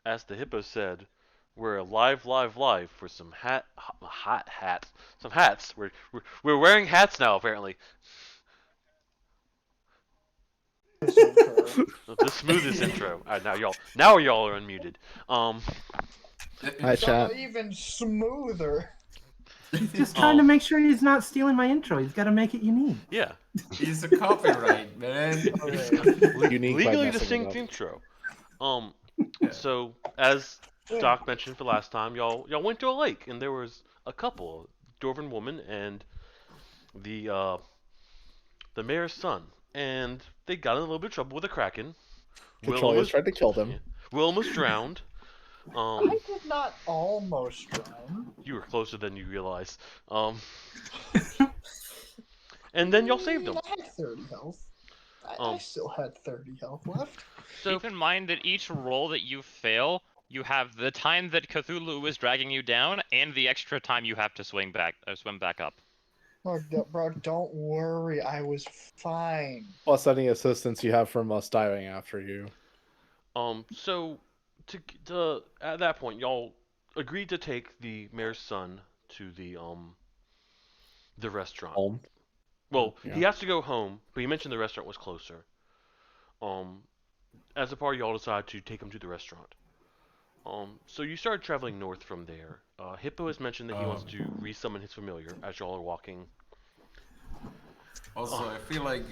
as the hippo said, we're live, live, live for some hot hats, some hats. We're wearing hats now apparently. This intro. The smoothest intro. All right, now y'all are unmuted. Um, Hi, So chat. even smoother. He's just trying to make sure he's not stealing my intro. He's got to make it unique. yeah, He's a copyright man. Okay. Unique by legally messing it distinct up. intro. Um, Yeah. so as Doc mentioned for last time, y'all went to a lake and there was a couple, a dwarven woman and the uh the mayor's son, and they got in a little bit of trouble with a kraken. Will Petroleus tried to kill them. yeah, Will almost drowned. I did not almost drown. You were closer than you realized. And then y'all saved him. I had 30 health. I Um, still had 30 health left. So Keep in mind that each roll that you fail, you have the time that Cthulhu is dragging you down, and the extra time you have to swim back up. Oh, bro, don't worry. I was fine. Plus any assistance you have from us diving after you. so to at that point, y'all agreed to take the mayor's son to the restaurant. Home. Well, Yeah. he has to go home, but he mentioned the restaurant was closer. Um, as a party, y'all decided to take him to the restaurant. So you started traveling north from there. Hippo has mentioned that he wants to resummon his familiar as y'all are walking. Also, I feel like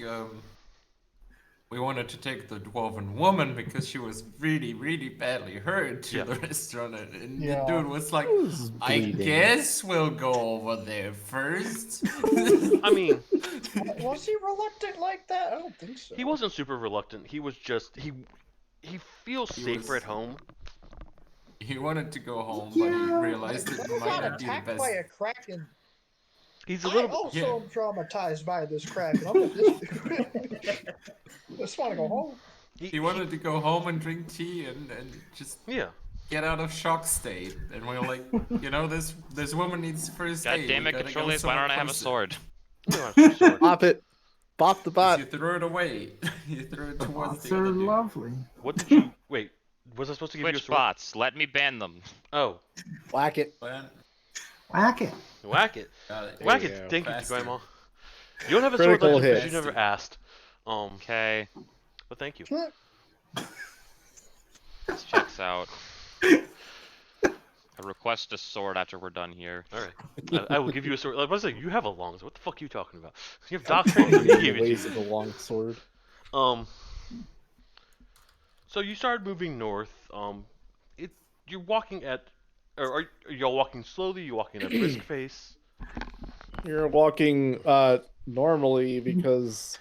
we wanted to take the dwarven woman because she was really, really badly hurt to Yeah. the restaurant, and Yeah. the dude was like, was "I bleeding. guess we'll go over there first." I mean, Was he reluctant like that? I don't think so. he wasn't super reluctant. He was just he feels He safer was- at home. He wanted to go home, but he Yeah. realized it I might got not be the attacked best. by a kraken. He's a I little also Yeah. am traumatized by this kraken. I'm with this dude. Just want to go home. He wanted to go home and drink tea and just yeah. get out of shock state. And we were like, this woman needs first God aid. damn we it, gotta go Catroles, why somewhere don't I have a closer." sword? No, I'm sorry. Bop it. Bop the bot. You threw it away. You threw it towards Bots the are other dude. lovely. What did you wait? Was I supposed to give you a Twitch sword? bots, let me ban them. Oh, Whack it. Well, Whack it. whack it. got it. Whack you it. go. Thank you, Faster. Grandma. You don't have a sword Critical legend because hit. you never asked. Okay, But thank you. this checks out. I request a sword after we're done here. All right. I will give you a sword. I was like, you have a long sword. What the fuck are you talking about? You have Doc training. He gave it to Ways you. of the long sword. So you started moving north. You're walking at, or are y'all walking slowly? You walking at a brisk pace? You're walking normally because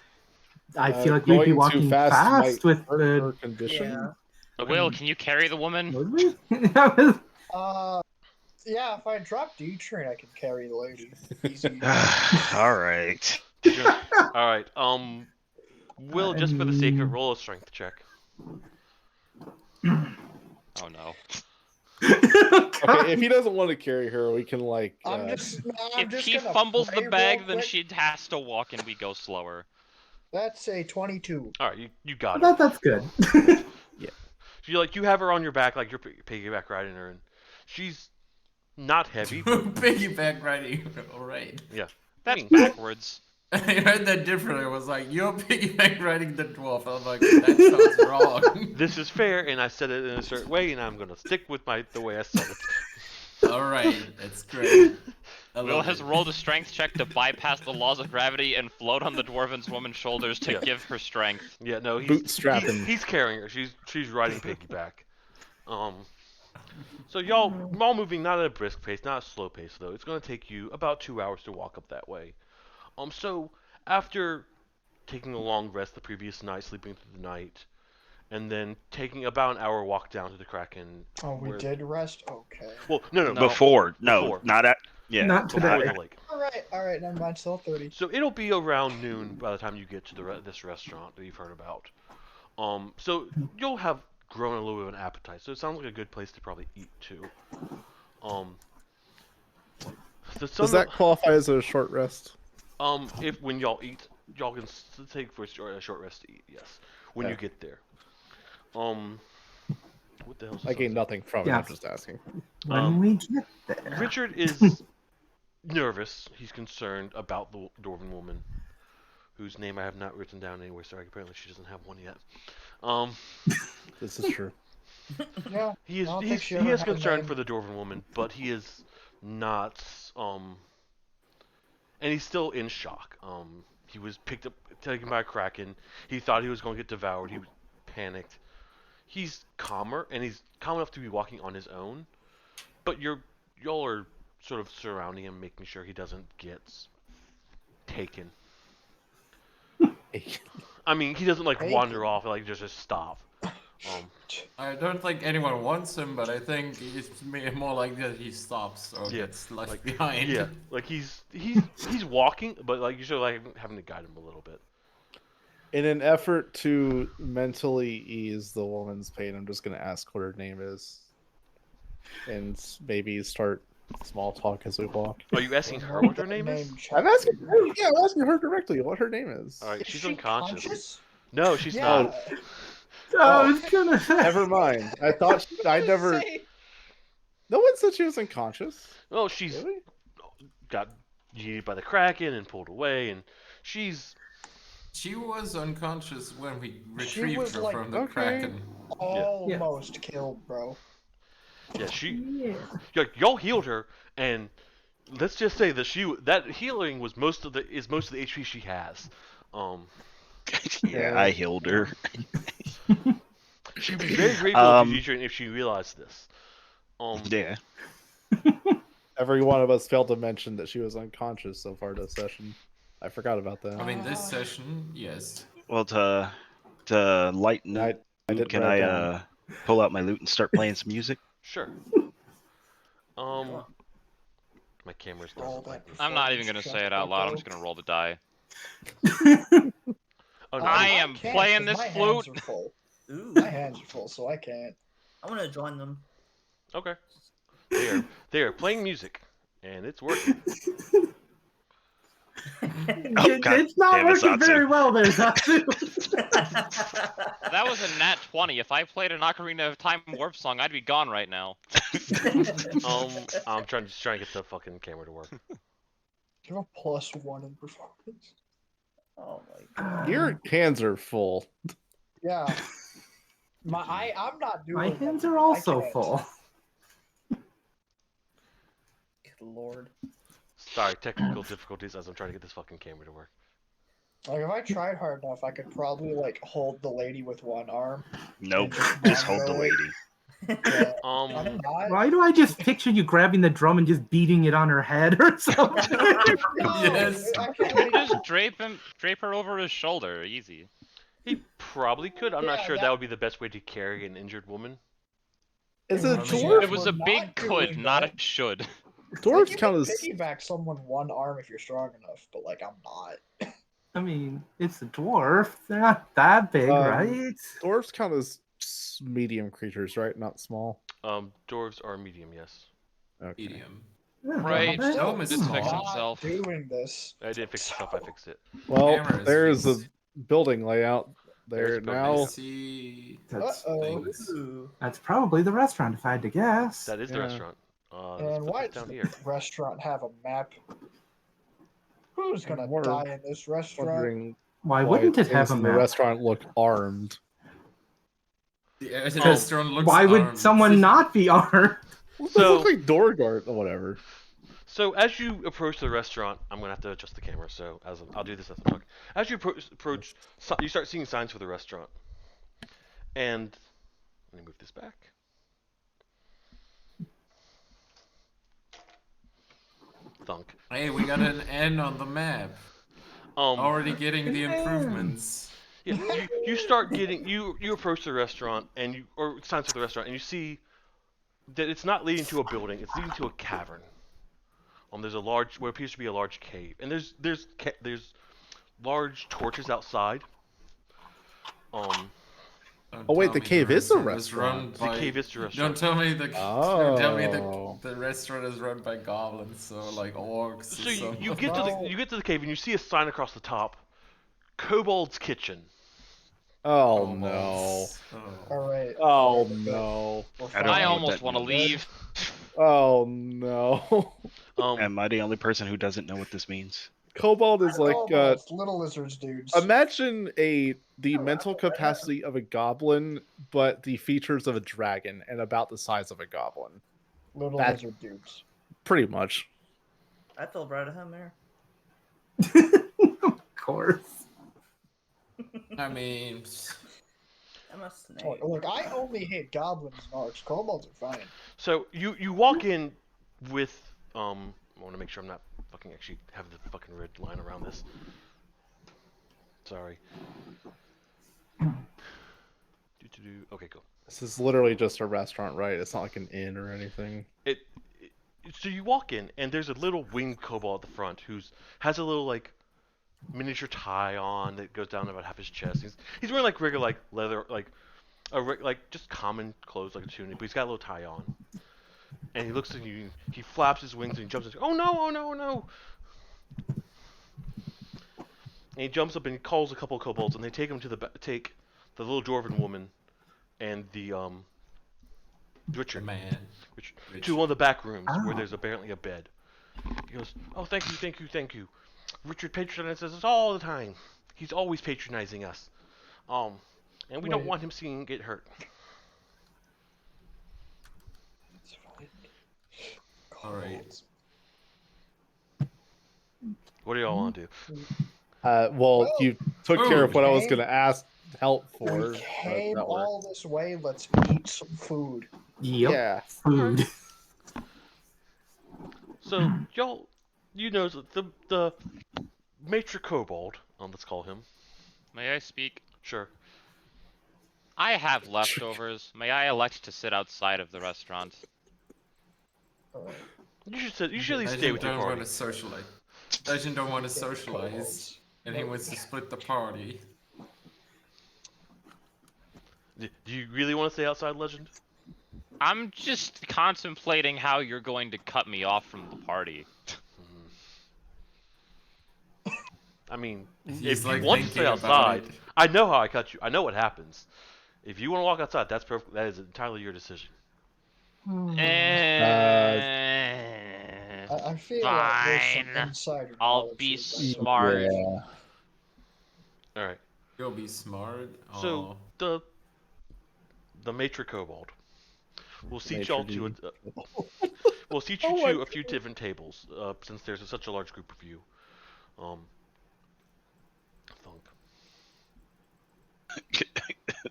I feel like we'd going be too walking fast fast might with hurt her the. condition. Yeah. Okay. Will, can you carry the woman? Would we? That was- Yeah, if I drop D-Train, I can carry the lady. Easy. All right. All right. Will, just for the sake of it, roll a strength check. Oh no. Okay, if he doesn't want to carry her, we can like. I'm just If he gonna fumbles pray the bag, real then quick. she has to walk and we go slower. That's a 22. All right, you got it. that's good. So you have her on your back, like you're piggyback riding her, and she's not heavy. But Piggyback riding. Alright. yeah. That's mean- backwards. I heard that differently. I was like, you're piggyback riding the dwarf. I was like, that sounds wrong. This is fair, and I said it in a certain way, and I'm gonna stick with the way I said it. Alright, that's great. I Will love has it. rolled a strength check to bypass the laws of gravity and float on the dwarven woman's shoulders to Yeah. give her strength. Yeah, no, Bootstrapping. he's carrying her. She's riding piggyback. So y'all all moving not at a brisk pace, not a slow pace though. It's gonna take you about 2 hours to walk up that way. So after taking a long rest the previous night, sleeping through the night, and then taking about an hour walk down to the Kraken. Oh, we where- did rest? Okay. Well, no, No. Before. No, Before. not at. Yeah. Not before today. the lake. Alright, never mind, still 30. So it'll be around noon by the time you get to this restaurant that you've heard about. So you'll have grown a little bit of an appetite. So it sounds like a good place to probably eat too. The sun Does that qualify as a short rest? if when y'all eat, y'all can take for a short rest to eat. Yes, when you Okay. get there. What the hell? I gained nothing from it. Yeah. I'm just asking. When we get there. Richard is nervous. He's concerned about the dwarven woman, whose name I have not written down anywhere. So apparently she doesn't have one yet. This is true. Yeah. He is I don't think she he ever is had a concerned name. for the dwarven woman, but he is not and he's still in shock. He was picked up taken by a kraken. He thought he was going to get devoured. He was panicked. He's calmer, and he's calm enough to be walking on his own. But y'all are sort of surrounding him, making sure he doesn't get taken. I mean, he doesn't like wander off, like just stop. I don't think anyone wants him, but I think it's more like that he stops or gets left behind. Yeah, like he's walking, but like you're sort of like having to guide him a little bit. In an effort to mentally ease the woman's pain, I'm just gonna ask what her name is, and maybe start small talk as we walk. Are you asking her what her name is? I'm asking her. Yeah, I'm asking her directly what her name is. All right, Is she's she unconscious. conscious? No, she's Yeah. not. Oh, it's gonna. Never mind. I thought I never. No one said she was unconscious. Well, she's Really? got yeeted by the kraken and pulled away, and she's She was unconscious when we She retrieved was her like- from the Okay. Kraken. Almost killed, bro. yeah she Yeah. y'all healed her, and let's just say that that healing was most of the HP she has. Yeah, I healed her. She'd be very grateful if she realized this. Yeah. Every one of us failed to mention that she was unconscious so far this session. I forgot about that. I mean, this session, yes. Well, to lighten I it, didn't can write it I down. pull out my lute and start playing some music? Sure. My camera's Roll doesn't like that this. I'm not even gonna say it out loud. I'm just gonna roll the die. Oh, no. I am can't, playing 'cause this my flute. Hands are full. Ooh, My hands are full, so I can't. I want to join them. Okay. They are playing music, and it's working. Oh, God It's not damn it, working Satsu. very well there, Satsu. That was a nat 20. If I played an Ocarina of Time warp song, I'd be gone right now. I'm trying to get the fucking camera to work. You have a +1 in performance. Oh my god. Your hands are full. Yeah. I'm not doing My it. hands are I also can't. full. Good lord. Sorry, technical difficulties as I'm trying to get this fucking camera to work. Like if I tried hard enough, I could probably like hold the lady with one arm. Nope. Just Just hold the bongo it. lady. But I'm not. Why do I just picture you grabbing the drum and just beating it on her head or something? No, Yes. I can't. Just drape her over his shoulder, easy. He probably could. I'm not Yeah, sure that- that would be the best way to carry an injured woman. Is it I mean, dwarf? It was a We're big not could, doing not that. a should. Dwarves you count can as piggyback someone one arm if you're strong enough, but like I'm not. I mean, it's a dwarf. They're not that big, right? dwarves count as medium creatures, right? Not small. Dwarves are medium, yes. Okay. Medium. Yeah, Right, well, Gnome is Just small. fix Not himself. doing this. I didn't fix stuff. I fixed it. Well, Camera is there's the fixed. building layout there There's the I now. see Uh-oh. things. Ooh. That's probably the restaurant, if I had to guess. That is the Yeah. restaurant. Let's And put why this does down the here. restaurant have a map? Who's gonna We're die in this restaurant? Wondering Why wouldn't it have things a in the map? restaurant look armed. The restaurant looks Why would armed. someone not be armed? Well, So- so, look like door guard or whatever. So as you approach the restaurant, I'm gonna have to adjust the camera. So I'll do this as I'm talking. As you approach, you start seeing signs for the restaurant. And let me move this back. Thunk. Hey, we got an N on the map. Already getting the improvements. Yeah, you start getting you approach the restaurant or signs for the restaurant, and you see that it's not leading to a building; it's leading to a cavern. There's what appears to be a large cave, and there's large torches outside. Don't Oh, wait, tell the me cave is a restaurant run restaurant. The by- cave is the Don't restaurant. tell me the Oh. the restaurant is run by goblins or like orcs. So or you something. get to the cave, and you see a sign across the top: Kobold's Kitchen. Oh no. Kobolds. Oh. All right. Oh Good. no. We're I don't I know fine. what almost that want to means. leave. Oh no. Am I the only person who doesn't know what this means? Kobold is like Kobolds, little lizards, dudes. imagine the mental capacity of a goblin, but the features of a dragon and about the size of a goblin. Little that- lizard dudes. Pretty much. I feel right at him there. Of course. I mean, I'm a snake. Look, I only hate goblins and orcs. Kobolds are fine. So you walk in with I want to make sure I'm not fucking actually have the fucking red line around this. Sorry. Okay, cool. This is literally just a restaurant, right? It's not like an inn or anything. So you walk in and there's a little winged kobold at the front who's has a little like miniature tie on that goes down about half his chest. He's wearing like regular like leather like like just common clothes like a tunic, but he's got a little tie on. And he looks at you. He flaps his wings and he jumps. Oh no! Oh no! Oh no! And he jumps up and he calls a couple of kobolds, and they take him to take the little dwarven woman and the Richard, man. to one of the back rooms where Oh. there's apparently a bed. He goes, "Oh, thank you, thank you, thank you. Richard patronizes us all the time. He's always patronizing us. And we don't Wait. want him seeing him get hurt." It's fine. Alright. Kobolds. What do y'all want to do? Well, you took care of what I was okay. gonna ask help for. We came that worked. all this way. Let's eat some food. Yep. Yeah. Food. So y'all, you know the Maitre Kobold. Let's call him. May I speak? Sure. I have leftovers. May I elect to sit outside of the restaurant? Alright. You should sit. You should at least stay Legend with your don't party. want to socialize. Legend don't want to socialize, Kobolds. and he wants to split the party. Do you really want to stay outside, Legend? I'm just contemplating how you're going to cut me off from the party. I mean, He's if like you want to thinking stay about outside, it. I know how I cut you. I know what happens. If you want to walk outside, that's perfect. That is entirely your decision. I feel like there's some Fine. insider I'll knowledge be here, but- smart. Yeah. All right. You'll be smart. So Oh. the Maitre Kobold will seat Maitre y'all to we'll seat you Oh my to a few different tables since there's such a large group of you. Thunk.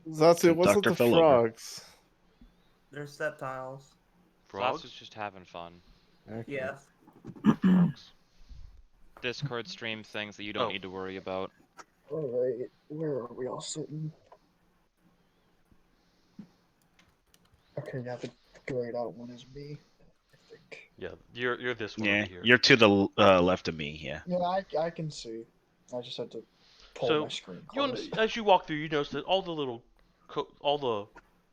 That's it. What's with Dr. the Fellover. frogs? They're septiles. Frogs. Sauce is just having fun. Okay. Yeah. Frogs. Discord stream things that you don't Oh. need to worry about. Alright, where are we all sitting? Okay, yeah, the grayed out one is me, I think. Yeah, you're this one Yeah, over here. you're to the left of me. Yeah. Yeah, I can see. I just had to pull So, my screen You close. as you walk through, you notice that all the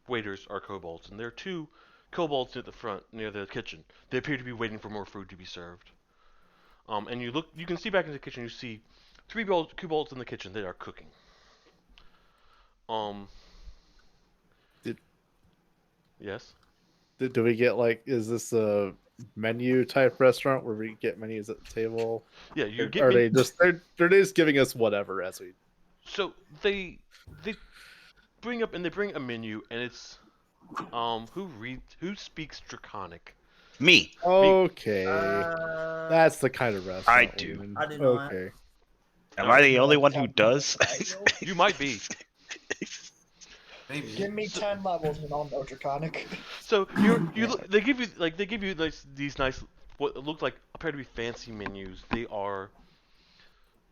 waiters are kobolds, and there are two kobolds at the front near the kitchen. They appear to be waiting for more food to be served. And you can see back in the kitchen. You see three kobolds in the kitchen. They are cooking. Yes. Do we get like? Is this a menu type restaurant where we get menus at the table? Yeah, you Or get. are they just they're just giving us whatever as we? So they bring a menu, and it's who speaks Draconic? Me. Okay, Uh, that's the kind of restaurant. I do. we're in. I do not. Okay. Am I the only one who does? You might be. Maybe. Give me 10 levels and I'll know Draconic. So they give you these nice what look like appear to be fancy menus. They are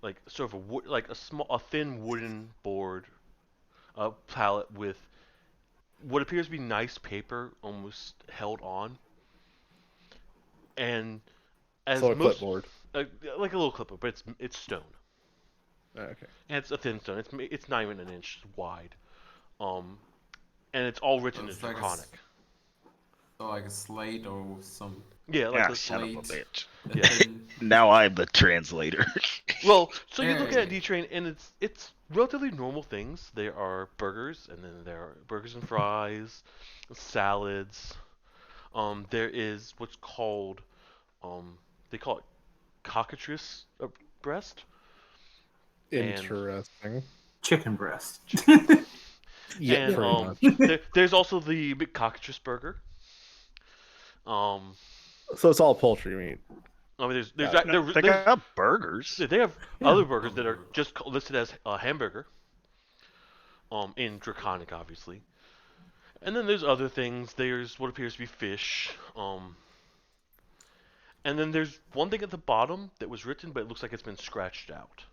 like sort of a thin wooden board, palette with what appears to be nice paper almost held on, and as So a most clipboard. like a little clipboard, but it's stone. Okay. And it's a thin stone. It's not even an inch wide. And it's all written in Looks like a Draconic. So like a slate or some. Yeah, like Yeah, a son of a slate. bitch. Yeah. And Now I'm the translator. Well, so you look Hey. at D-Train, and it's relatively normal things. There are burgers, and then there are burgers and fries, salads. There is what's called they call it cockatrice breast, and Interesting. Chicken breast. Yeah, and pretty much. there's also the big cockatrice burger. Um, So it's all poultry meat. I mean, there's Got there, They there's got burgers. they have Yeah. other burgers that are just listed as a hamburger. In Draconic, obviously. And then there's other things. There's what appears to be fish. And then there's one thing at the bottom that was written, but it looks like it's been scratched out.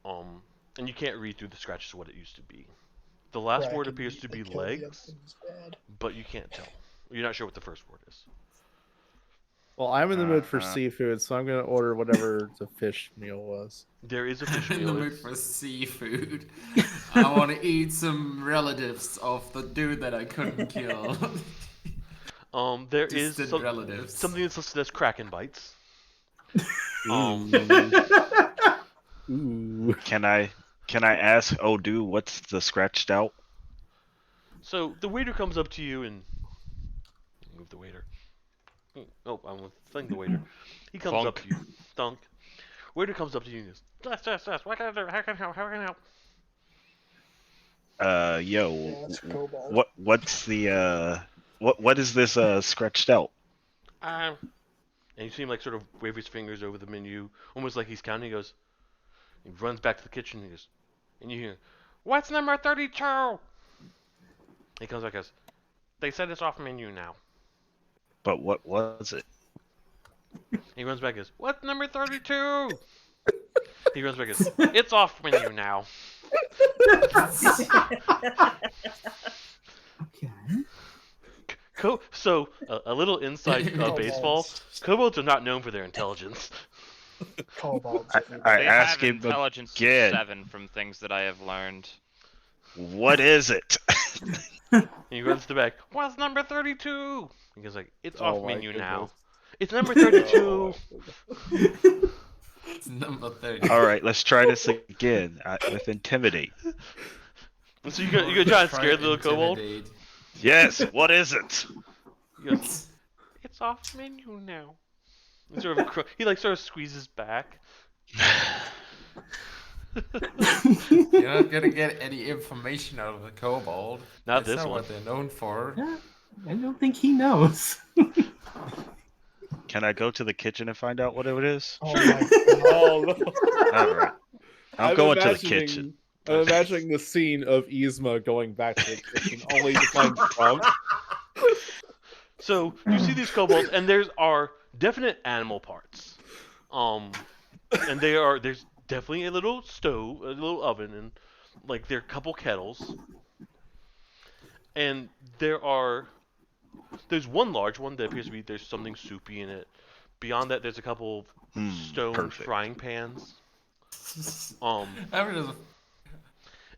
And you can't read through the scratches what it used to be. The last word Kraken appears meat to be that killed the other legs, things bad. but you can't tell. You're not sure what the first word is. Well, I'm in the mood for Uh-huh. seafood, so I'm gonna order whatever the fish meal was. There is a fish In the meal. mood for seafood. I want to eat some relatives of the dude that I couldn't kill. There is Distant relatives. something that's listed as Kraken bites. Ooh. Can I ask Odu what's the scratched out? So the waiter comes up to you and move the waiter. Oh, I'm thanking the waiter. He comes up to you. Thunk. Waiter comes up to you and goes, yes. What can I do? How can I help? How can I help? Yo, Yeah, it's Kobold. what's the what is this scratched out? And you see him like sort of wave his fingers over the menu, almost like he's counting. He runs back to the kitchen. And he goes, and you hear, "What's number 32?" He comes back and goes, "They said it's off menu now." But what was it? He runs back and goes, "What's number 32?" He runs back and goes, "It's off menu now." Okay. So a little inside baseball. Kobolds are not known for their intelligence. Kobolds. I They ask have him intelligence again. 7 from things that I have learned. What is it? And he runs to the back. What's number 32? He goes like, "It's off Oh my menu now. goodness. It's number 32." It's number 30. All right, let's try this again with intimidate. And so you go try and scare the little kobold. Intimidate. Yes, what is it? He goes, "It's off menu now." And sort of he like sort of squeezes back. You're not gonna get any information out of the kobold. Not That's this not one. what they're known for. Yeah, I don't think he knows. Can I go to the kitchen and find out what it is? Oh my god. Oh, no. All right, I'm going to the kitchen. I'm imagining the scene of Yzma going back to the kitchen only to find Trunk. So you see these kobolds, and there are definite animal parts. And there's definitely a little stove, a little oven, and like there are a couple kettles. And there's one large one that appears to be there's something soupy in it. Beyond that, there's a couple stone perfect. frying pans. I mean, there's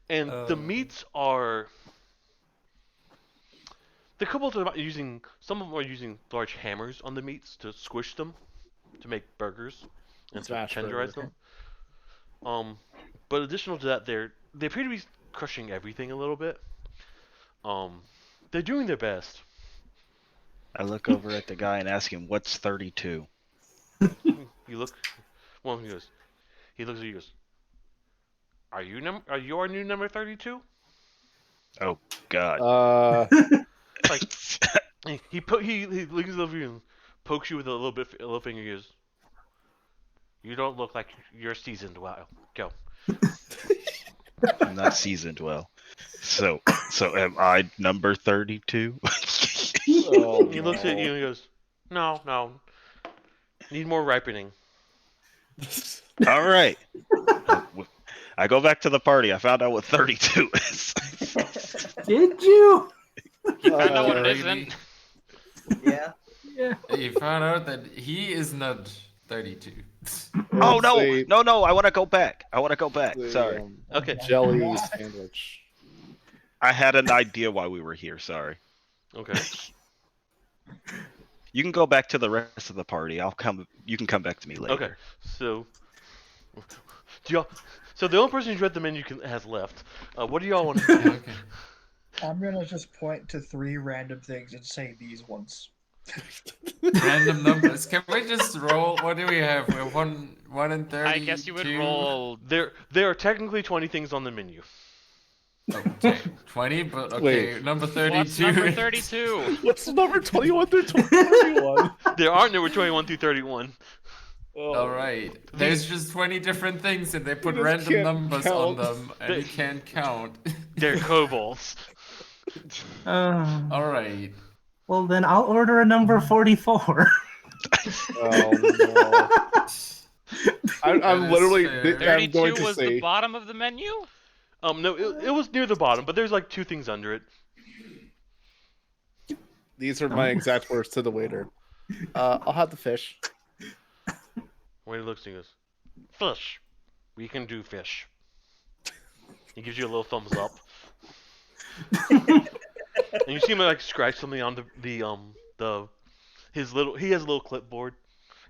And the meats are. The kobolds are using. Some of them are using large hammers on the meats to squish them, to make burgers, and to Smash tenderize burger. them. But additional to that, they appear to be crushing everything a little bit. They're doing their best. I look over at the guy and ask him, "What's 32?" You look. Well, he goes. He looks at you. Goes. Are you our new number 32? Oh God. Like he looks over you and pokes you with a little finger. He goes, "You don't look like you're seasoned well. Go." I'm not seasoned well. So am I number 32? Oh, He looks at you and he goes, "No. Need more ripening." All right. I go back to the party. I found out what 32 is. Did you? You found out what it really- isn't. Yeah. Yeah. You found out that he is not 32. Oh no, Say no! I want to go back. the, Sorry, Okay. Jelly sandwich. I had an idea why we were here. Sorry. Okay. You can go back to the rest of the party. I'll come. You can come back to me later. Okay. So, do y'all? So the only person who's read the menu has left. What do y'all want to do? Okay. I'm gonna just point to 3 random things and say these ones. Random numbers. Can we just roll? What do we have? We have 1 and 30. I guess you would roll. There are technically 20 things on the menu. Okay, 20, but okay, Wait. number 32. What's number 32? What's the number 21 through 21? There aren't number 21 through 31. Oh. Alright, there's just 20 different things and they put just random can't numbers on count. them and you can't count. They're kobolds. Alright. Well, then I'll order a number 44. Oh no. I'm That is literally. fair. I'm 32 going to was say. the bottom of the menu? No, it was near the bottom, but there's like 2 things under it. These are my exact words to the waiter. I'll have the fish. Waiter looks and he goes, "Fish. We can do fish." He gives you a little thumbs up. And you see him like scratch something on he has a little clipboard.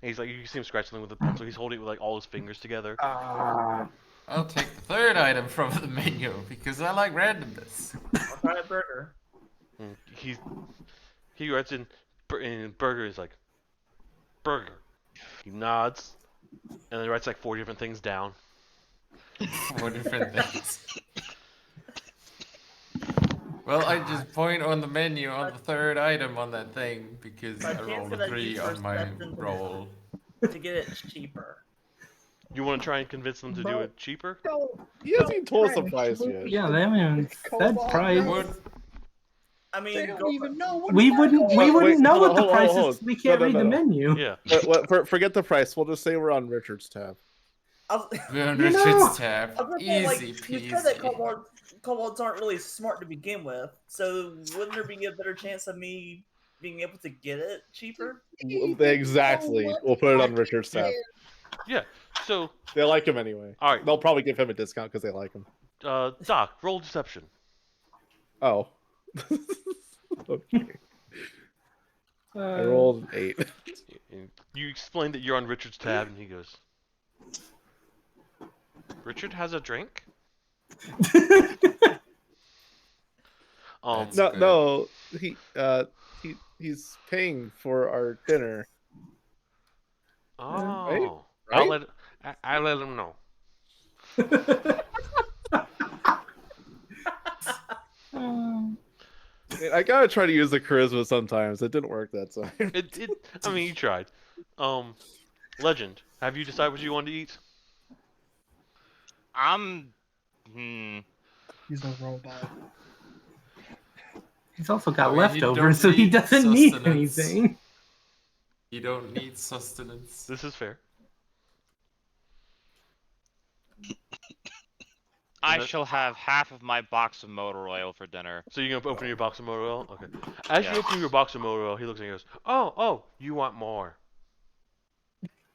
And he's like, you see him scratch something with a pencil. He's holding it with like all his fingers together. I'll take the 3rd item from the menu because I like randomness. I'll try a burger. And he writes in burger. He's like, burger. He nods, and then he writes like 4 different things down. 4 different things. Well, I just point on the menu on the 3rd item on that thing because I rolled a 3 on my roll. To get it cheaper. You want to try and convince them to do it cheaper? No, He hasn't even told us the price yet. Yeah, they haven't even said price. Would I mean, They go don't even know what We wouldn't know what the hold, price hold. is. We can't No, read the no. menu. Yeah. Forget the price. We'll just say we're on Richard's tab. we're on You know- Richard's tab. I was gonna say, like, Easy you said that peasy. kobolds aren't really smart to begin with, so wouldn't there be a better chance of me being able to get it cheaper? Exactly. We'll put it on Richard's tab. Yeah. So, They like him anyway. all right. They'll probably give him a discount because they like him. Doc, roll deception. Oh. Okay. I rolled an 8. And you explain that you're on Richard's tab, and he goes, "Richard has a drink." That's No, good. no. He's paying for our dinner. Oh, Right? I'll let him know. I gotta try to use the charisma sometimes. It didn't work that time. I mean, you tried. Legend, have you decided what you want to eat? He's a robot. He's also got I mean, you leftovers, don't so he need doesn't need sustenance. anything. You don't need sustenance. This is fair. I that- shall have half of my box of motor oil for dinner. So you're gonna open your box of motor oil? Okay. As you Yeah. open your box of motor oil, he looks and he goes, "Oh, you want more?"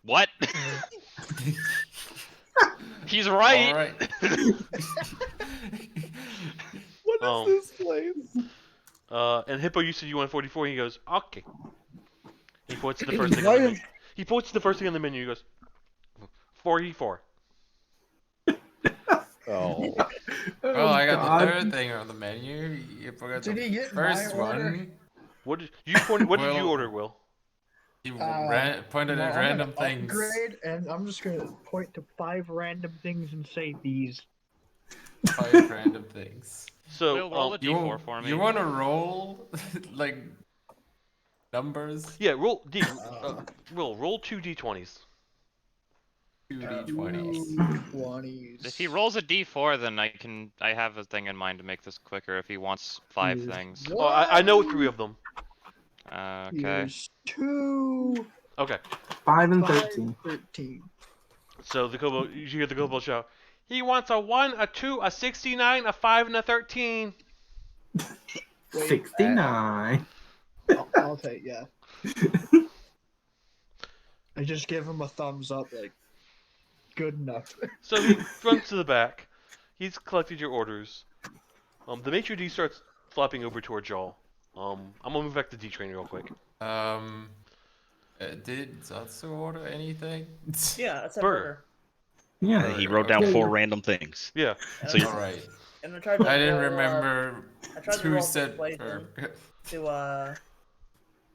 What? He's right. All right. What is Um, this place? And Hippo, you said you want 44. He goes, "Okay." He points to the first thing. Why On the is- menu. He points to the first thing on the menu. He goes, 44. Oh. Well, I got God. the 3rd thing on the menu. You forgot Did the he get first my order? one. What did you point? What did you Well- order, Will? He pointed Well, at I'm random gonna things. upgrade, and I'm just gonna point to 5 random things and say these. 5 random things. So, Will, roll a You, d4 for me. you want to roll like numbers? yeah, roll Will roll 2 d20s. 2d20s. 20s. If he rolls a d4, then I have a thing in mind to make this quicker if he wants 5 Here's things. Oh, I know 3 of them. Okay. Here's 2, Okay. 5 and 5, 13. 13. So you hear the kobold shout, "He wants a 1, a 2, a 69, a 5, and a 13." Wait, 69. I'll take, yeah. I just give him a thumbs up, like, good enough. So he runs to the back. He's collected your orders. The maitre d' starts flopping over towards y'all. I'm gonna move back to D-Train real quick. Did Zatsu order anything? Yeah, that's a Burger. Yeah. He wrote down 4 random things. Yeah. And So I you- All right. and I tried to I didn't roll, remember I tried to two roll set. persuasion to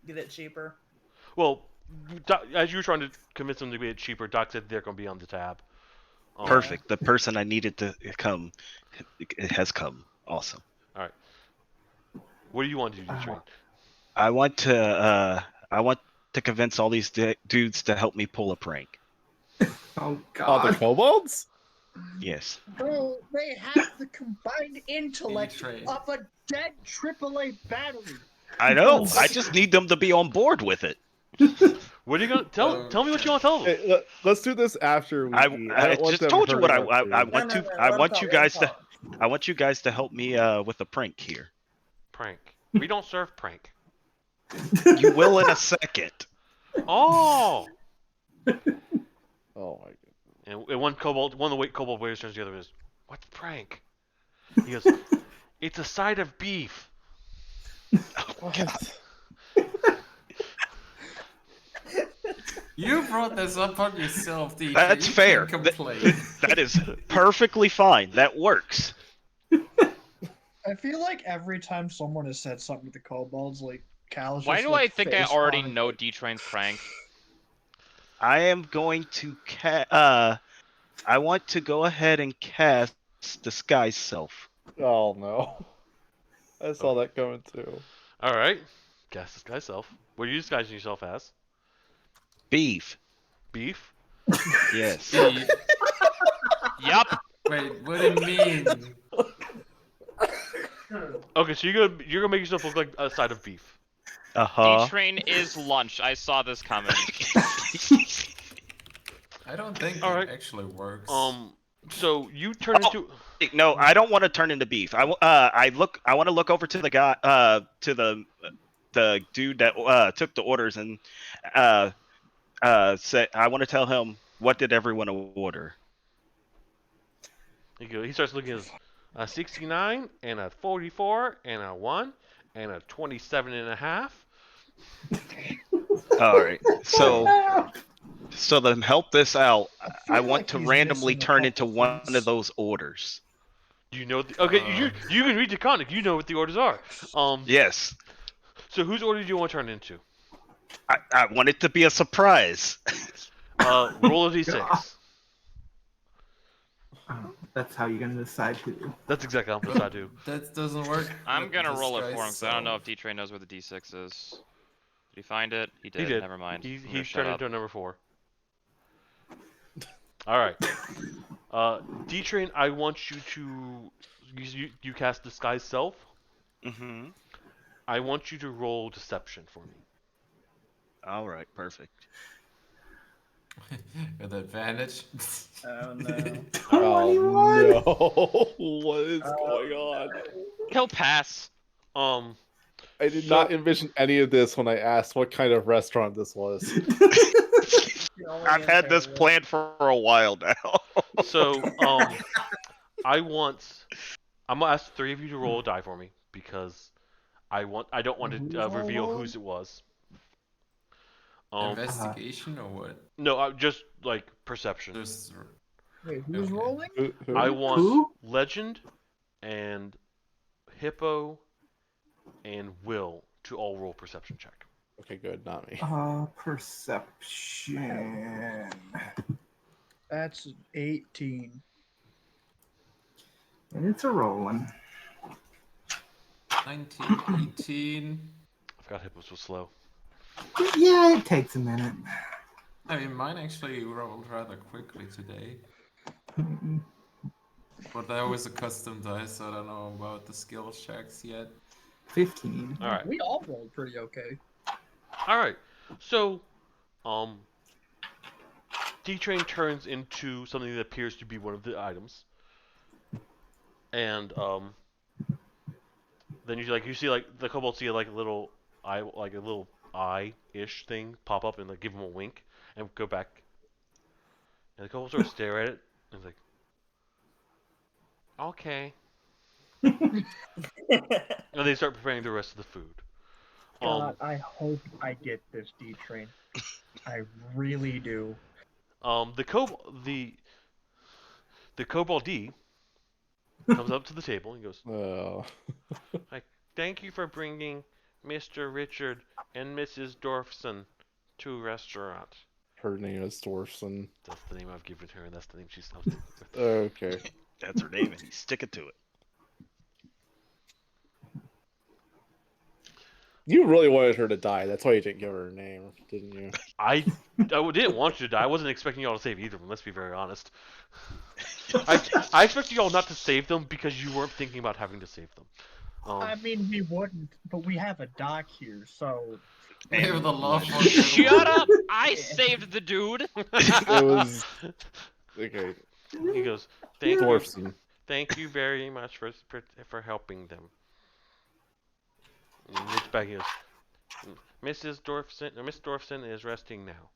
get it cheaper. Well, as you were trying to convince them to be cheaper, Doc said they're going to be on the tab. Perfect. The person I needed to come, it has come. Awesome. All right. What do you want to do, D-Train? I want to convince all these dudes to help me pull a prank. Oh Oh, the God. kobolds? Yes. Bro, they have the combined intellect E-train. of a dead AAA battery. I know. I just need them to be on board with it. What are you going to tell me what you want to tell them? Hey, let's do this after we eat. I don't want just them told you what hurting our food. I want to. No, I let want him you talk, let him guys to. talk. I want you guys to help me with a prank here. Prank. We don't serve prank. You will in a second. Oh! Oh my god. And one of the kobold waiters turns to the other and goes, "What's prank?" He goes, "It's a side of beef." What? You brought this up on yourself, DJ. That's You fair. can't complain. That is perfectly fine. That works. I feel like every time someone has said something to the kobolds, like Cal's Why just, do like, I think I face already palming, know like, D-Train's prank? I am going to I want to go ahead and cast Disguise Self. Oh no. I saw that coming too. All right. Guess this guy's self. What are you disguising yourself as? Beef. Beef? Yes. Yup. Wait, what do you mean? Okay, so you're gonna make yourself look like a side of beef. Uh-huh. D-Train is lunch. I saw this coming. I don't think All it right. actually works. So you turn into. No, I don't want to turn into beef. I want to look over to the guy to the dude that took the orders and say I want to tell him what did everyone order. He starts looking at a 69 and a 44 and a 1 and a 27 and a half. All right. So to help this out, feel I want like to he's randomly missing a turn into couple one things. of those orders. Do you know? Okay, you can read the comic. You know what the orders are. Yes. So whose order do you want to turn into? I want it to be a surprise. Roll a d6. Oh, that's how you're gonna decide who. That's exactly how I'm gonna do. That doesn't work. I'm with gonna roll it Disguise for him because I don't know Self. if D-Train knows where the D6 is. Did he find it? He did. He did. Never mind. I'm He gonna shut turned up. into a number 4. All right. D-Train, I want you to you cast Disguise Self. Mm-hmm. I want you to roll Deception for me. All right. Perfect. With advantage. Oh no. Oh no. What is going on? He'll pass. Um, I did So- not envision any of this when I asked what kind of restaurant this was. The only I've had this answer- planned for a while now. so I'm gonna ask 3 of you to roll a die for me because I don't want to Who's reveal rolling? whose it was. Investigation or what? No, just like perception. Just Wait, who's Okay. rolling? Who? I want Who? Legend and Hippo and Will to all roll perception check. Okay, good, not me. Perception. That's 18. And it's a rolling. 19, 18. I forgot Hippo's was slow. Yeah, it takes a minute. I mean, mine actually rolled rather quickly today. But that was a custom dice, so I don't know about the skill checks yet. 15. All right. We all rolled pretty okay. All right. So, D-Train turns into something that appears to be one of the items, and then you see like the kobold see like a little eye-ish thing pop up and like give him a wink and go back, and the kobold sort of stare at it and is like, okay, and they start preparing the rest of the food. God, I hope I get this D train. I really do. The The Kobold D comes up to the table and goes, Oh. "Thank you for bringing Mr. Richard and Mrs. Dorfson to restaurant." Her name is Dorfson. That's the name I've given her, and that's the name she's sticking with. Okay. That's her name, and he's sticking to it. You really wanted her to die. That's why you didn't give her a name, didn't you? I didn't want you to die. I wasn't expecting y'all to save either of them. Let's be very honest. I expected y'all not to save them because you weren't thinking about having to save them. I mean, we wouldn't, but we have a dock here, so. We have the love for Shut up! I saved the dude. It was okay. He goes, "Thank you, Dorfson. thank you very much for helping them." And he looks back and goes, "Mrs. Dorfson, or Miss Dorfson is resting now,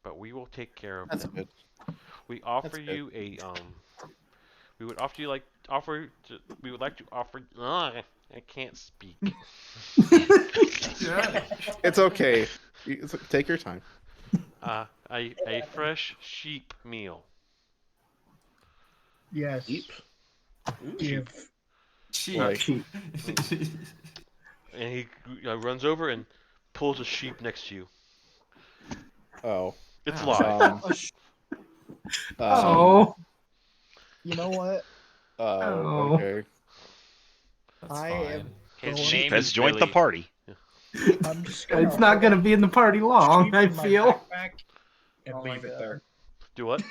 but we will take care of That's them. good. We offer That's you a we would offer you like offer to, we would like to offer. I can't speak. Yeah. It's okay. Take your time. A fresh sheep meal." Yes. Sheep? Give. Cheap. Like- And he runs over and pulls a sheep next to you. Oh. It's Oh. live. Oh. You know what? Oh. Okay. That's I fine. am His going- name Has is joined the Billy. party. I'm just It's not gonna be in the party long, sheep I in my feel. backpack and Oh my leave it God. there. Do what?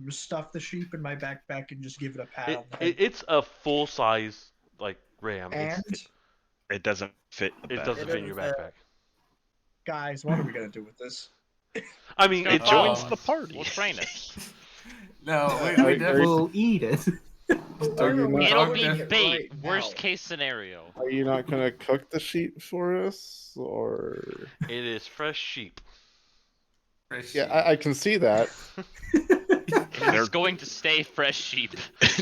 Just stuff the sheep in my backpack and just give it a pat on the head. It's a full size like ram. And It doesn't fit the It bag. doesn't fit in your doesn't fit. backpack. guys, what are we gonna do with this? I mean, It's It gonna joins follow the us. party. We'll train it. No, we Are- definitely We'll eat it. Are you not- It'll Dog be death bait. right Worst now. case scenario. Are you not gonna cook the sheep for us, or? it is fresh sheep. Yeah, I can see that. It's going to stay fresh sheep.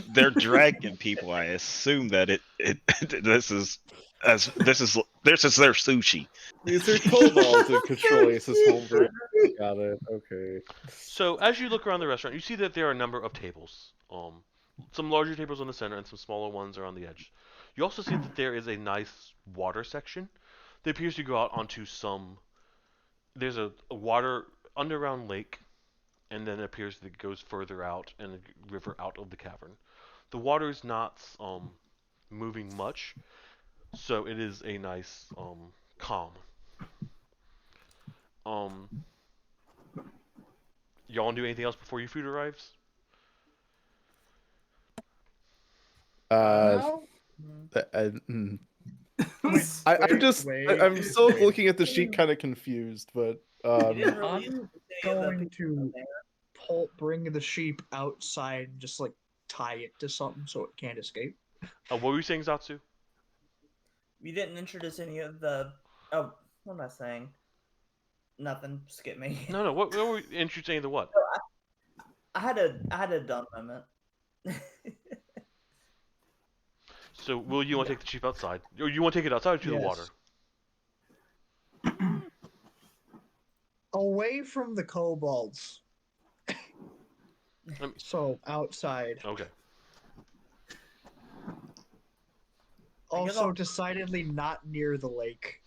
They're dragon people. I assume that this is their sushi. These are kobolds in control Ace's homebrew. Got it. Okay. So as you look around the restaurant, you see that there are a number of tables. Some larger tables in the center and some smaller ones are on the edge. You also see that there is a nice water section that appears to go out onto some. There's a water underground lake, and then it appears that it goes further out and a river out of the cavern. The water is not moving much, so it is a nice calm. Y'all want to do anything else before your food arrives? Uh, Mm. I'm still looking at the sheet, kind of confused, but You didn't really I'm use any of the going people to there. bring the sheep outside and just like tie it to something so it can't escape. What were you saying, Zatsu? You didn't introduce any of the. Oh, what am I saying? Nothing. Skip me. No. What were you introducing into what? I had a dumb moment. So, will you want to take the sheep outside? Or you want to take it outside or to the Yes. water? Away from the kobolds. Um, So outside. Okay. Also decidedly not near the lake.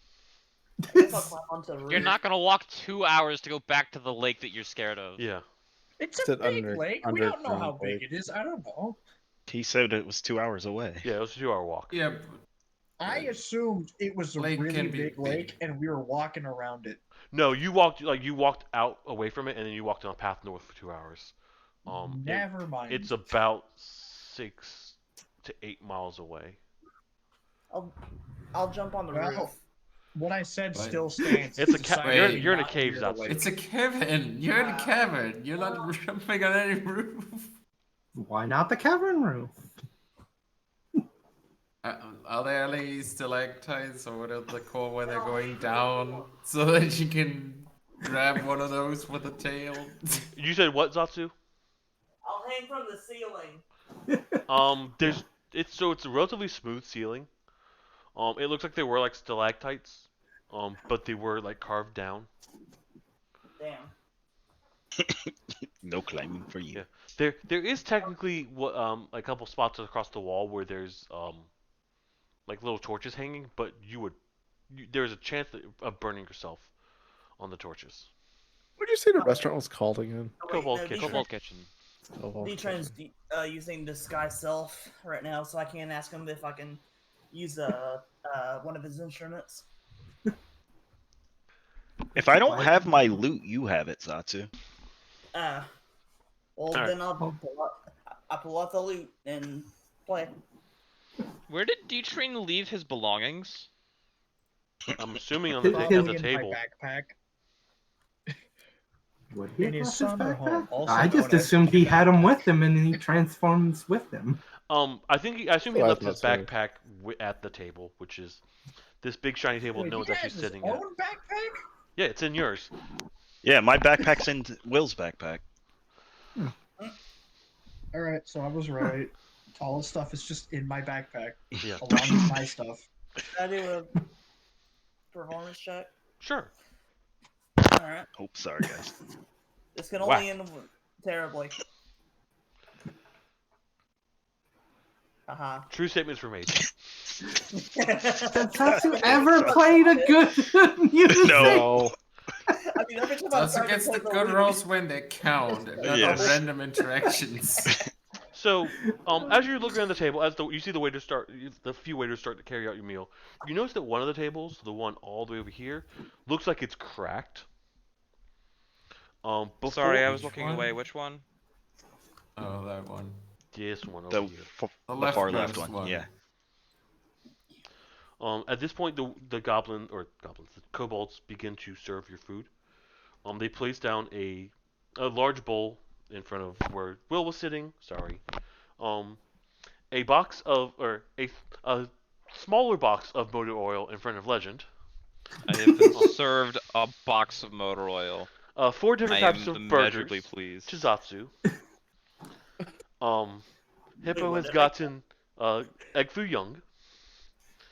I guess I'll climb onto the roof. You're not gonna walk 2 hours to go back to the lake that you're scared of. Yeah. It's It's a an big lake. We don't know how underground big lake. it is. I don't know. He said it was 2 hours away. Yeah, it was a 2-hour walk. Yeah, I assumed it was a Lake really can be big lake and we were walking around it. No, you walked out away from it, and then you walked on a path north for 2 hours. Never mind. It's about 6 to 8 miles away. I'll jump on the Well, roof. What I said Wait. still stands. It's a Decidedly you're in a not cave, near the Zatsu. lake. it's a cavern. You're in a cavern. You're not jumping on any roof. Why not the cavern roof? Are there any stalactites or whatever they're called when they're going down so that you can grab one of those with a tail? You said what, Zatsu? I'll hang from the ceiling. It's a relatively smooth ceiling. It looks like they were like stalactites, but they were like carved down. Damn. No climbing for you. Yeah. There is technically a couple spots across the wall where there's like little torches hanging, but there's a chance of burning yourself on the torches. What did you say the restaurant was called again? Oh, wait, Kobold no, Kitchen. Kobold Kitchen. Kobold D-Train's Kitchen. using disguise self right now, so I can't ask him if I can use one of his instruments. If I don't have my loot, you have it, Zatsu. Well, Alright. then I'll pull out the loot and play. Where did D-Train leave his belongings? I'm assuming on His- the, Probably at the in table. my backpack. Would he In have his left his summer home, backpack? also I just known as assumed he the had him backpack. with him, and then he transforms with him. I assume he Oh, I left his thought so. backpack at the table, which is this big shiny table Wait, no one's he actually has his sitting at. own backpack? Yeah, it's in yours. Yeah, my backpack's in Will's backpack. Alright, so I was right. All the stuff is just in my backpack, Yeah. along with my stuff. Can I do a performance check? Sure. Alright. Oh, sorry, guys. This can Whack. only end terribly. Haha. True statements were made. Has Tatsu ever played a good music? No. I mean, every time I Also try to gets the play good Luigi- rolls when they count, and not Yes. the random interactions. So, as you're looking around the table, you see the few waiters start to carry out your meal. You notice that one of the tables, the one all the way over here, looks like it's cracked. Sorry, I was Which looking one? away. Which one? Oh, that one. This one The, over here. the far left leftmost one. Yeah. At this point, the goblins, the kobolds begin to serve your food. They place down a large bowl in front of where Will was sitting. Sorry. A box of a smaller box of motor oil in front of Legend. I have been served a box of motor oil. 4 different I types am of immeasurably burgers. pleased. Chizatsu. Hippo what has did I- gotten egg foo young.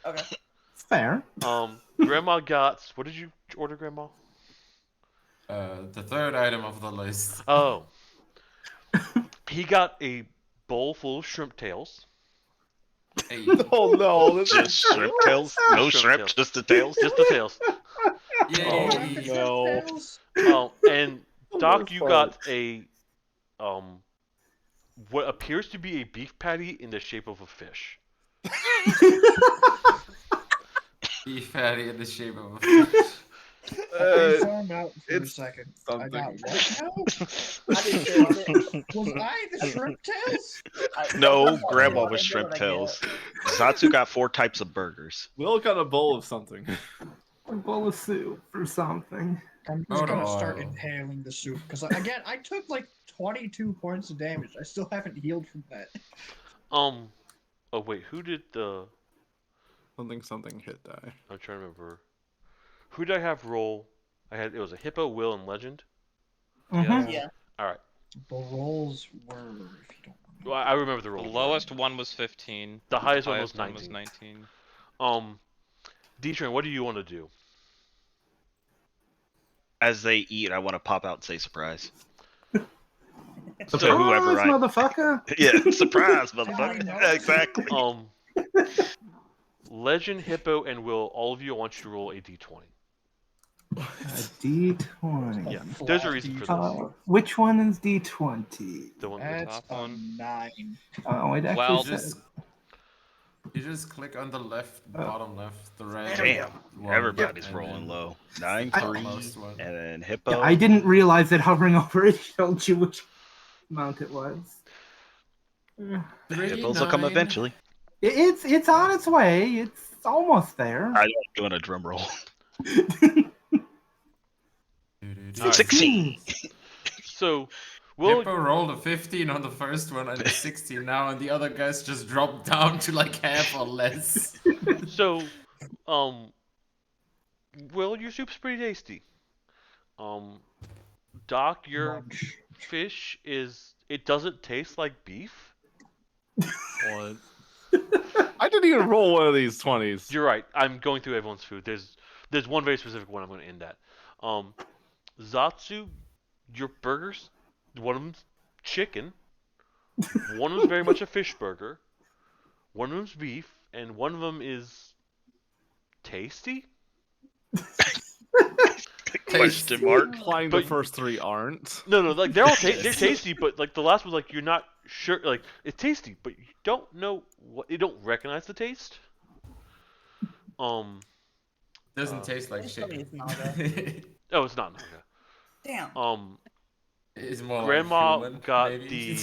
Okay. Fair. Grandma got, what did you order, Grandma? The third item of the list. Oh. He got a bowl full of shrimp tails. Hey. Oh no! This Just shrimp tails? No Shrimp shrimp, tails. just the tails? Just the tails. Yay! no. And Doc, you got a what appears to be a beef patty in the shape of a fish. Beef patty in the shape of a fish. I zoned out for a it's second. something. I got what now? I did too. Was I the shrimp tails? No, Grandma What was did shrimp I get? tails. Zatsu got 4 types of burgers. Will got a bowl of something. A bowl of soup or something. I'm just Motor gonna start oil. inhaling the soup because again, I took like 22 points of damage. I still haven't healed from that. Oh wait, who did the? Something hit die. I'm trying to remember. Who did I have roll? It was a Hippo, Will, and Legend. Mhm. Yeah. All right. The rolls were, if you don't remember. Well, I remember the The roll. lowest one was 15. The highest one was Highest 19. 19. D-Train, what do you want to do? As they eat, I want to pop out and say surprise. So, To whoever I. Motherfucker. Yeah, surprise, Did I motherfucker. know? Exactly. Legend, Hippo, and Will, all of you, I want you to roll a d20. A D20. Yeah, Flat there's a reason for D20. this. Which one is D20? The one with That's top a one. 9. Oh, it actually Well, says. You just click on the left, bottom left, the red. Damn, one, everybody's and rolling then low. 9, I- 3, Topmost one. and then Hippo. Yeah, I didn't realize that hovering over it showed you which amount it was. Hippos will come 39. eventually. It's on its way. It's almost there. I like doing a drum roll. Alright. 16. So, Will, Hippo rolled a 15 on the first one and a 16 now, and the other guys just dropped down to like half or less. so, Will, your soup's pretty tasty. Doc, your Munch. fish it doesn't taste like beef. What? I didn't even roll one of these 20s. You're right. I'm going through everyone's food. There's one very specific one I'm going to end at. Zatsu, your burgers One of them's chicken. One of them's very much a fish burger. One of them's beef, and one of them is tasty. Question mark. Implying But- the first three aren't. No, like they're all they're tasty, but like the last one's like you're not sure. Like it's tasty, but you don't know what you don't recognize the taste. Doesn't taste like Please tell me shit. it's naga. Oh, it's not naga. Damn. It's more Grandma human, got maybe.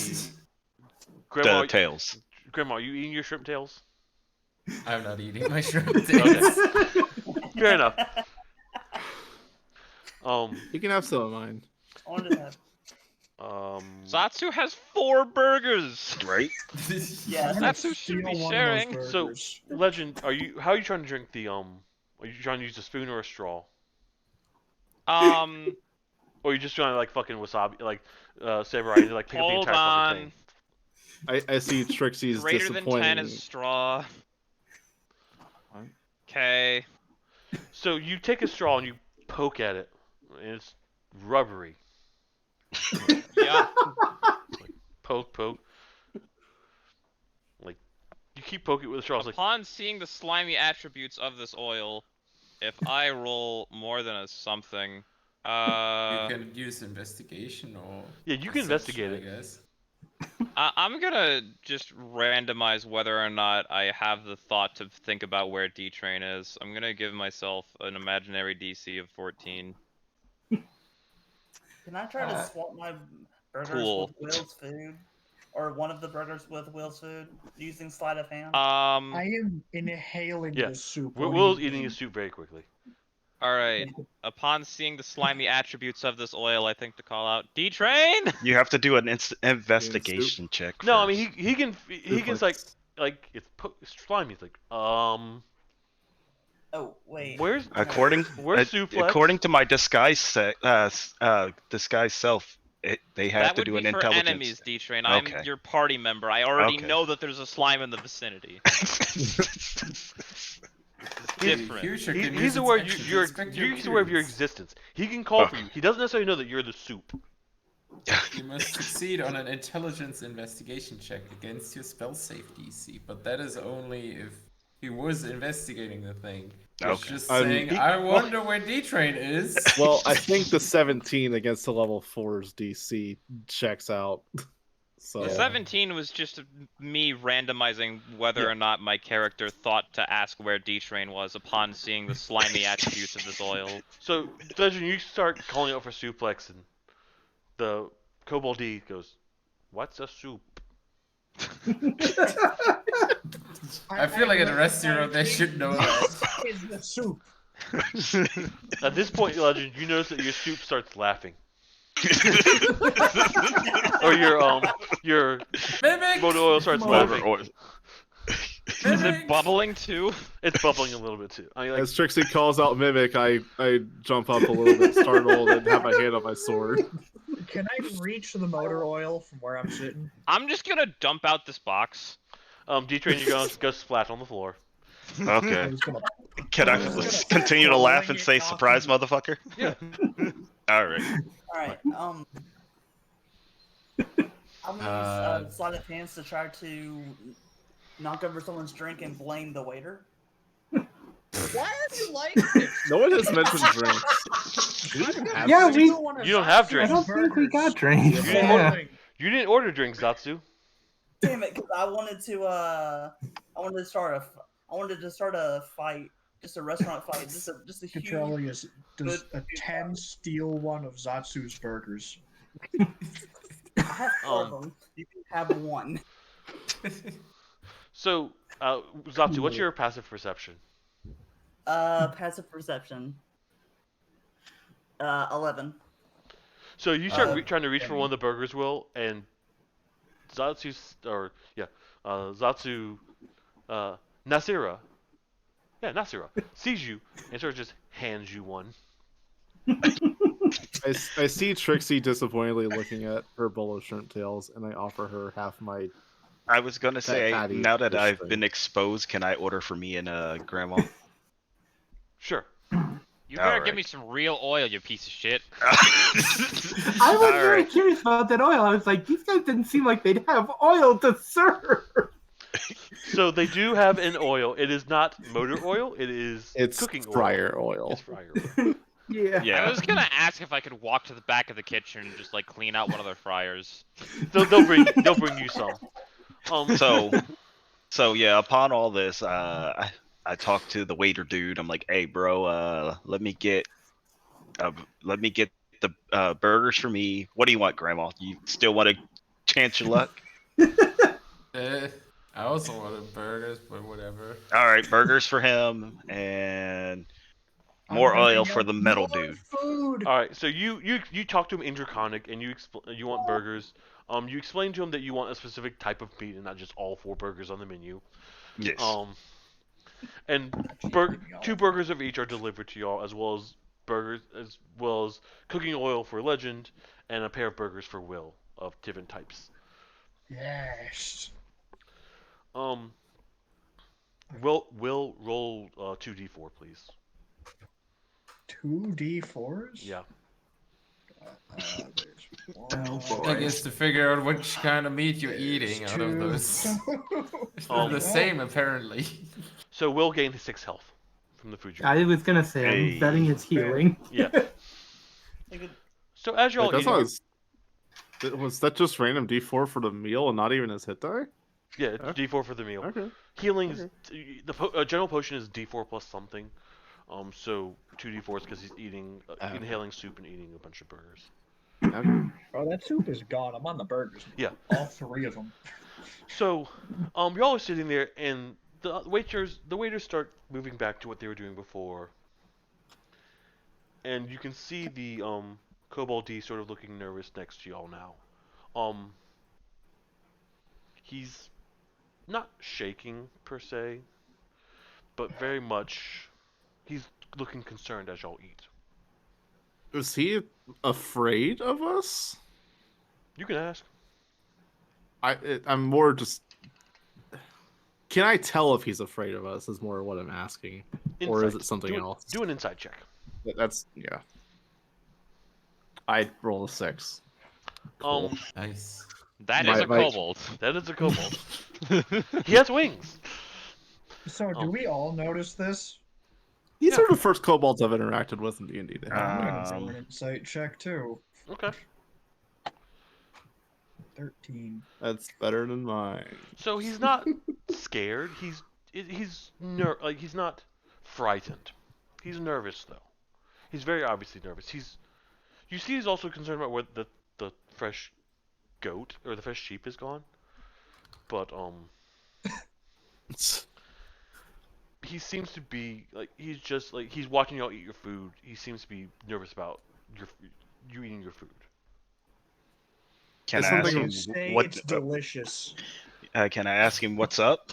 Grandma. The tails. Grandma, are you eating your shrimp tails? I'm not eating my shrimp tails. Fair enough. You can have some of mine. I wanted to have. Zatsu has 4 burgers. Right? Yeah, That's who should be sharing. So, Legend, how are you trying to drink the Are you trying to use a spoon or a straw? Or are you just trying to like fucking wasabi, like samurai, and like pick up the Hold entire on. fucking thing? I see Trixie's Greater than disappointing. 10 is straw. What? Okay. So you take a straw and you poke at it, and it's rubbery. Yeah. Poke. Like you keep poking it with a straw. It's like Upon seeing the slimy attributes of this oil, if I roll more than a something, You can use investigation or. Yeah, you can investigate it. I guess. I'm gonna just randomize whether or not I have the thought to think about where D-Train is. I'm gonna give myself an imaginary DC of 14. Can I try to swap my burgers Cool. with Will's food? Or one of the burgers with Will's food using sleight of hand? I am inhaling Yeah. the soup. Will's eating his soup very quickly. Alright. Upon seeing the slimy attributes of this oil, I think to call out D-Train! You have to do an investigation check. No, I first. mean he can like it's slimy. It's like Oh, wait. where's According Suplex? to my disguise disguise self, they have That to would do be an for intelligence. enemies, D-Train. I'm Okay. your party member. I already Okay. know that there's a slime in the vicinity. Different. He's aware you're aware of your existence. He can call for you. He doesn't necessarily know that you're the soup. You must succeed on an intelligence investigation check against your spell save DC, but that is only if he was investigating the thing. He's Okay. just saying, I wonder where D-Train is. Well, I think the 17 against the level 4's DC checks out. So The 17 was just me randomizing whether or not my character thought to ask where D-Train was upon seeing the slimy attributes of this oil. So, Legend, you start calling out for Suplex, and the Kobold D goes, "What's a soup?" I feel like in a restaurant they should know that. Is the soup. At this point, Legend, you notice that your soup starts laughing, or your Mimic! motor oil starts Motor laughing. oil. Is it bubbling too? It's bubbling a little bit too. I mean, like, as Trixie calls out Mimic, I jump up a little bit, startled, and have my hand on my sword. Can I reach the motor oil from where I'm sitting? I'm just gonna dump out this box. D-Train, you're going to go splat on the floor. Okay. I'm just gonna. Can I I'm just gonna continue to laugh and it say, off "Surprise, and- motherfucker"? Yeah. All right. Alright, I'm gonna use sleight of hands to try to knock over someone's drink and blame the waiter. Why are you like this? No one has mentioned drinks. Do we even have Yeah, drinks? we- You don't have I drinks. don't think we got drinks. You didn't Yeah. You didn't order drinks, Zatsu. Damn it, because I wanted to start a fight, just a restaurant fight, just a huge. Controlling is does Good. a 10 steal one of Zatsu's burgers. I have 4 of them. You can have one. So, Zatsu, what's your passive perception? Passive perception. 11. So you start trying to reach for one of the burgers, Will, and Zatsu, Nasira, sees you and sort of just hands you one. I see Trixie disappointedly looking at her bowl of shrimp tails, and I offer her half my. I was gonna say, patty now that fish I've thing. been exposed, can I order for me and Grandma? Sure. You better Alright. give me some real oil, you piece of shit. I was very Alright. curious about that oil. I was like, these guys didn't seem like they'd have oil to serve. So they do have an oil. It is not motor oil. It is It's cooking oil. fryer oil. It's fryer oil. Yeah. Yeah. I was gonna ask if I could walk to the back of the kitchen and just like clean out one of their fryers. They'll bring you some. So yeah, upon all this, I talked to the waiter dude. I'm like, hey, bro, let me get the burgers for me. What do you want, Grandma? You still want to chance your luck? I also wanted burgers, but whatever. All right, burgers for him and I'm more oil picking for up the metal more dude. Food. All right. So you talk to him in Draconic, and you want burgers. You explain to him that you want a specific type of meat and not just all 4 burgers on the menu. Yes. And two burgers of each are delivered to y'all, as well as cooking oil for Legend, and a pair of burgers for Will of different types. Yes. Will roll 2d4, please. 2d4s? Yeah. I guess to figure out which kind of meat you're eating out of those. They're the same, apparently. So Will gain 6 health from the food you I was gonna say, Hey. I'm betting it's healing. Yeah. So as y'all Wait, eating, was that just random D4 for the meal and not even his hit die? yeah, it's Okay. d4 for the meal. Okay. Healing is the general potion is d4 plus something. So 2d4s because he's eating, inhaling soup and eating a bunch of burgers. Okay. Oh, that soup is gone. I'm on the burgers. Yeah. All 3 of them. So, y'all are sitting there, and the waiters start moving back to what they were doing before, and you can see the Kobold D sort of looking nervous next to y'all now. He's not shaking per se, but very much he's looking concerned as y'all eat. Is he afraid of us? You can ask. I'm more just. Can I tell if he's afraid of us? Is more what I'm asking, or is Insight. it something Do else? Do an insight check. That's yeah. I roll a 6. Cool. Nice. That is My- a my- kobold. That is a kobold. He has wings. So, do we all notice this? These Yeah. are the first kobolds I've interacted with in D&D. They have I'm wings. gonna do an insight check too. Okay. 13. That's better than mine. So he's not scared. He's not frightened. He's nervous though. He's very obviously nervous. You see he's also concerned about where the fresh goat or the fresh sheep is gone. But he seems to be like he's watching y'all eat your food. He seems to be nervous about you eating your food. Can Is I ask something- him Say what? it's delicious. Can I ask him what's up?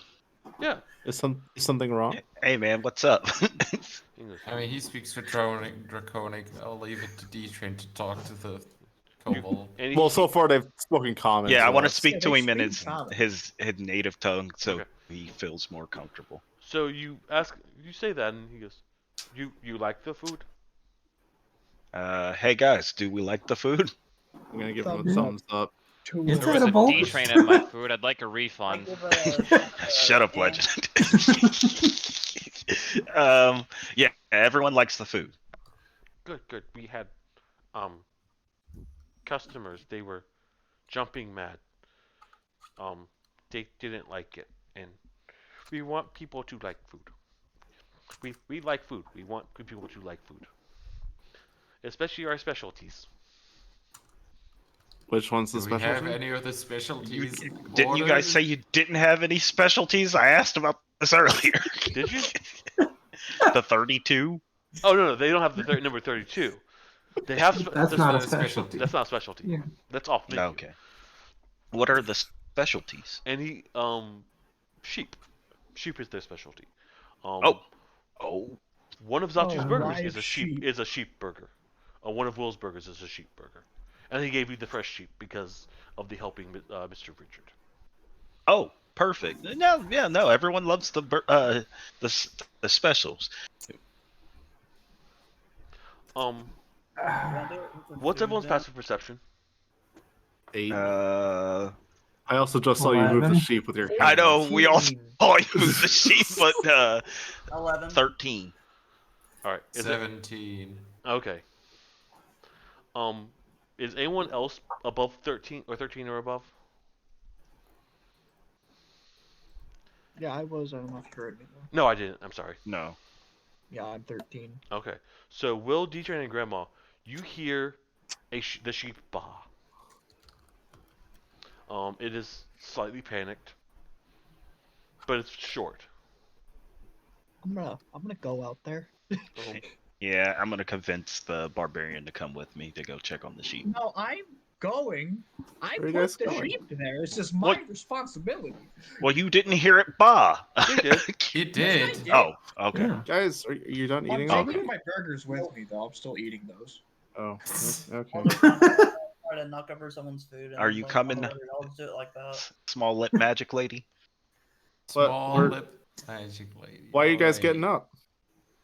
Yeah. Is something wrong? Hey man, what's up? English. I mean, he speaks Draconic. I'll leave it to D-Train to talk to the Kobold. And Well, so far they've spoken common. Yeah, I want to us. speak Yeah, to they him in speak common. his native tongue, so Okay. he feels more comfortable. So you say that, and he goes, "You like the food?" Hey guys, do we like the food? I'm gonna give him a Thumbs thumbs up. Two Is If there was that a a bowl? D train in my food, I'd like a I refund. give a, Shut up, yeah. Legend. Yeah, everyone likes the food. Good. We had customers. They were jumping mad. They didn't like it, and we want people to like food. We like food. We want good people to like food, especially our specialties. Which one's the Do we have specialty? any of the specialties? Didn't you guys say you didn't have any specialties? I asked about this earlier. Did you? The 32? Oh no, they don't have the number 32. They have. That's the- not a the specialty. That's not a specialty. Yeah. That's off menu. Okay. What are the specialties? And sheep. Sheep is their specialty. Oh, One of Zatsu's Oh, burgers live is a sheep. sheep. Is a sheep burger. One of Will's burgers is a sheep burger, and he gave you the fresh sheep because of the helping Mr. Richard. oh, perfect. No, everyone loves the specials. wanna do it? Put What's food everyone's down. passive perception? 8. Uh, I also just saw you move the 11. sheep with your hands. I know we all 14. saw you move the sheep, but 11. 13. All right. Is it 17. okay? Is anyone else above 13 or 13 or above? Yeah, I was. I don't know if you heard me though. No, I didn't. I'm sorry. No. Yeah, I'm 13. Okay. So Will, D-Train, and Grandma, you hear the sheep baa. It is slightly panicked, but it's short. I'm gonna go out there. Um, Yeah, I'm gonna convince the barbarian to come with me to go check on the sheep. No, I'm going. I Where you put guys the going? sheep there. It's just my What? responsibility. Well, you didn't hear it, bah. you did. He did. did. Oh, okay. Yeah. Guys, are you done I'm eating taking already? my burgers with me, though. I'm still eating those. Oh, okay. I'll just try to knock over someone's food. And Are you like, coming? I'll just do it like that. Small lip magic lady. But Small we're- lip magic lady. Why are you guys Alright. getting up?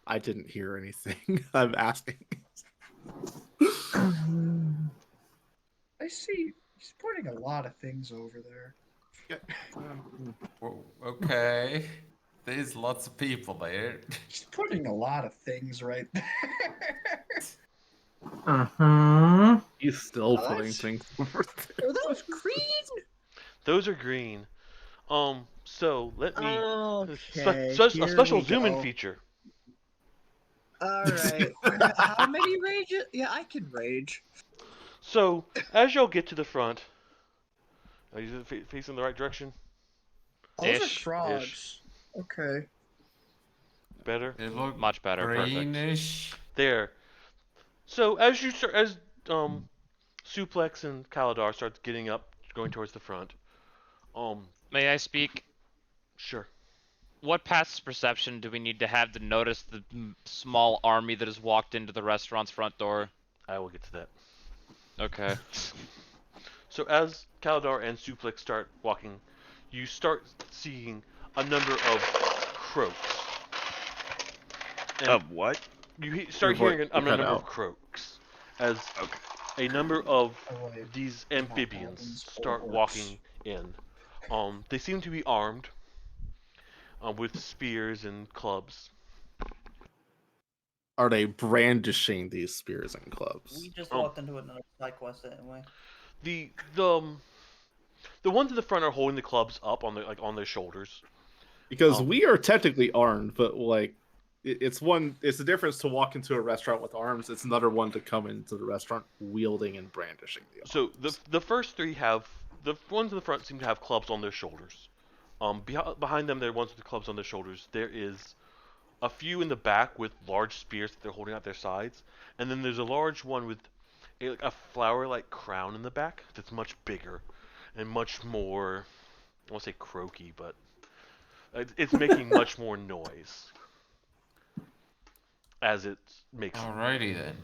I didn't hear anything. I'm asking. I see. He's putting a lot of things over there. Whoa, okay. There's lots of people there. He's putting a lot of things right there. Uh-huh. He's still Oh, putting that's- things over there. Are those green? Those are green. So let me Okay. a here special we zoom in go. feature. All right. How many rages? Yeah, I can rage. So as y'all get to the front, are you facing the right direction? Those Ish. are frogs. Okay. Better. They look Much better. Perfect. greenish. There. So as you start, as Suplex and Kaladar starts getting up, going towards the front. May I speak? Sure. What passive perception do we need to have to notice the small army that has walked into the restaurant's front door? I will get to that. Okay. So as Kaladar and Suplex start walking, you start seeing a number of croaks. And Of what? you start Your vo- hearing a you cut number of out. croaks as Okay. a number of Oh, wait. these Not amphibians goblins, start orcs. walking in. They seem to be armed with spears and clubs. Are they brandishing these spears and clubs? We just Oh. walked into another side quest, didn't we? The ones in the front are holding the clubs up on their shoulders. Because Um, we are technically armed, but like it's the difference to walk into a restaurant with arms. It's another one to come into the restaurant wielding and brandishing the arms. So the first three have the ones in the front seem to have clubs on their shoulders. Behind them, there are ones with the clubs on their shoulders. There is a few in the back with large spears that they're holding out their sides, and then there's a large one with a flower-like crown in the back that's much bigger and much more. I won't say croaky, but it's making much more noise as it makes. Alrighty then.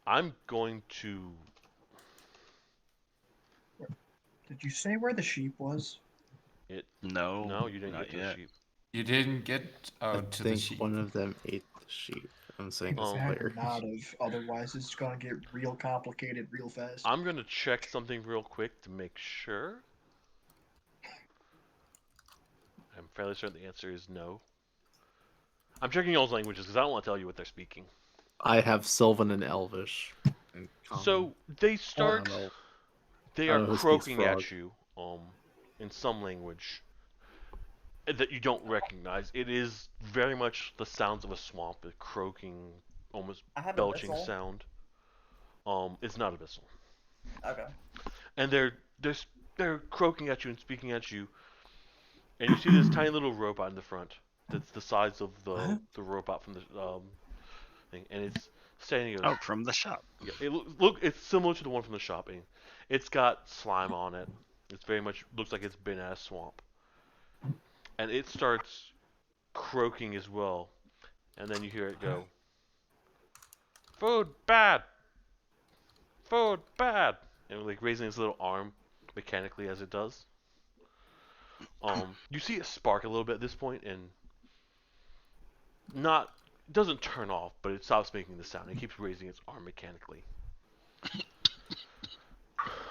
I'm going to. Did you say where the sheep was? No. No, you didn't not get to the yet. sheep. You didn't get I to the think sheep. one of them ate the sheep. I'm saying this Oh. player. Not of. Otherwise, it's gonna get real complicated real fast. I'm gonna check something real quick to make sure. I'm fairly certain the answer is no. I'm checking y'all's languages because I don't want to tell you what they're speaking. I have Sylvan and Elvish. And So they I start. don't know. They I are don't know who speaks croaking frog. at you, in some language that you don't recognize. It is very much the sounds of a swamp, a croaking, almost I have belching Abyssal. sound. It's not abyssal, Okay. and they're croaking at you and speaking at you, and you see this tiny little robot in the front that's the size of the robot from the thing, and it's standing. Oh, from the shop. Yeah, it's similar to the one from the shopping. It's got slime on it. It's very much looks like it's been at a swamp. And it starts croaking as well. And then you hear it go, "Food bad. Food bad." And like raising its little arm mechanically as it does. You see it spark a little bit at this point and not doesn't turn off, but it stops making the sound. It keeps raising its arm mechanically.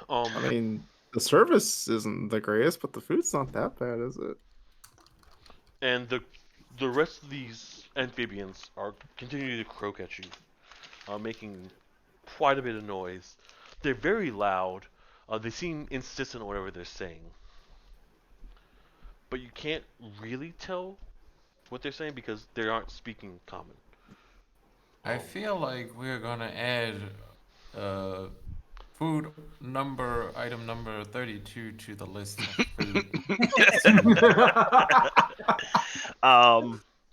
I mean, the service isn't the greatest, but the food's not that bad, is it? And the rest of these amphibians are continuing to croak at you, making quite a bit of noise. They're very loud. They seem insistent on whatever they're saying. But you can't really tell what they're saying because they aren't speaking common. I feel like we're gonna add food item number 32 to the list of food.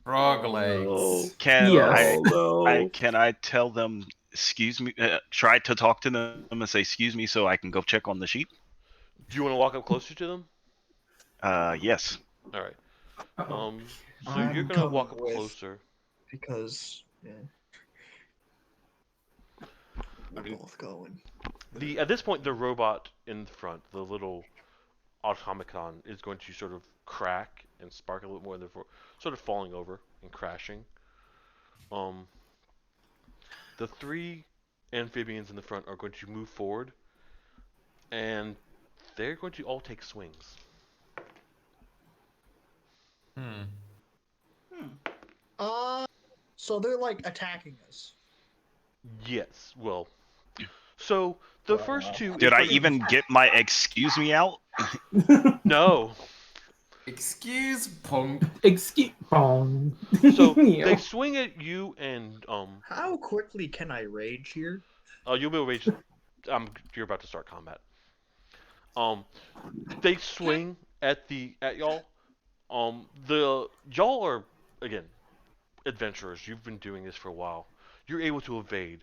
Frog legs. Can Yes. can I tell them? Excuse me. Try to talk to them and say, "Excuse me," so I can go check on the sheep. Do you want to walk up closer to them? Yes. All right. Uh-oh. So I'm you're gonna walk coming up with- closer. Because yeah. We're both going. At this point, the robot in front, the little automaton, is going to sort of crack and spark a little more, therefore sort of falling over and crashing. The 3 amphibians in the front are going to move forward, and they're going to all take swings. So they're like attacking us. Yes. Well. So the first 2. Did I even get my excuse me out? No. Excuse punk. Excuse. Oh. So they swing at you, and How quickly can I rage here? you'll be able to reach. You're about to start combat. They swing at y'all. Y'all are again adventurers. You've been doing this for a while. You're able to evade.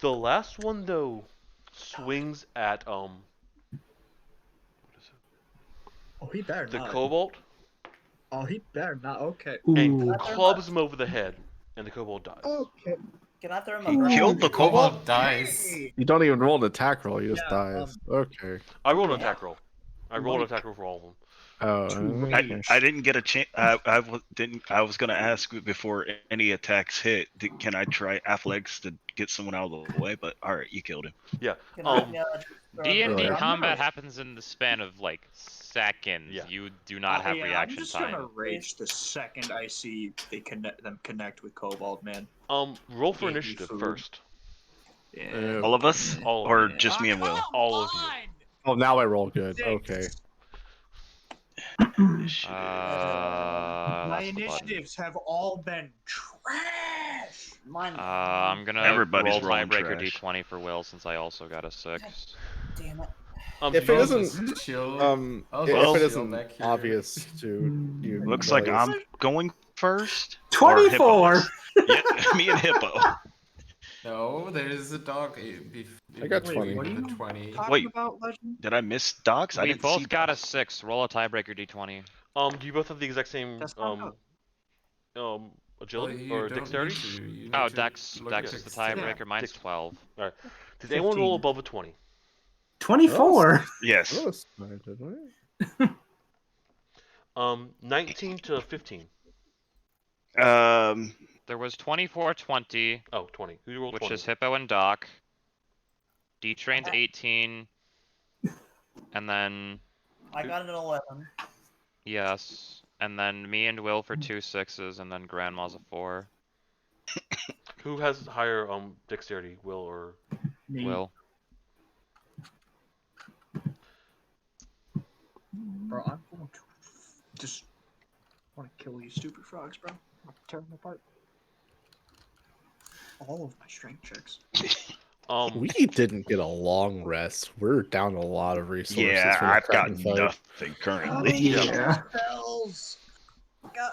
The last one though swings at Oh, he better the not. Kobold Oh, he better not. Okay. and Ooh. clubs him over the head, and the Kobold dies. Okay. Can I throw him He a killed the Kobold kobold. dies. Hey. You don't even roll an attack roll, you just Yeah, die. Okay. I rolled an Yeah. attack roll. I rolled an attack roll for all of them. Oh, Too okay. I didn't get a chance. I didn't. I was gonna ask before any attacks hit. Can I try athletics to get someone out of the way? But all right, you killed him. Yeah. Can I, throw D&D a- Really? combat happens in the span of like seconds. Yeah. You do not have Yeah, reaction I'm just time. gonna rage the second I see them connect with Kobold, man. Roll for Gave me initiative food. first. Yeah. All of us, All of or you. just me and Will? All of you. Oh, now I roll good. Okay. That's My the button. initiatives have all been trash. Mine. I'm gonna Everybody's roll rolling tiebreaker trash. D20 for Will since I also got a 6. Damn it. If so it you- isn't, Just chill. if Well, it chill isn't back here. obvious to you, Looks like guys, I'm going first. Or 24. Hippo is. Yeah, me and Hippo. No, there's a dog. I got between 20. What are the you 20. talking Wait. about, Legend? Did I miss dogs? I We didn't both see got a dogs. 6. Roll a tiebreaker D20. do you both have the exact same That's not agility You or don't dexterity? need to, you need Oh, to Dex. look Dex at is the dexterity. tiebreaker. Mine's Dex- 12. Did anyone roll 15. above a 20? 24. Yes. that was smart, didn't we? 19 to 15. There was 24, 20, Oh, 20. Who rolled which 20? is Hippo and Doc. D-Train's 18. And then, I got an 11. yes. And then me and Will for 2 6s, and then Grandma's a 4. Who has higher dexterity, Will or? Me. Will. Bro, I'm going to just want to kill these stupid frogs, bro. I'm tear them apart. All of my strength checks. We didn't get a long rest. We're down a lot of resources. Yeah, from the I've got Kraken fight. nothing currently. Yeah. Spells.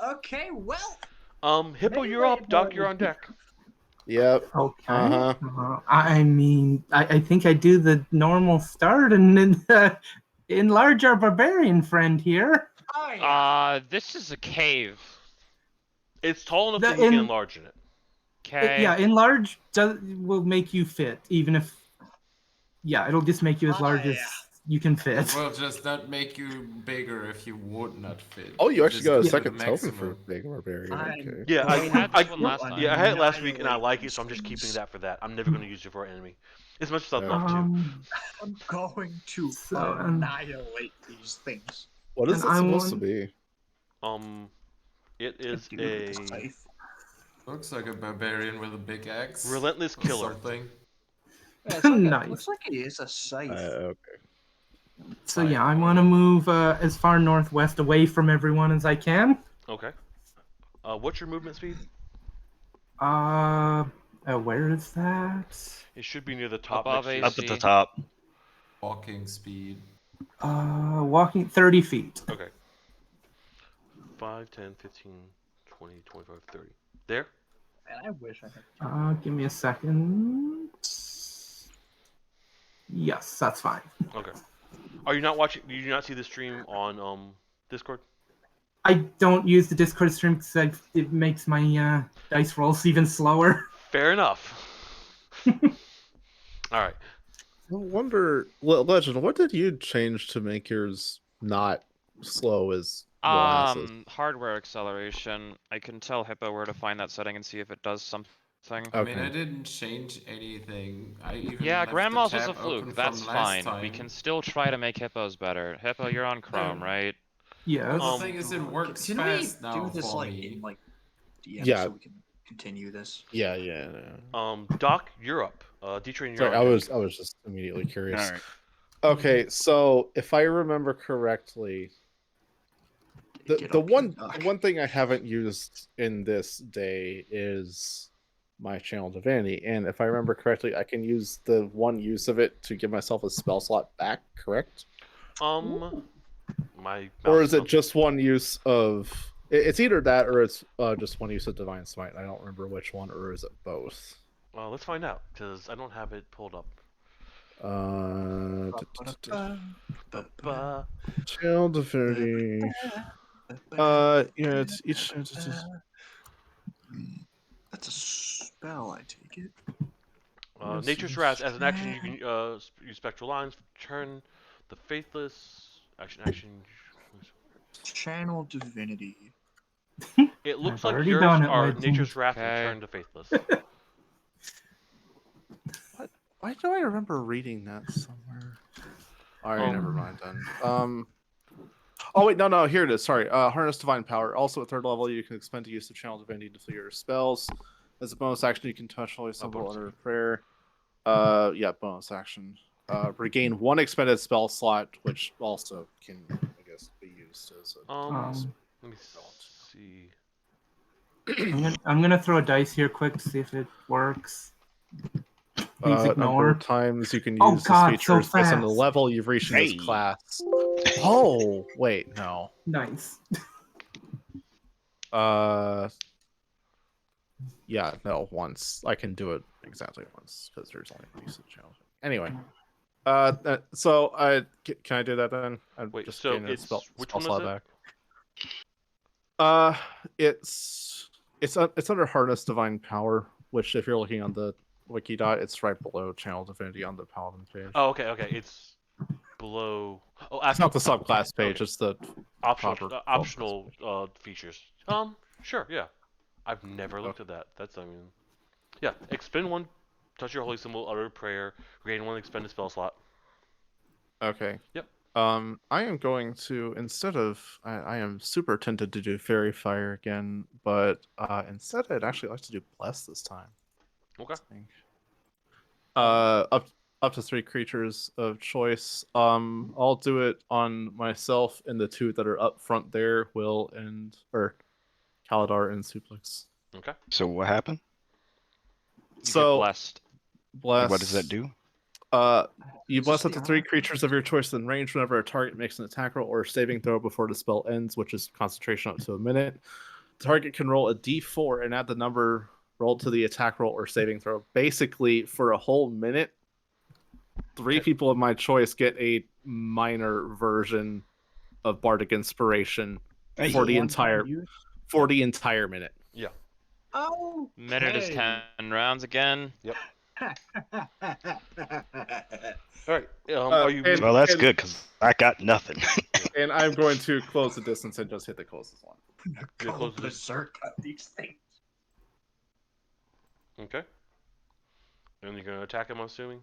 Okay, well. Hippo, Maybe you're I up. Doc, know. you're on deck. Yep. Okay. Uh-huh. I mean, I think I do the normal start and then enlarge our barbarian friend here. Oh, yeah. This is a cave. It's tall enough The- that you can in- enlarge in it. Okay. Yeah, enlarge will make you fit, even if. Yeah, it'll just make you as large as you can fit. It will just not make you bigger if you would not fit. Oh, you It actually just got a goes to the second token for maximum. Big Barbarian. Okay. Yeah, We had this one last time. I had it last week and I like it, so I'm just Annihilate keeping these that for that. I'm never going to use it for an enemy, as much as I'd love to. I'm going to So, annihilate these things. What is And it I supposed to want- be? It is Dude, it's a safe. Looks like a barbarian with a big axe. relentless or killer. Something. Yeah, it's like Nice. looks like it is a safe. Okay. So yeah, I want to move as far northwest away from everyone as I can. Okay. What's your movement speed? Where is that? It should be near the top. Above next to Up AC. at the top. Walking speed. Walking 30 feet. Okay. 5, 10, 15, 20, 25, 30. There? Man, I wish I had. Give me a second. Yes, that's fine. Okay. Are you not watching? Do you not see the stream on Discord? I don't use the Discord stream because it makes my dice rolls even slower. Fair enough. All right. I wonder, Legend, what did you change to make yours not slow as molasses? Hardware acceleration. I can tell Hippo where to find that setting and see if it does something. I mean, Okay. I didn't change anything. I even Yeah, left the Grandma's was tab a open fluke. from That's last fine. time. We can still try to make Hippos better. Hippo, you're on Chrome, right? Yes. Well, the thing is, it works Can fast we now do this for like me. in like DM Yeah. so we can continue this? Yeah. Doc, you're up. D-Train, you're Sorry, on. I was just immediately All curious. right. Okay, so if I remember correctly, Get the up here, one Doc. the one thing I haven't used in this day is my channel divinity, and if I remember correctly, I can use the one use of it to give myself a spell slot back. Correct? My Or mouse is it don't- just one use of? It's either that or it's just one use of divine smite. I don't remember which one, or is it both? let's find out because I don't have it pulled up. Ba- Channel divinity. Yeah, it's each. That's a spell, I take it. Nature's Wrath. As an action, you can use spectral lines. Turn the faithless. Action. Channel divinity. It looks I've like already yours done it, are Legend. Nature's Wrath and Okay. Turn to Faithless. Why do I remember reading that somewhere? All right, never mind then. Oh wait, no, here it is. Sorry. Harness Divine Power. Also at 3rd level, you can expend to use the Channel Divinity to fill your spells. As a bonus action, you can touch holy symbol bonus under prayer. Yeah, bonus action. Regain 1 expended spell slot, which also can, I guess, be used as a. Let me see. I'm gonna throw a dice here quick to see if it works. Please Number ignore. of times you can use Oh, this God, feature so is based on the fast. level you've reached in this Hey. class. Oh, wait, no. Nice. Yeah, no, once. I can do it exactly once because there's only one use of challenge. Anyway, so can I do that then? I'm Wait, just so getting a it's which spell one slot is it? back. It's under Harness Divine Power, which if you're looking on the wiki dot, it's right below Channel Divinity on the Paladin page. Oh, okay. It's below. Oh, It's not the subclass page. Okay. It's the proper optional features. Sure, yeah. I've never looked at that. Yeah. Expend 1, touch your holy symbol, utter prayer, regain 1 expended spell slot. Okay. Yep. I am going to I am super tempted to do Fairy Fire again, but instead I'd actually like to do Bless this time. Okay. I think. Up to 3 creatures of choice. I'll do it on myself and the 2 that are up front there, Will and Kaladar and Suplex. Okay. So what happened? You get So blessed. bless. What does that do? You Is bless this up to the 3 armor? creatures of your choice in range whenever a target makes an attack roll or a saving throw before the spell ends, which is concentration up to a minute. The target can roll a d4 and add the number rolled to the attack roll or saving throw. Basically, for a whole minute, 3 people of my choice get a minor version of Bardic Inspiration for the entire minute. Oh, Minute is 10 rounds again. Yep. All right. Are you? and- Well, that's and- good because I got nothing. And I'm going to close the distance and just hit the closest one. You're Go close to the- berserk on these things. Okay. And you're gonna attack him, I'm assuming.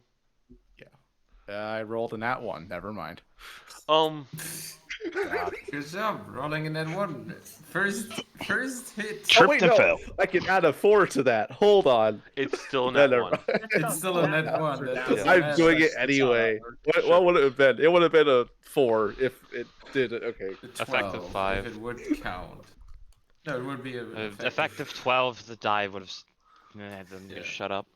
I rolled a nat 1. Never mind. Um. Good job rolling in that one. First hit. Tripped and fell. I can add a 4 to that. Hold on. It's still a No, nat never one. mind. It's still a net one. That doesn't I'm matter. doing it That's how anyway. that works. What would it have been? It would have been a 4 if it did it. Okay. The Effective 12, 5. If it would count. No, it would be a Effective 12, the die would have. Then Yeah. just shut up.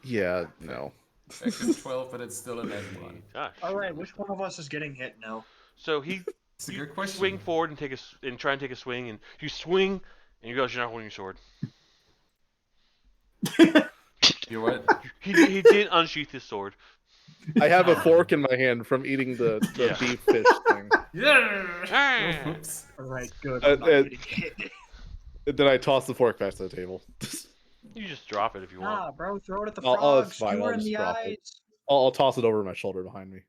Yeah, no. Effective 12, but it's still a net one. Gosh. All right, which one of us is getting hit now? So he It's a you good question. swing forward and try and take a swing, and you swing, and you realize you're not holding your sword. You what? He did unsheath his sword. I have a fork in my hand from eating the Yeah. beef fish thing. Yeah. Oops. All right, good. Uh, I'm not uh, getting hit. And then I toss the fork back to the table. You just drop it if you want. Nah, bro, throw it at the Oh, frogs. it's fine, Shoot I'll her in just the drop it. eyes. I'll toss it over my shoulder behind me,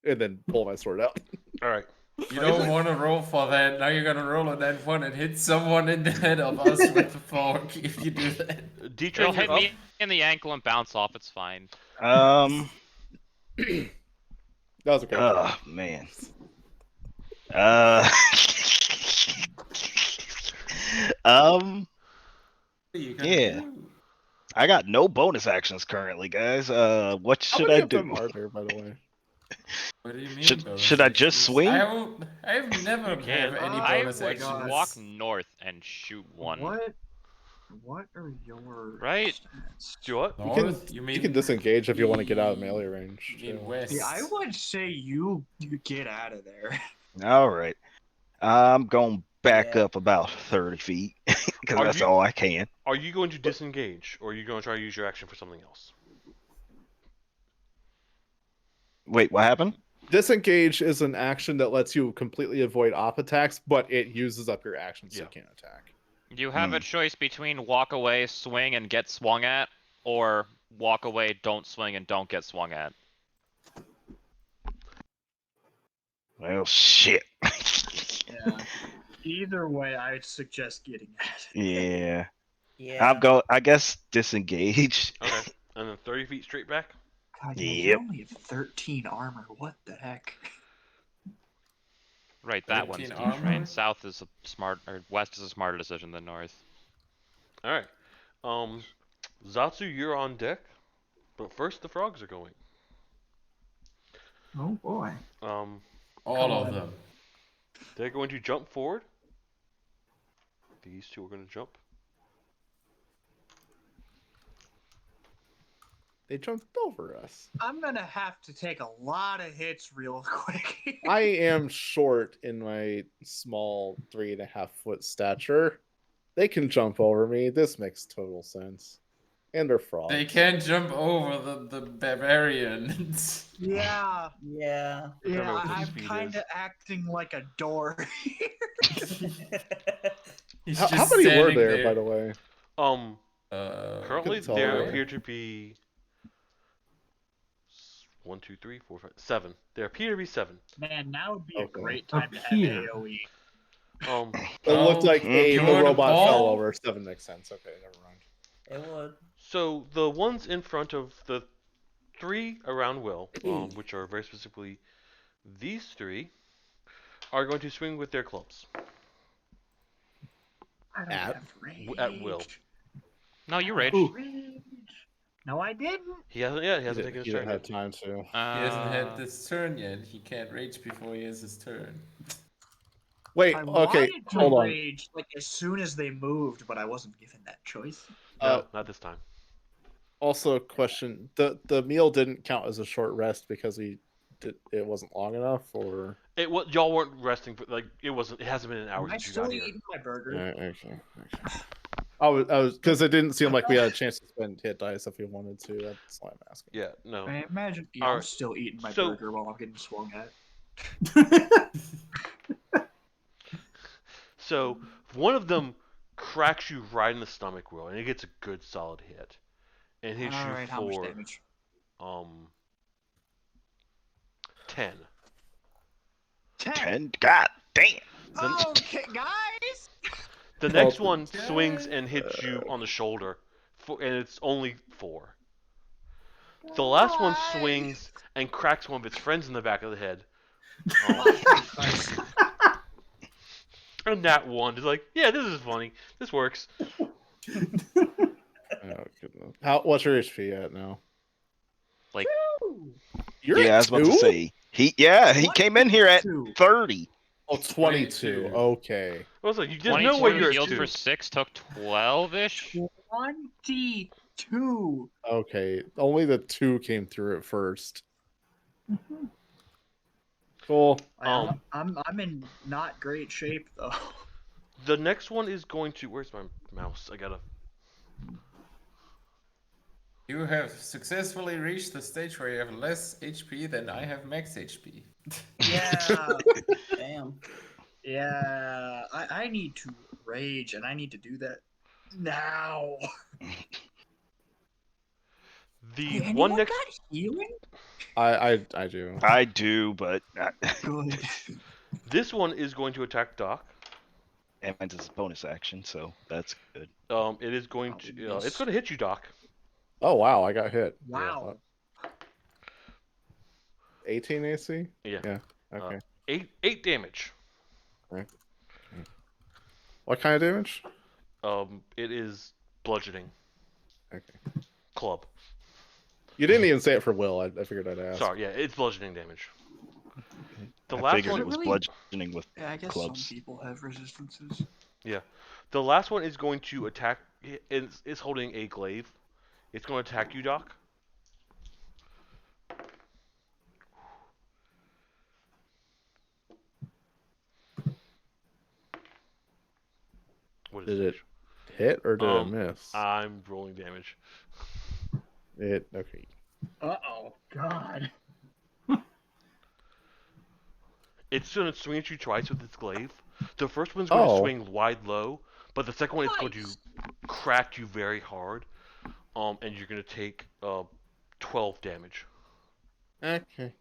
and then pull my sword out. All right. You don't want to roll for that. Now you're gonna roll on that one and hit someone in the head of us with the fork if you do that. D-Train, It'll hit you're up. me in the ankle and bounce off. It's fine. That was a great. Oh man. Uh. You gotta Yeah. do. I got no bonus actions currently, guys. What How should many I of them do? are there, by the way? What do you mean? Should- bonus should I just actions? swing? I've never You can. have any I bonus would actions. walk north and shoot one. What are your Right. stats? Do what? North? You mean? You can disengage if you want to get out of melee range. You mean too. west? See, I would say you get out of there. All right. I'm going back Yeah. up about 30 feet because Are that's you- all I can. Are you going to disengage, or are you going to try to use your action for something else? Wait, what happened? Disengage is an action that lets you completely avoid op attacks, but it uses up your actions so Yeah. you can't attack. You have a choice between walk away, swing, and get swung at, or walk away, don't swing, and don't get swung at. Well, shit. Yeah. Either way, I'd suggest getting at it. Yeah. Yeah. I guess disengage. Okay. And then 30 feet straight back? God, yeah, Yep. you only have 13 armor. What the heck? Right, that one's 13 D-Train. armor? South is a smart, or west is a smarter decision than north. All right. Zatsu, you're on deck. But first, the frogs are going. Oh boy. All of them. They're going to jump forward. These two are going to jump. They jumped over us. I'm gonna have to take a lot of hits real quick. I am short in my small 3.5-foot stature. They can jump over me. This makes total sense. And they're frogs. They can't jump over the barbarians. Yeah, Yeah. Remember yeah. what his I'm speed kind of acting like a door. He's How just many were standing there, by the way? Currently, couldn't tell there either. appear to be 1, 2, 3, 4, 5, 7. There appear to be 7. Man, now would be a Okay. great time to have Here. AOE. It looked like you the wanna robot fell ball? over. 7 makes sense. Okay, never mind. It would. So the ones in front of the 3 around Will, which are very specifically these 3, are going to swing with their clubs. I don't At- have rage. at will. No, you rage. Rage. No, I didn't. He hasn't yet. He hasn't He taken his didn't turn have yet. time to. He hasn't had this turn yet. He can't rage before he has his turn. Wait, I okay, wanted to hold on. rage like as soon as they moved, but I wasn't given that choice. No, not this time. Also, question: the meal didn't count as a short rest because it wasn't long enough, or Y'all weren't resting, but like it wasn't. It hasn't been an hour Am I since you still got here. eating my burger? okay. I was because it didn't seem like we had a chance to spend hit dice if we wanted to. That's why I'm asking. Yeah, no. I imagine I'm Alright, still eating my so- burger while I'm getting swung at. So one of them cracks you right in the stomach, Will, and it gets a good solid hit, and hits Alright, you how much for damage? 10. 10. God damn. Okay, guys. The Well, next one swings and hits you on the shoulder, and it's only 4. The last one swings and cracks one of its friends in the back of the head. And that one is like, yeah, this is funny. This works. Oh, goodness. What's your HP at now? Like, You're Yeah, I at was about to 2? say. He came in here at 30. Oh, 22. 22. Okay. I was like, there's no 22 way you're at healed 2. for 6 took 12-ish? 22. Okay. Only the 2 came through at first. Cool. I'm in not great shape though. The next one is going to. Where's my mouse? I gotta. You have successfully reached the stage where you have less HP than I have max HP. Yeah. Damn. Yeah. I need to rage and I need to do that now. The Hey, one anyone next. got healing? I do. I do, but Good. This one is going to attack Doc. and it's a bonus action, so that's good. It is going to. miss. It's going to hit you, Doc. Oh, wow. I got hit. Wow. 18 AC? Yeah. Yeah. Okay. 8 damage. What kind of damage? It is bludgeoning. Okay. Club. You didn't even say it for Will. I figured I'd ask. Sorry, yeah, it's bludgeoning damage. The I last figured one. it was Really? bludgeoning with Yeah, I guess clubs. some people have resistances. The last one is going to attack. It's holding a glaive. It's going to attack you, Doc. What is Did it damage? hit or did it Um, miss? I'm rolling damage. Okay. Uh-oh. God. It's going to swing at you twice with its glaive. The first one's going to swing wide low, but the second one is going to crack you very hard. And you're going to take 12 damage. Okay.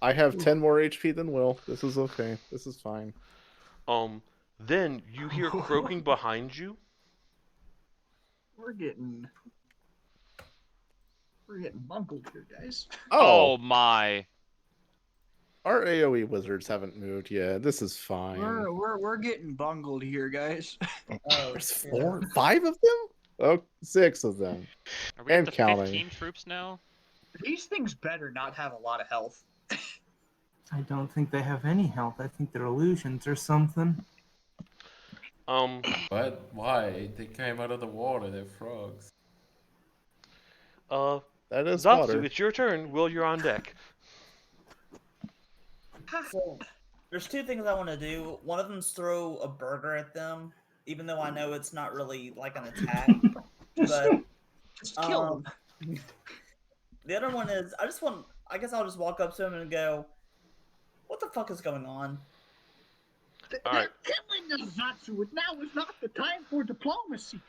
I have 10 more HP than Will. This is okay. This is fine. Then you hear croaking behind you. We're getting bungled here, guys. Oh my. Our AoE wizards haven't moved yet. This is fine. We're getting bungled here, guys. Oh, There's shit. 5 of them? Oh, 6 of them. Are we And up to counting. 15 troops now? These things better not have a lot of health. I don't think they have any health. I think they're illusions or something. But why? They came out of the water, they're frogs. That is Zatsu, water. it's your turn. Will, you're on deck. So, there's 2 things I want to do. One of them's throw a burger at them, even though I know it's not really like an attack. But Just kill them. the other one is I guess I'll just walk up to him and go, "What the fuck is going on?" All right. Killing us, Zatsu. Now is not the time for diplomacy.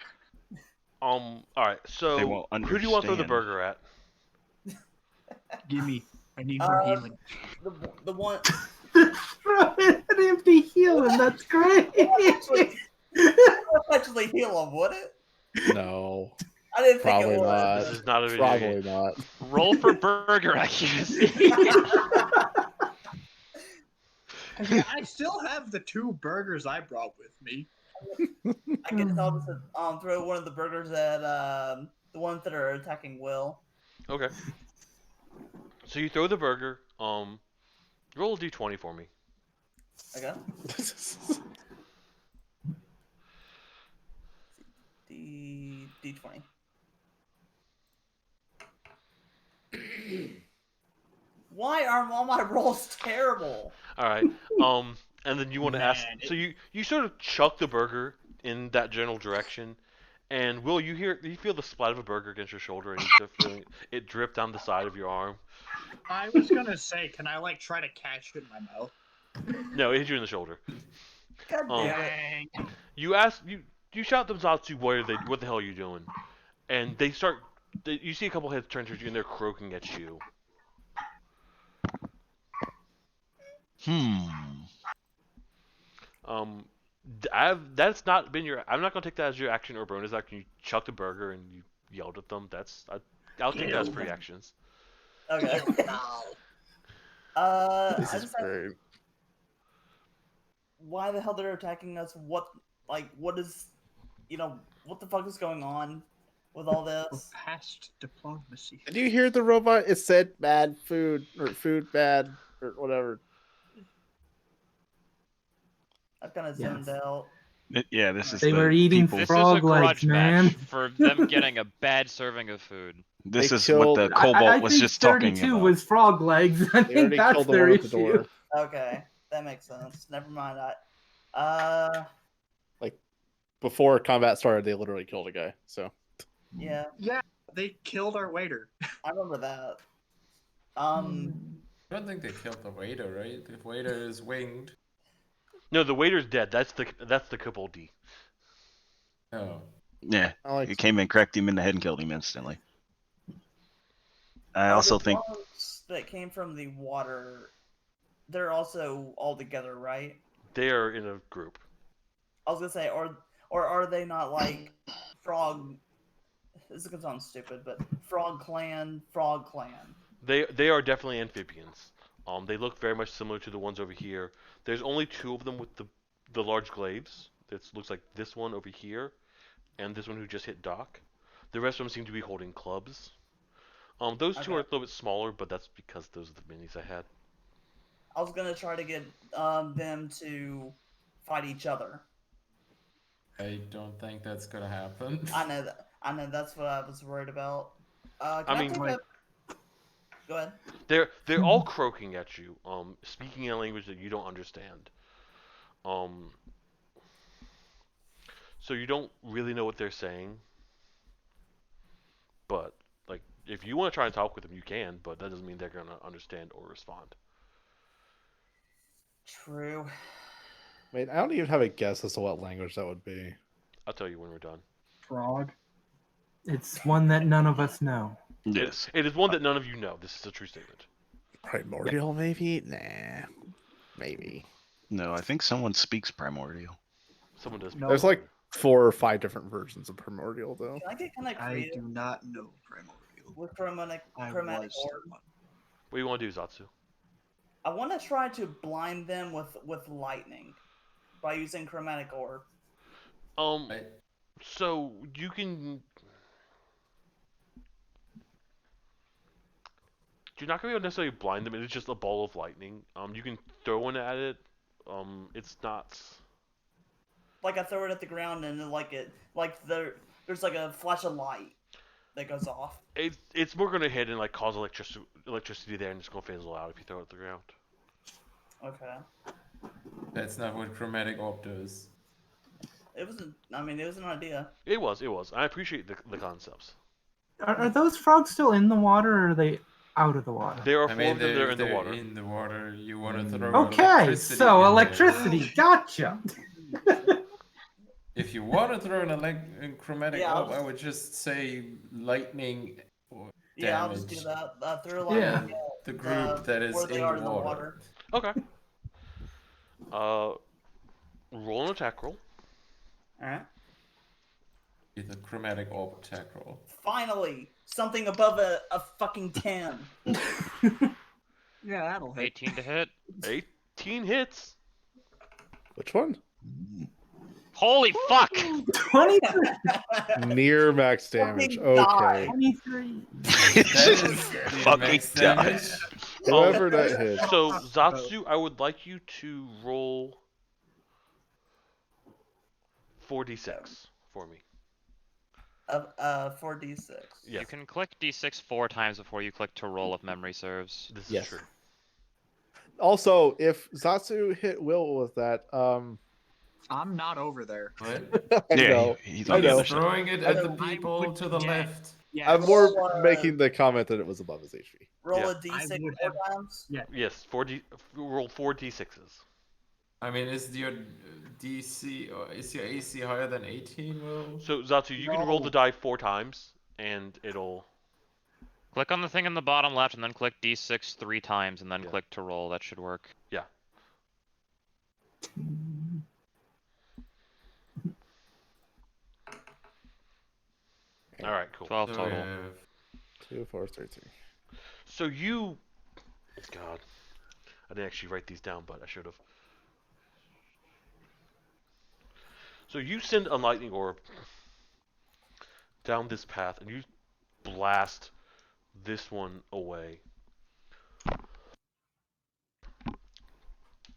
All right. So, They won't who do you want to throw the understand. burger at? Gimme. I need more healing. The one. Throw it at empty healing. That's great. Actually heal him, would it? No. I didn't think Probably it was. not. This is not a video Probably game. not. Roll for burger accuracy. I still have the 2 burgers I brought with me. I guess I'll just throw one of the burgers at the ones that are attacking Will. Okay. So you throw the burger. Roll a d20 for me. Okay. D20. Why are all my rolls terrible? All right. And then you want to ask. Man, So you sort of chuck the burger in that general direction, and Will, you feel the splat of a burger against your shoulder, and you start feeling it drip down the side of your arm. I was gonna say, can I try to catch it in my mouth? No, it hit you in the shoulder. God damn it. Dang. You ask you shout them Zatsu, what the hell are you doing? And they start You see a couple heads turn towards you, and they're croaking at you. That's not been your. I'm not gonna take that as your action or bonus action. You chucked a burger and you yelled at them. I'll take that as free actions. Okay. This I is just have, great. why the hell they're attacking us? What is, what the fuck is going on with all We're this? past diplomacy. Did you hear the robot? It said bad food or food bad or whatever. I've kind of Yes. zoned out. Yeah, this is They the were eating people. This is a frog legs, grudge man. match for them getting a bad serving of food. This They is what the killed- Kobold I was think just talking 32 about. was frog legs. I They think already that's killed the their one at the issue. door. Okay, that makes sense. Never mind. Before combat started, they literally killed a guy. So Yeah, Yeah, they killed our waiter. I remember that. I don't think they killed the waiter, right? The waiter is winged. No, the waiter's dead. That's the Kobold D. Oh. Yeah, I like he came and cracked him in the head and killed him instantly. I Oh, also the think ones that came from the water, they're also all together, right? They are in a group. I was gonna say, or are they not like frog? This is gonna sound stupid, but frog clan. They are definitely amphibians. They look very much similar to the ones over here. There's only two of them with the large glaives. It looks like this one over here, and this one who just hit Doc. The rest of them seem to be holding clubs. Those two Okay. are a little bit smaller, but that's because those are the minis I had. I was gonna try to get them to fight each other. I don't think that's gonna happen. I know that. I know that's what I was worried about. Can I I, mean, take like- a... Go ahead. They're all croaking at you, speaking in a language that you don't understand. So you don't really know what they're saying. But like, if you want to try and talk with them, you can. But that doesn't mean they're gonna understand or respond. True. wait, I don't even have a guess as to what language that would be. I'll tell you when we're done. Frog. It's one that none of us know. yes. It is one that none of you know. This is a true statement. Primordial, maybe? Nah, maybe. No, I think someone speaks primordial. Someone does. No. There's like 4 or 5 different versions of primordial, though. Can I get kind of I creative do not know primordial. with chromatic I orb? was someone. What do you want to do, Zatsu? I want to try to blind them with lightning by using chromatic orb. Right. So you can. You're not gonna be able to necessarily blind them. It's just a ball of lightning. You can throw one at it. It's not. Like I throw it at the ground and then there's like a flash of light that goes off. It's more gonna hit and like cause electricity there, and it's gonna fizzle out if you throw it at the ground. Okay. That's not what chromatic orb does. It was an idea. It was. I appreciate the concepts. Are those frogs still in the water, or are they out of the water? There are I 4 mean, of them that are in the they're water. in the water. You want to throw Okay, electricity so in there. electricity. Gotcha. If you want to throw a chromatic Yeah, orb, I would just say lightning or Yeah, I'll just do damage. that. Throw lightning Yeah. at The group that is where they in are the water. Okay. Roll an attack roll. Alright. With a chromatic orb attack roll. Finally! Something above a fucking 10. Yeah, that'll hit. 18 to hit. 18 hits. Which one? Holy fuck! 23. Near max damage. Fucking die. Okay. 23. That is the Fucking max die. damage. Whoever that hits. So Zatsu, I would like you to roll 4d6 for me. 4d6. Yes, You can click D6 4 times before you click to roll if memory serves. this is Yes. true. Also, if Zatsu hit Will with that, I'm not over there. What? I Yeah, know. he's I on the know. other side. Throwing it at the I people would- to the yeah. left. Yeah, I'm more Roll, making the comment that it was above his HP. Roll Yeah. a d6 I would 4 have- times. Yes, roll 4d6s. I mean, is your DC or is your AC higher than 18? Will? So Zatsu, you can roll No. the die 4 times, and it'll. Click on the thing in the bottom left, and then click D6 3 times, and then Yeah. click to roll. That should work. Yeah. All right, cool. 12 So total. 2, 4, 3, 3. So you, God, I didn't actually write these down, but I should have. So you send a lightning orb down this path, and you blast this one away.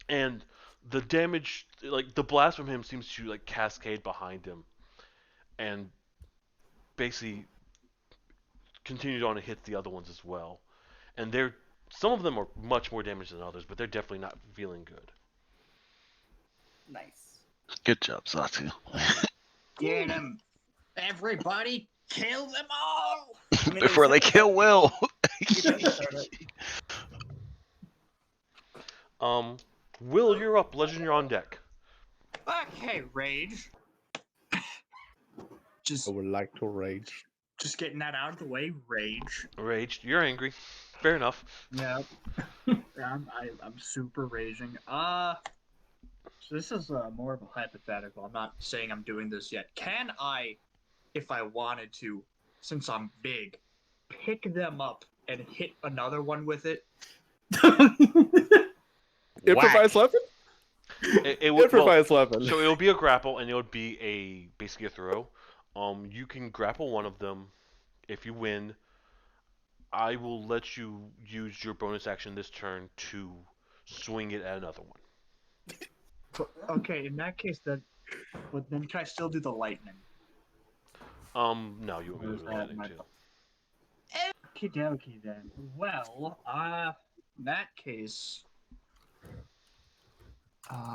And the damage, like the blast from him, seems to like cascade behind him, and basically continued on to hit the other ones as well. And some of them are much more damaged than others, but they're definitely not feeling good. Nice. Good job, Satsu. Get him! Everybody, kill them all! I mean, Before they kill Will. Will, you're up. Legend, you're on deck. Okay, rage. Just I would like to rage. just getting that out of the way. Rage. Raged. You're angry. Fair enough. Yep. I'm super raging. So this is more of a hypothetical. I'm not saying I'm doing this yet. Can I, if I wanted to, since I'm big, pick them up and hit another one with it? Improvise weapon? It would, Improvise weapon. so it'll be a grapple, and it would be basically a throw. You can grapple one of them. If you win, I will let you use your bonus action this turn to swing it at another one. Okay, in that case, then can I still do the lightning? No, you won't be able to do That anything might- too. Okie dokie then. Well, in that case,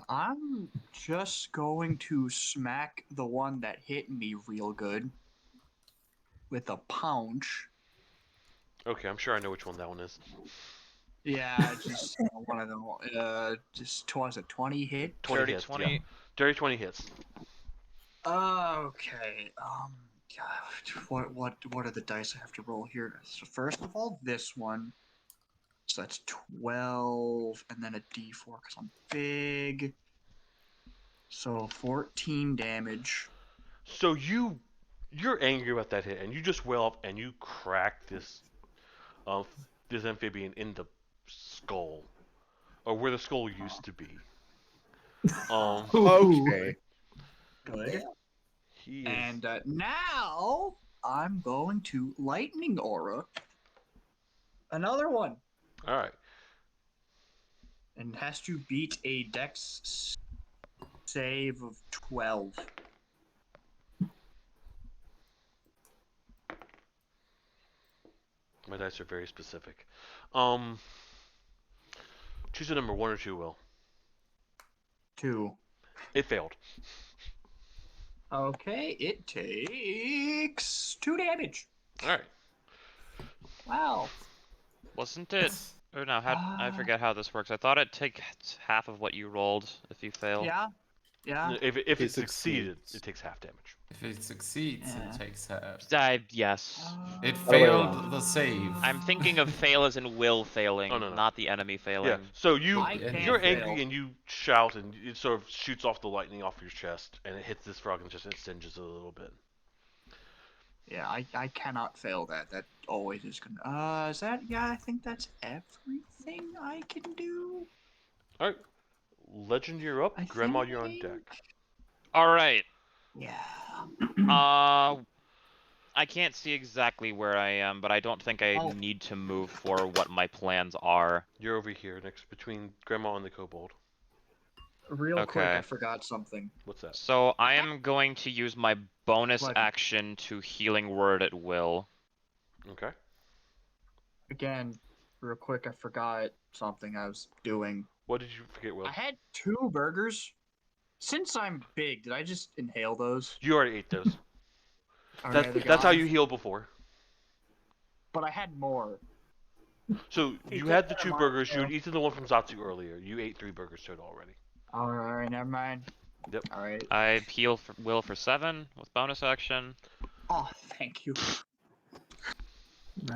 I'm just going to smack the one that hit me real good with a punch. Okay, I'm sure I know which one that one is. Yeah, just one of them. Just was a 20 hit. 20 Dirty hits. 20. Yeah. Dirty 20 hits. Okay. God, what are the dice I have to roll here? So first of all, this one. So that's 12, and then a D4 because I'm big. So 14 damage. So you're angry about that hit, and you just wail up and you crack this amphibian in the skull, or where the skull used to be. Okay. Good. He is. And now I'm going to lightning aura. Another one. All right. And has to beat a dex save of 12. My dice are very specific. Choose a number 1 or 2, Will. 2. It failed. Okay, it takes 2 damage. All right. Wow. Wasn't it? Or no, I forget how this works. I thought it takes half of what you rolled if you fail. Yeah. Yeah. If It it succeeded, succeeds. it takes half damage. If it succeeds, Yeah. it takes half. Yes. It Oh, wait, failed the save. I'm thinking of fail as in Will failing, Oh, no. not the enemy failing. Yeah. So I can't you're fail. angry and you shout and it sort of shoots off the lightning off your chest and it hits this frog and just it singes it a little bit. Yeah, I cannot fail that. That always is gonna. Is that? Yeah, I think that's everything I can do. All right. Legend, you're up. I Grandma, you're on think. deck. All right. Yeah. I can't see exactly where I am, but I don't think I Oh. need to move for what my plans are. You're over here next between Grandma and the Kobold. Real quick, Okay. I forgot something. What's that? So I am going to use my bonus What? action to healing word at will. Okay. Again, real quick, I forgot something I was doing. What did you forget, Will? I had 2 burgers. Since I'm big, did I just inhale those? You already ate those. Okay, they're That's how gone. you healed before. But I had more. So Hey, you get had the that 2 mark, burgers. You Will. had eaten the one from Zatsu earlier. You ate 3 burgers total already. Alright, never mind. Yep. Alright. I heal for will for 7 with bonus action. Oh, thank you.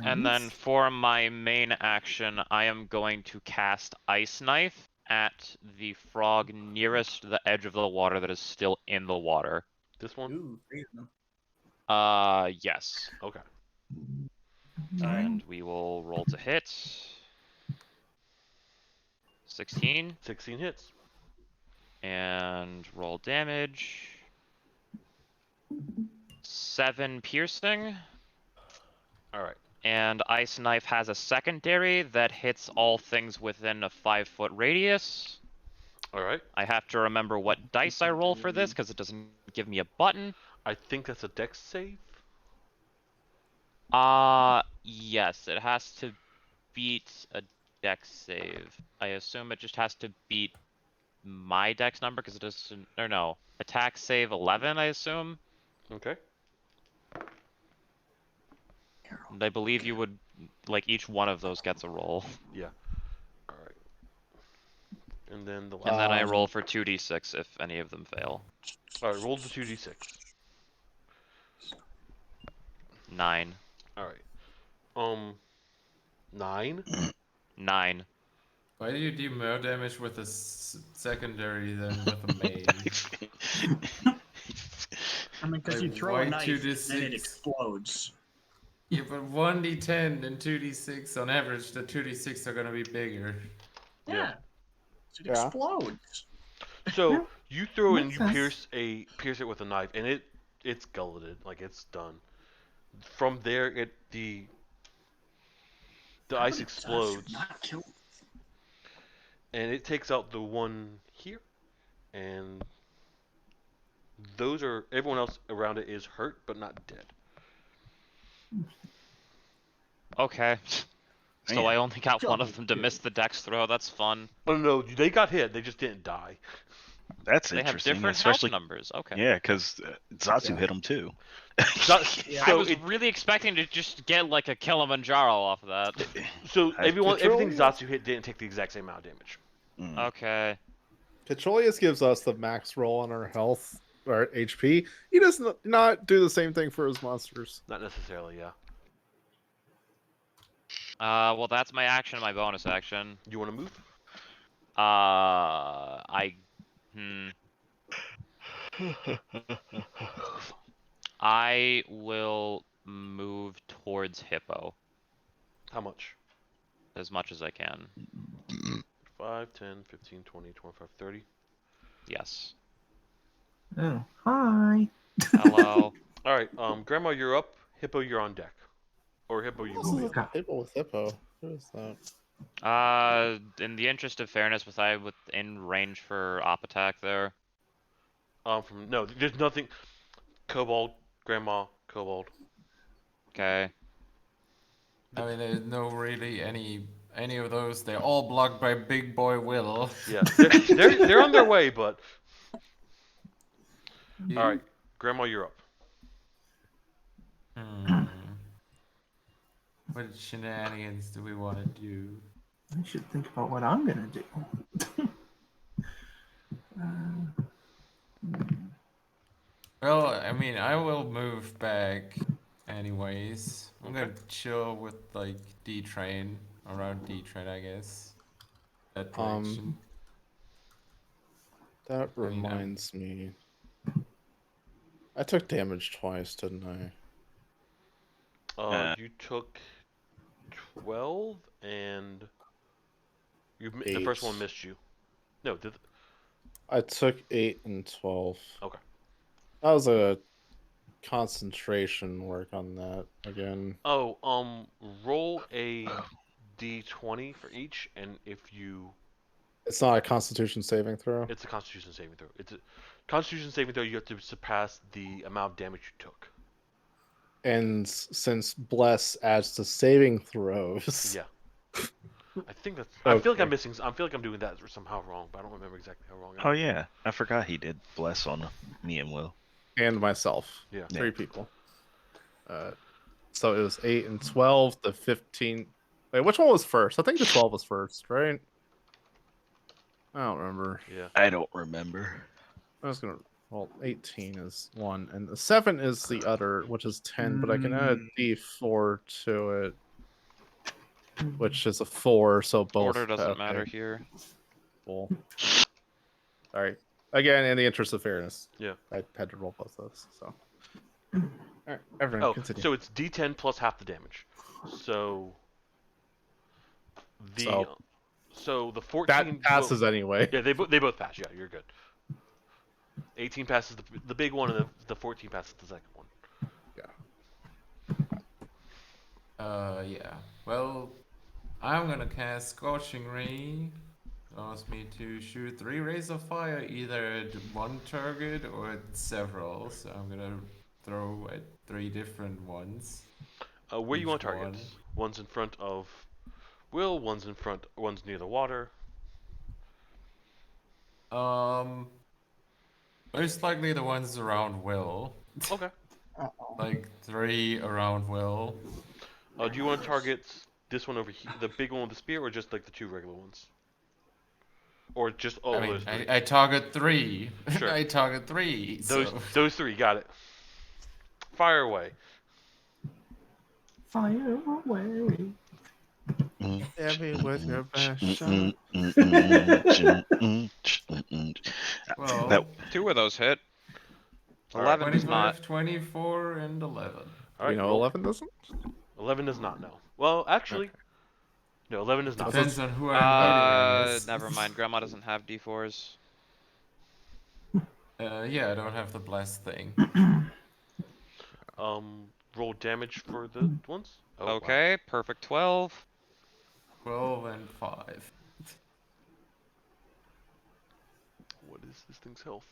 And then Nice. for my main action, I am going to cast Ice Knife at the frog nearest the edge of the water that is still in the water. This one? Ooh, three of them. Yes. Okay. And we will roll to hit. 16. 16 hits. And roll damage. 7 piercing. All right. And Ice Knife has a secondary that hits all things within a 5-foot radius. All right. I have to remember what dice I roll for this because it doesn't give me a button. I think that's a dex save. Yes, it has to beat a dex save. I assume it just has to beat my dex number because it doesn't. Or no, attack save 11. I assume. Okay. And I believe you would like each one of those gets a roll. Yeah. All right. And then the last. And then I roll for 2d6 if any of them fail. All right. Roll the 2d6. 9. All right. 9. 9. Why do you do more damage with a secondary than with a main? I mean, because you Like, throw why a knife 2d6? and it explodes. Yeah, but 1d10 and 2d6 on average, the 2d6 are gonna be bigger. Yeah. It Yeah. explodes. So you throw and Makes you sense. pierce it with a knife, and it's gulleted, like it's done. From there, the How ice many explodes, does not kill? and it takes out the one here, and those are everyone else around it is hurt but not dead. Okay. So Man. I only got one of Double them to miss the dex throw. That's fun. Oh no, they got hit. They just didn't die. That's They have interesting, different especially health numbers. Okay. yeah, because Zatsu Yeah. hit him too. I was really expecting to just get like a Kilimanjaro off of that. So I- everything Petroleum? Zatsu hit didn't take the exact same amount of damage. Mm. Okay. Petroleus gives us the max roll on our health or HP. He does not do the same thing for his monsters. Not necessarily, yeah. Well, that's my action, my bonus action. You want to move? I will move towards Hippo How much? as much as I can. 5, 10, 15, 20, 25, 30. Yes. Oh, hi. Hello. All right, Grandma, you're up. Hippo, you're on deck. Or Hippo, you This go is in. a hippo with hippo. Who is that? In the interest of fairness, was I within range for op attack there? No, there's nothing. Kobold, Grandma, Kobold. Okay. I mean, there's no really any of those. They're all blocked by Big Boy Will. Yeah, they're on their way, but all right, Grandma, you're up. What shenanigans do we want to do? I should think about what I'm gonna do. Well, I mean, I will move back anyways. I'm gonna chill with like D train around D train, I guess. That direction. That I mean, reminds me. I took damage twice, didn't I? You took 12, and the first one 8. missed you. No, I took 8 and 12. Okay. That was a concentration work on that again. Oh, roll a d20 for each, and if you, It's not a Constitution saving throw. it's a Constitution saving throw. It's a Constitution saving throw. You have to surpass the amount of damage you took. And since Bless adds to saving throws, Yeah. I think that's. I feel like I'm Okay. missing. I feel like I'm doing that somehow wrong, but I don't remember exactly how wrong. Oh yeah, I forgot he did bless on me and Will. and myself, Yeah. 3 people. So it was 8 and 12. The 15. Wait, which one was first? I think the 12 was first, right? I don't remember. Yeah. I don't remember. I was gonna. Well, 18 is one, and the 7 is the other, which is 10. But I can add a D4 to it, which is a 4. So both. Order doesn't okay, matter here. Cool. All right. Again, in the interest of fairness, Yeah. I had to roll both those. So. All right, everyone, Oh, continue. so it's D10 plus half the damage. So the 14 that passes anyway. Yeah, they both pass. Yeah, you're good. 18 passes the big one, and the 14 passes the second one. Yeah. Well, I'm gonna cast Scorching Ray. Allows me to shoot 3 rays of fire, either at one target or at several. So I'm gonna throw at 3 different ones. Where you want Each one. targets? One's in front of Will. One's near the water. Most likely the ones around Will. Okay. Like 3 around Will. Do you want to target this one over here, the big one with the spear, or just like the 2 regular ones? Or just all I mean, those 3? I target 3. Sure. I target 3. Those 3, got it. Fire away. Fire away. Heavy with your best shot. Well, 2 of those hit. All right. 11 does not. 24, and 11. All right, You know, roll. 11 doesn't. 11 does not know. Well, actually, no, 11 does not. Depends on who I'm fighting against. Never mind. Grandma doesn't have D4s. Yeah, I don't have the blast thing. Roll damage for the ones. Oh, Okay, perfect 12. 12 and 5. What is this thing's health?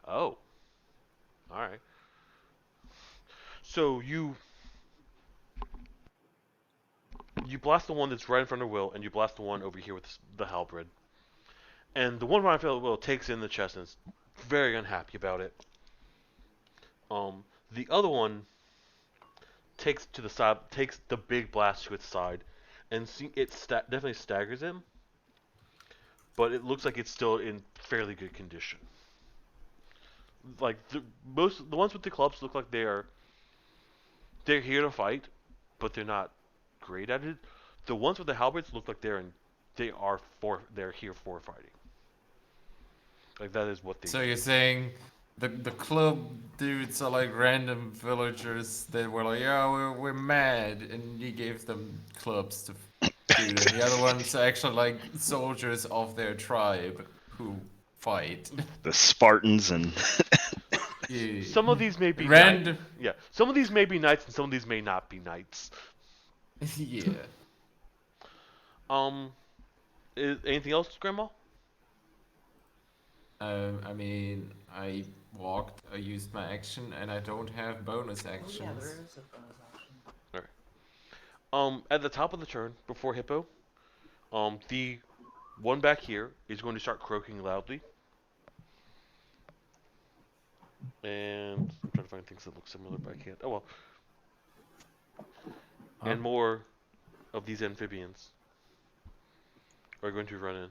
Oh. Alright. So you blast the one that's right in front of Will, and you blast the one over here with the halberd. And the one right in front of Will takes in the chest and is very unhappy about it. The other one takes the big blast to its side, and definitely staggers him. But it looks like it's still in fairly good condition. Like the ones with the clubs look like they're here to fight, but they're not great at it. The ones with the halberds look like they're here for fighting. Like that is what they. So you're saying the club dudes are like random villagers that were like, yeah, we're mad, and he gave them clubs to do that. The other ones are actually like soldiers of their tribe who fight. The Spartans and Yeah. Some of these may be Random. Yeah, some of these may be knights, and some of these may not be knights. Yeah. Anything else, Grandma? I mean, I walked, I used my action, and I don't have bonus actions. Yeah, there is a bonus action. At the top of the turn, before Hippo, the one back here is going to start croaking loudly. And I'm trying to find things that look similar, but I can't. Oh well. And more of these amphibians are going to run in.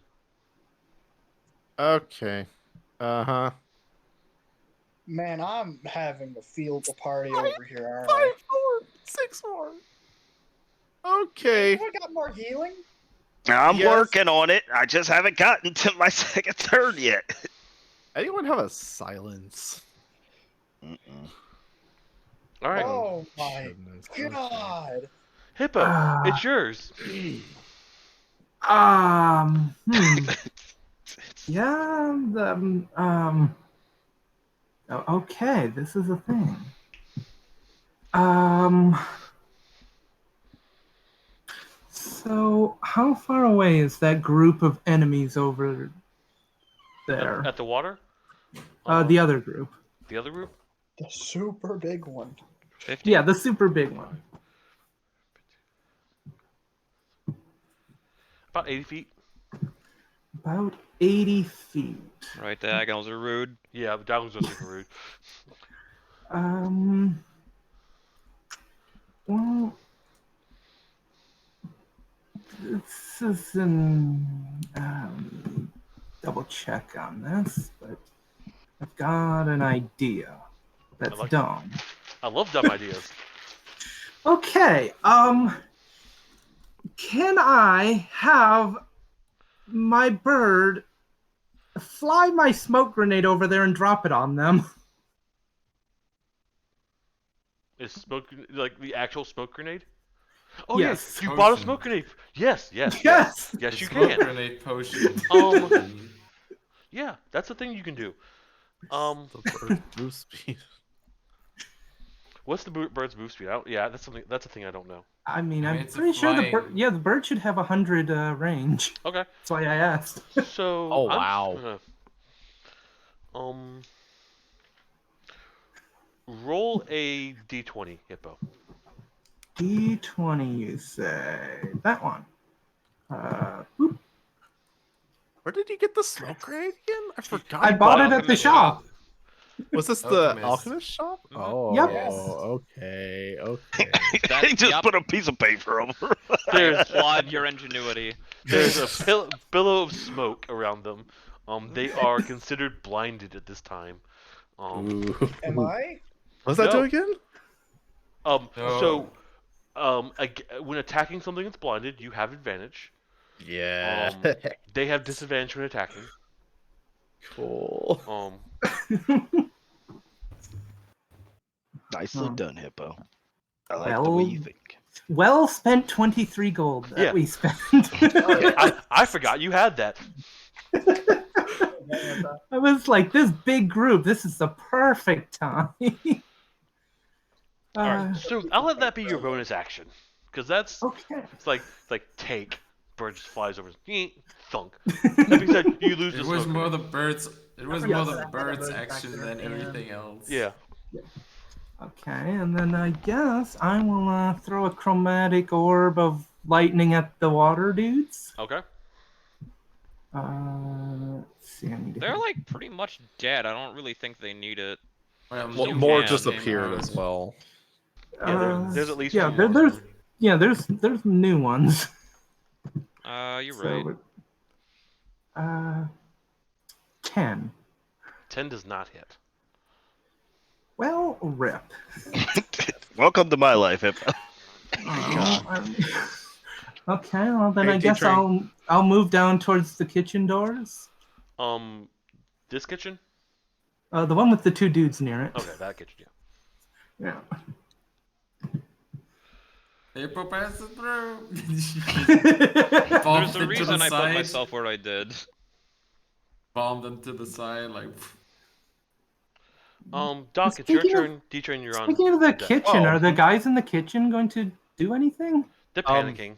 Okay. Uh-huh. Man, I'm having a field party over here, aren't 5, I? 4, 6, 4. Okay. Anyone got more healing? I'm Yes. working on it. I just haven't gotten to my second turn yet. Anyone have a silence? All right, Oh my Goodness, okay. god! Hippo, it's yours. Yeah, okay, this is a thing. So how far away is that group of enemies over there? At the water? The other group. The other group? The super big one. 50. Yeah, the super big one. About 80 feet. About 80 feet. Right, diagonals are rude. Yeah, the diagonals are super rude. Well, this is an double check on this, but if got an idea. That's like- dumb. I love dumb ideas. Okay. Can I have my bird fly my smoke grenade over there and drop it on them? Is smoke like the actual smoke grenade? Oh Yes. yeah, you bought a Potion. smoke grenade. Yes, yes, Yes. yes, you Smoke can. grenade potion. Yeah, that's the thing you can do. The bird move speed. What's the bird's move speed? Yeah, that's something. That's a thing I don't know. I mean, I mean, I'm it's a pretty sure the bird. flying- Yeah, the bird should have 100 range. Okay, That's why I asked. so Oh, I'm wow. just gonna roll a d20, Hippo. D20, you say that one. Boop. Where did you get the smoke grenade again? I forgot. I you bought bought it at the shop. Was this the Alchemist. alchemist shop? Mhm. Oh, Yep. okay, okay. That- he just yep. put a piece of paper over. I applaud your ingenuity. There's a billow of smoke around them. They are considered blinded at this time. Ooh. Am I? What's that No. do again? So, when attacking something that's blinded, you have advantage. Yeah. They have disadvantage when attacking. Cool. Nicely done, Hippo. I like the Well- way you think. Well spent 23 gold that Yeah. we spent. I forgot you had that. I was like, this big group, this is the perfect time. All right, so I'll let that be your bonus action, because that's Okay. it's like take. Bird just flies over. Thunk. That being said, you lose It the was smoke more grenade. the birds. It was forgot more that I the had a birds' bird action factor, than yeah. everything else. Yeah. Okay, and then I guess I will throw a chromatic orb of lightning at the water dudes. Okay. Let's see, I need to They're hit- like pretty much dead. I don't really think they need it. Well, Well, You more can. just Came appeared out. as well. Yeah, there's at least yeah, two there's new ones. You're So, right. 10. 10 does not hit. Well, rip. Welcome to my life, Hippo. Okay, well then Hey, I guess D-Train. I'll move down towards the kitchen doors. This kitchen? The one with the two dudes near it. Okay, that kitchen. Yeah. Yeah. Hippo passes through. There's a reason I put myself where I did. Bombed them to the side, like. Doc, it's your Speaking of- turn. D-Train, you're on. Speaking of the deck. kitchen, Oh. are the guys in the kitchen going to do anything? They're Um, panicking.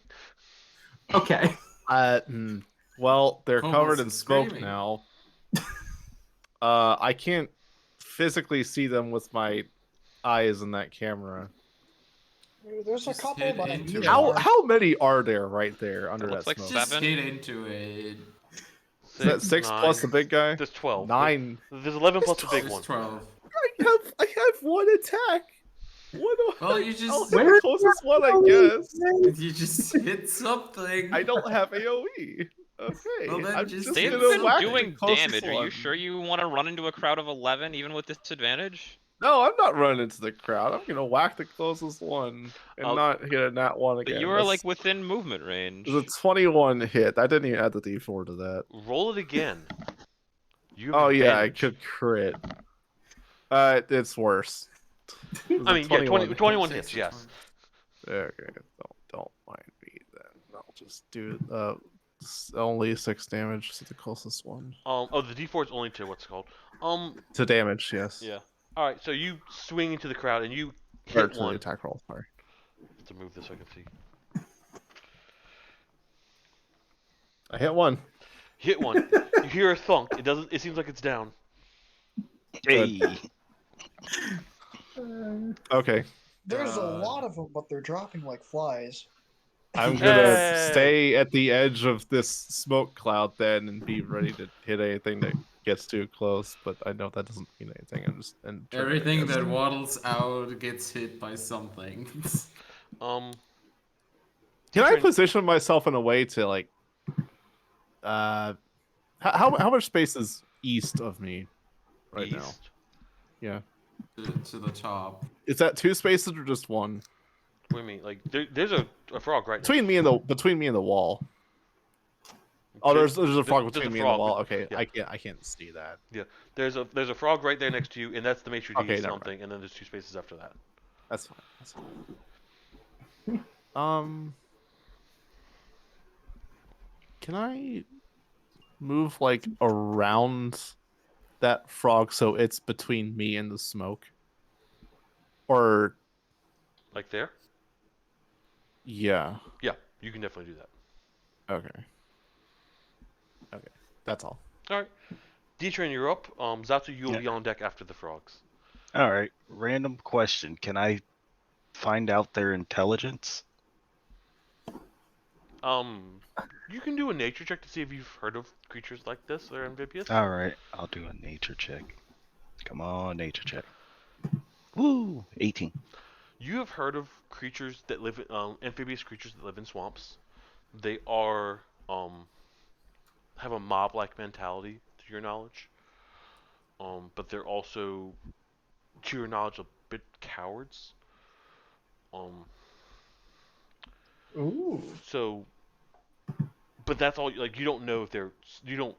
Okay. Well, they're Kobold's covered in smoke screaming. now. I can't physically see them with my eyes in that camera. There's a Just couple, hit but I into need it. How many are there right there under It looks that like smoke? Just 7? hit into it. Is that 6 9. plus the big guy? There's 12. 9. There's 11 plus the big There's one. 12. I have one attack. What do Well, you I'll just hit the closest one, I guess. you just hit something. I don't have AoE. Okay. Well, then I'm just just They've gonna been whack the doing closest damage. Are you one. sure you want to run into a crowd of 11 even with disadvantage? No, I'm not running into the crowd. I'm gonna whack the closest one and Oh. not hit a nat one But again. you are That's- like within movement range. It's a 21 hit. I didn't even add the D4 to that. Roll it again. You have Oh yeah, I advantage. could crit. It's worse. It was I a mean, yeah, 21 Six hits, or yes. Okay, don't mind me then. I'll just do only 6 damage to the closest one. The D4 is only to what's it called. To damage, yes. Yeah. All right, so you swing into the crowd and you Or hit to the one. attack roll. Sorry. To move this so I can see. I hit one. Hit one. You hear a thunk. It doesn't. It seems like it's down. Hey. Okay. There's a lot of them, but they're dropping like flies. I'm gonna Hey. stay at the edge of this smoke cloud then and be ready to hit anything that gets too close, but I know that doesn't mean anything. I'm just Everything that waddles out gets hit by something. Can I D-Train- position myself in a way to like how much space is east of me right now. East? Yeah. To the top. Is that 2 spaces or just 1? What do you mean? Like there's a frog right Between me and the wall. Oh, There- there's a frog there's between a me and the frog. wall. Okay, Yeah. I can't see that. Yeah, there's a frog right there next to you, and that's the maitre d' Okay, never something, and then there's 2 spaces after that. That's fine. That's fine. Can I move like around that frog so it's between me and the smoke? Or Like there? yeah. Yeah, you can definitely do that. Okay. Okay. That's all. All right, D-Train, you're up. Zatsu, you'll Yeah. be on deck after the frogs. All right. Random question. Can I find out their intelligence? You can do a nature check to see if you've heard of creatures like this that are amphibious. All right. I'll do a nature check. Come on, nature check. Woo! 18. You have heard of creatures that live in, amphibious creatures that live in swamps. They are have a mob-like mentality, to your knowledge. But they're also, to your knowledge, a bit cowards. Ooh. So, but that's all. Like, you don't know if they're you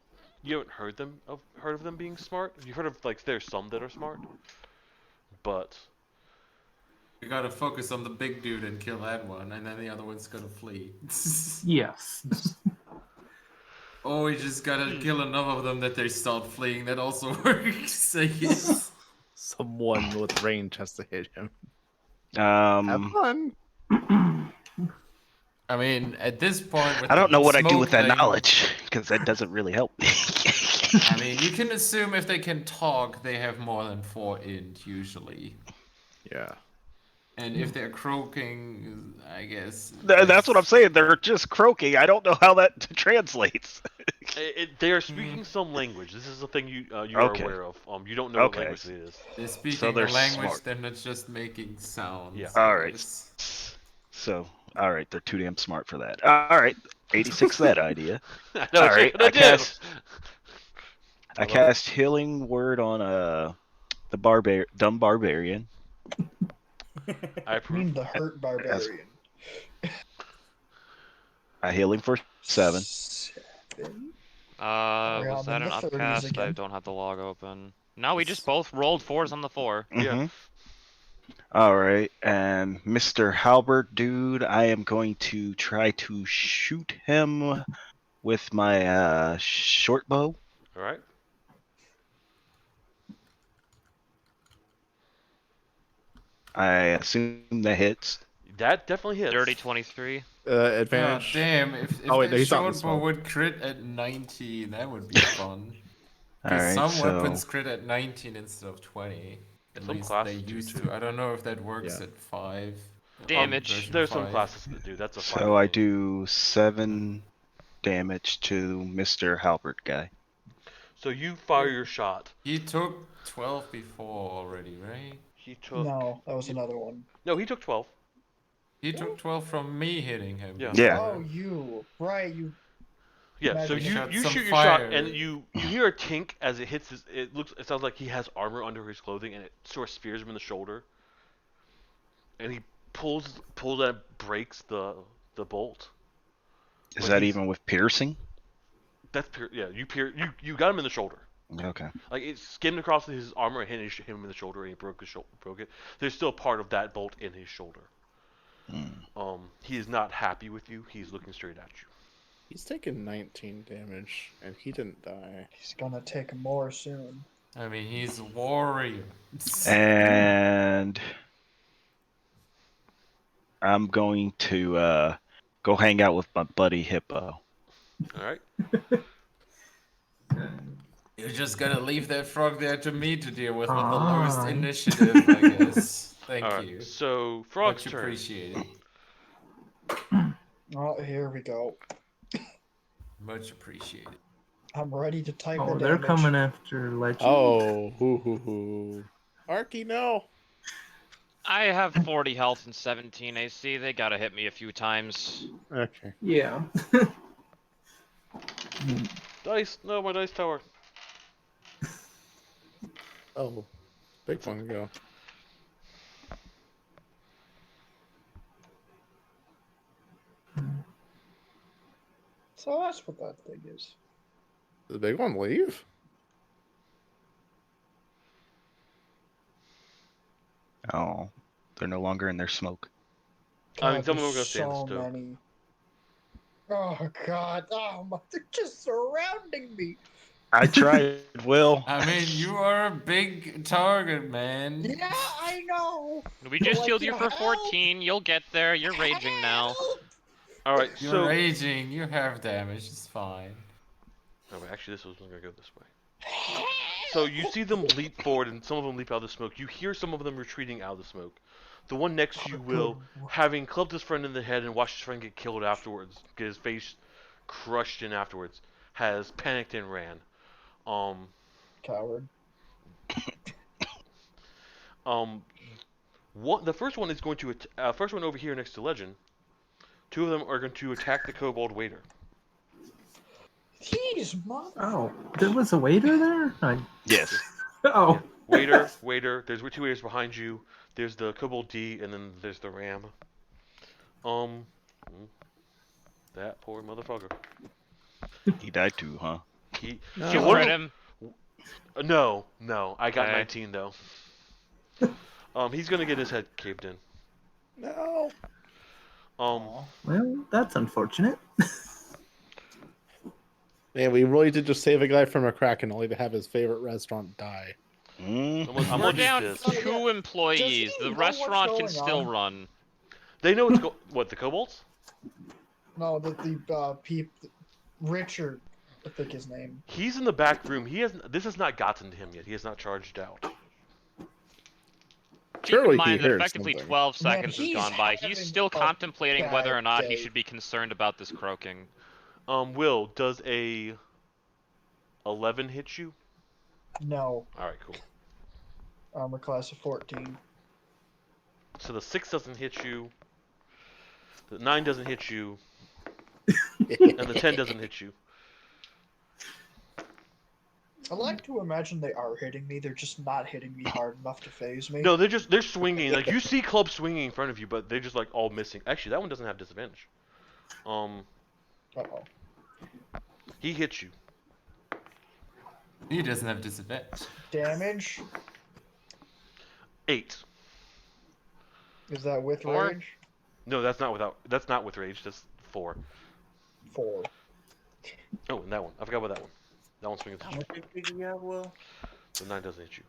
haven't heard of them being smart. You've heard of like there's some that are smart, but We gotta focus on the big dude and kill that one, and then the other one's gonna flee. Yes. Oh, we just gotta kill enough of them that they start fleeing. That also works, I guess. Someone with range has to hit him. Have fun. I mean, at this point, with I don't the know what I do smoke with that thing, knowledge because that doesn't really help me. I mean, you can assume if they can talk, they have more than 4 int usually. Yeah. And if they're croaking, I guess. That's what I'm saying. They're just croaking. I don't know how that translates. they are speaking some language. This is a thing you are Okay. aware of. You don't know what Okay. language it is. They're speaking So they're a language, smart. they're not just making sounds. Yeah. I All right. guess. So, all right, they're too damn smart for that. All right, 86 that idea. No, All right, I did. I cast healing word on the dumb barbarian. I I approve. mean the hurt barbarian. I heal him for 7. 7? Was I'm that in an the 30s upcast? I again. don't have the log open. No, we just both rolled 4s on the 4. Yeah. All right, and Mr. Halbert, dude, I am going to try to shoot him with my short bow. All right. I assume that hits. That definitely hits. Dirty 23. God Advantage. damn, if Oh, wait, the he's not in the short bow smoke. would crit at 19, that would be fun. All Because right, some so weapons crit at 19 instead of 20. At Some least classes they do, used too. to. I don't know if that works Yeah. at 5. Damage. version There's some 5. classes that do. That's a fine so I thing. do 7 damage to Mr. Halbert guy. So you fire your shot. He took 12 before already, right? He took. No, that was another one. No, he took 12. He took 12 from me hitting him. Yeah. Yeah. Oh, you. Right, you. Yeah. So Magic. you Shot you some shoot your shot fire. and you hear a tink as it hits his. It sounds like he has armor under his clothing and it sort of spears him in the shoulder. And he pulls and breaks the bolt. Is Like that he's- even with piercing? That's yeah. You got him in the shoulder. Okay. Like it skimmed across his armor and hit him in the shoulder, and he broke it. There's still part of that bolt in his shoulder. He is not happy with you. He's looking straight at you. He's taken 19 damage, and he didn't die. He's gonna take more soon. I mean, he's a warrior. And I'm going to go hang out with my buddy Hippo. All right. You're just gonna leave that frog there to me to deal with the Fine. lowest initiative, I guess. Thank All right. you. So Frog's Much turn. appreciated. Oh, here we go. Much appreciated. I'm ready to type Oh, the they're damage. coming after Legend. Oh, hoo. Arky, no. I have 40 health and 17 AC. They gotta hit me a few times. Okay. Yeah. Dice. No, my dice tower. Oh, big one go. So that's what that thing is. Did the big one leave? Oh, they're no longer in their smoke. I mean, God, some of them are there's gonna stay in the so stove. many. Oh God! Oh my! They're just surrounding me. I tried, Will. I mean, you are a big target, man. Yeah, I know. We just Like, healed you you know, for help! 14. You'll get there. You're raging now. Help! All right, You're so raging. You have damage. It's fine. oh, wait, actually, this was gonna go this way. So you see them leap forward, and some of them leap out of the smoke. You hear some of them retreating out of the smoke. The one next to you, Will, having clubbed his friend in the head and watched his friend get killed afterwards, get his face crushed in afterwards, has panicked and ran. Um, Coward. um, the first one is going to first one over here next to Legend. Two of them are going to attack the Kobold waiter. Jeez, mother. Oh, there was a waiter there? Yes. Oh. Waiter. There's two waiters behind you. There's the Kobold D, and then there's the Ram. That poor motherfucker. He died too, huh? He. Did you one crit of him? No. I got Okay. 19 though. He's gonna get his head caved in. No. Well, that's unfortunate. Man, we really did just save a guy from a kraken only to have his favorite restaurant die. Mm. I'm We're gonna down use Oh, this. yeah. 2 employees. Just The know what's restaurant can going still on. run. They know it's what, the Kobolds? No, Richard, I think his name. He's in the back room. This has not gotten to him yet. He has not charged out. Keep Surely in he mind that heard effectively something. 12 Man, seconds has he's gone by. He's having still a contemplating whether or bad not he day. should be concerned about this croaking. Will, does a 11 hit you? No, All right, cool. armor class of 14. So the 6 doesn't hit you. The 9 doesn't hit you. And the 10 doesn't hit you. I like to imagine they are hitting me. They're just not hitting me hard enough to phase me. No, they're swinging. Like you see clubs swinging in front of you, but they're just like all missing. Actually, that one doesn't have disadvantage. Uh-oh. He hits you. He doesn't have disadvantage. Damage? 8. Is that with 4? rage? No, that's not with rage. That's 4. 4. Oh, and that one. I forgot about that one. That one's swinging. How much HP do you have, Will? The 9 doesn't hit you.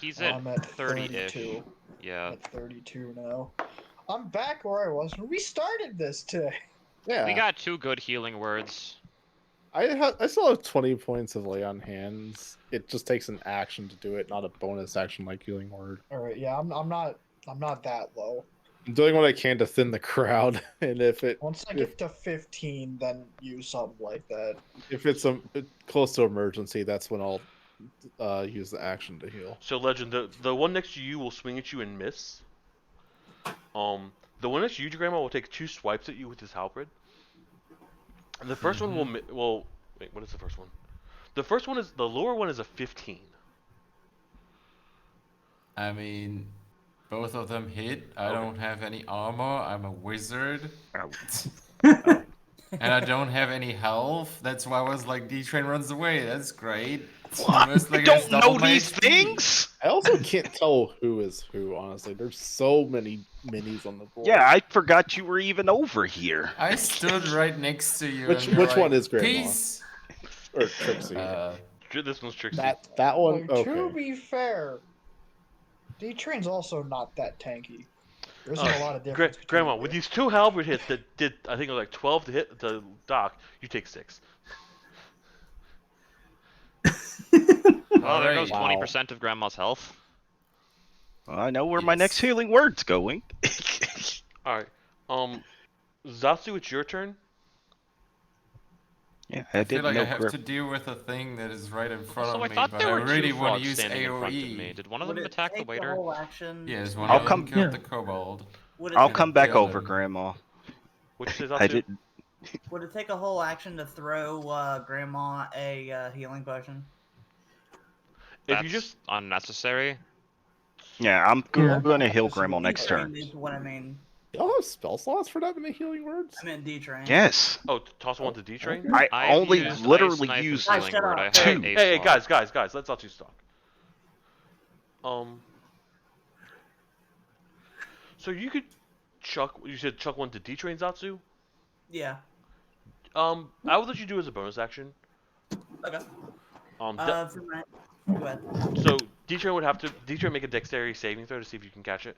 He's at I'm at 30-ish. 32. Yeah. At 32 now. I'm back where I was when we started this today. Yeah. We got 2 good healing words. I still have 20 points of lay on hands. It just takes an action to do it, not a bonus action like healing word. All right, yeah, I'm not that low. I'm doing what I can to thin the crowd, and if Once I get to 15, then use something like that. it's close to emergency, that's when I'll use the action to heal. So Legend, the one next to you will swing at you and miss. The one next to you, Grandma, will take 2 swipes at you with his halberd. And the first one will wait. What is the first one? The first one is the lower one is a 15. I mean, both of them hit. I don't have any armor. I'm a wizard. And I don't have any health. That's why I was like, D-Train runs away. That's great. What? Almost You like don't it's double know my these HP. things? I also can't tell who is who, honestly. There's so many minis on the board. Yeah, I forgot you were even over here. I stood right next to you. Which and you're one like, is Grandma? Peace. Or Trixie. This one's tricksy. that one? Like, to Okay. be fair, D-Train's also not that tanky. There's a lot of difference. between Grandma, the with two. these 2 halberd hits that did, I think it was like 12 to hit the Doc, you take 6. Well, there goes Wow. 20% of Grandma's health. Well, I know where my Yes. next healing word's going. All right. Zatsu, it's your turn. Yeah, I I feel didn't like know. I have to deal with a thing that is right in front So of I me, thought but there I were really 2 want to frogs use standing in front of AoE. me. Did one of Would them it attack the take waiter? whole action? Yes, one I'll of them come- killed Yeah. the kobold. Would it, I'll And come I back killed over, him. Grandma. What'd you say, I Zatsu? didn't. would it take a whole action to throw Grandma a healing potion? If that's you just unnecessary. Yeah, I'm Yeah. going to heal This is Grandma what next you turn. Is what I mean. Y'all have spell slots for that many healing words? I meant D train. Yes. toss one to D train. Okay. I I've only used literally Ice Knife and used Guys, Healing shut Word. up. I have Two. a Hey, slot. guys, let's not too talk. So you could chuck. You said chuck one to D train Zatsu. Yeah. I would let you do as a bonus action. Okay. De- For my. Go ahead. so D train would have to make a dexterity saving throw to see if you can catch it.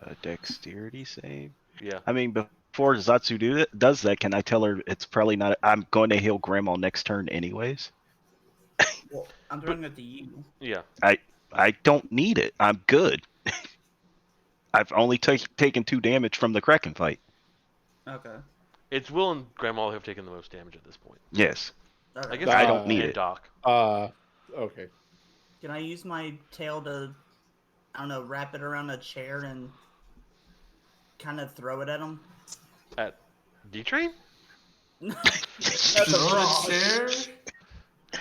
A dexterity save. Yeah. I mean, before Zatsu does that, can I tell her it's probably not? I'm going to heal Grandma next turn, anyways. Well, I'm throwing it to you. Yeah. I don't need it. I'm good. I've only taken 2 damage from the Kraken fight. Okay. It's Will and Grandma who have taken the most damage at this point. Yes. Okay. I guess I Doc don't need and it. Doc. Okay. Can I use my tail to, I don't know, wrap it around a chair and kind of throw it at him? At D train? That's a Throw a frog. chair?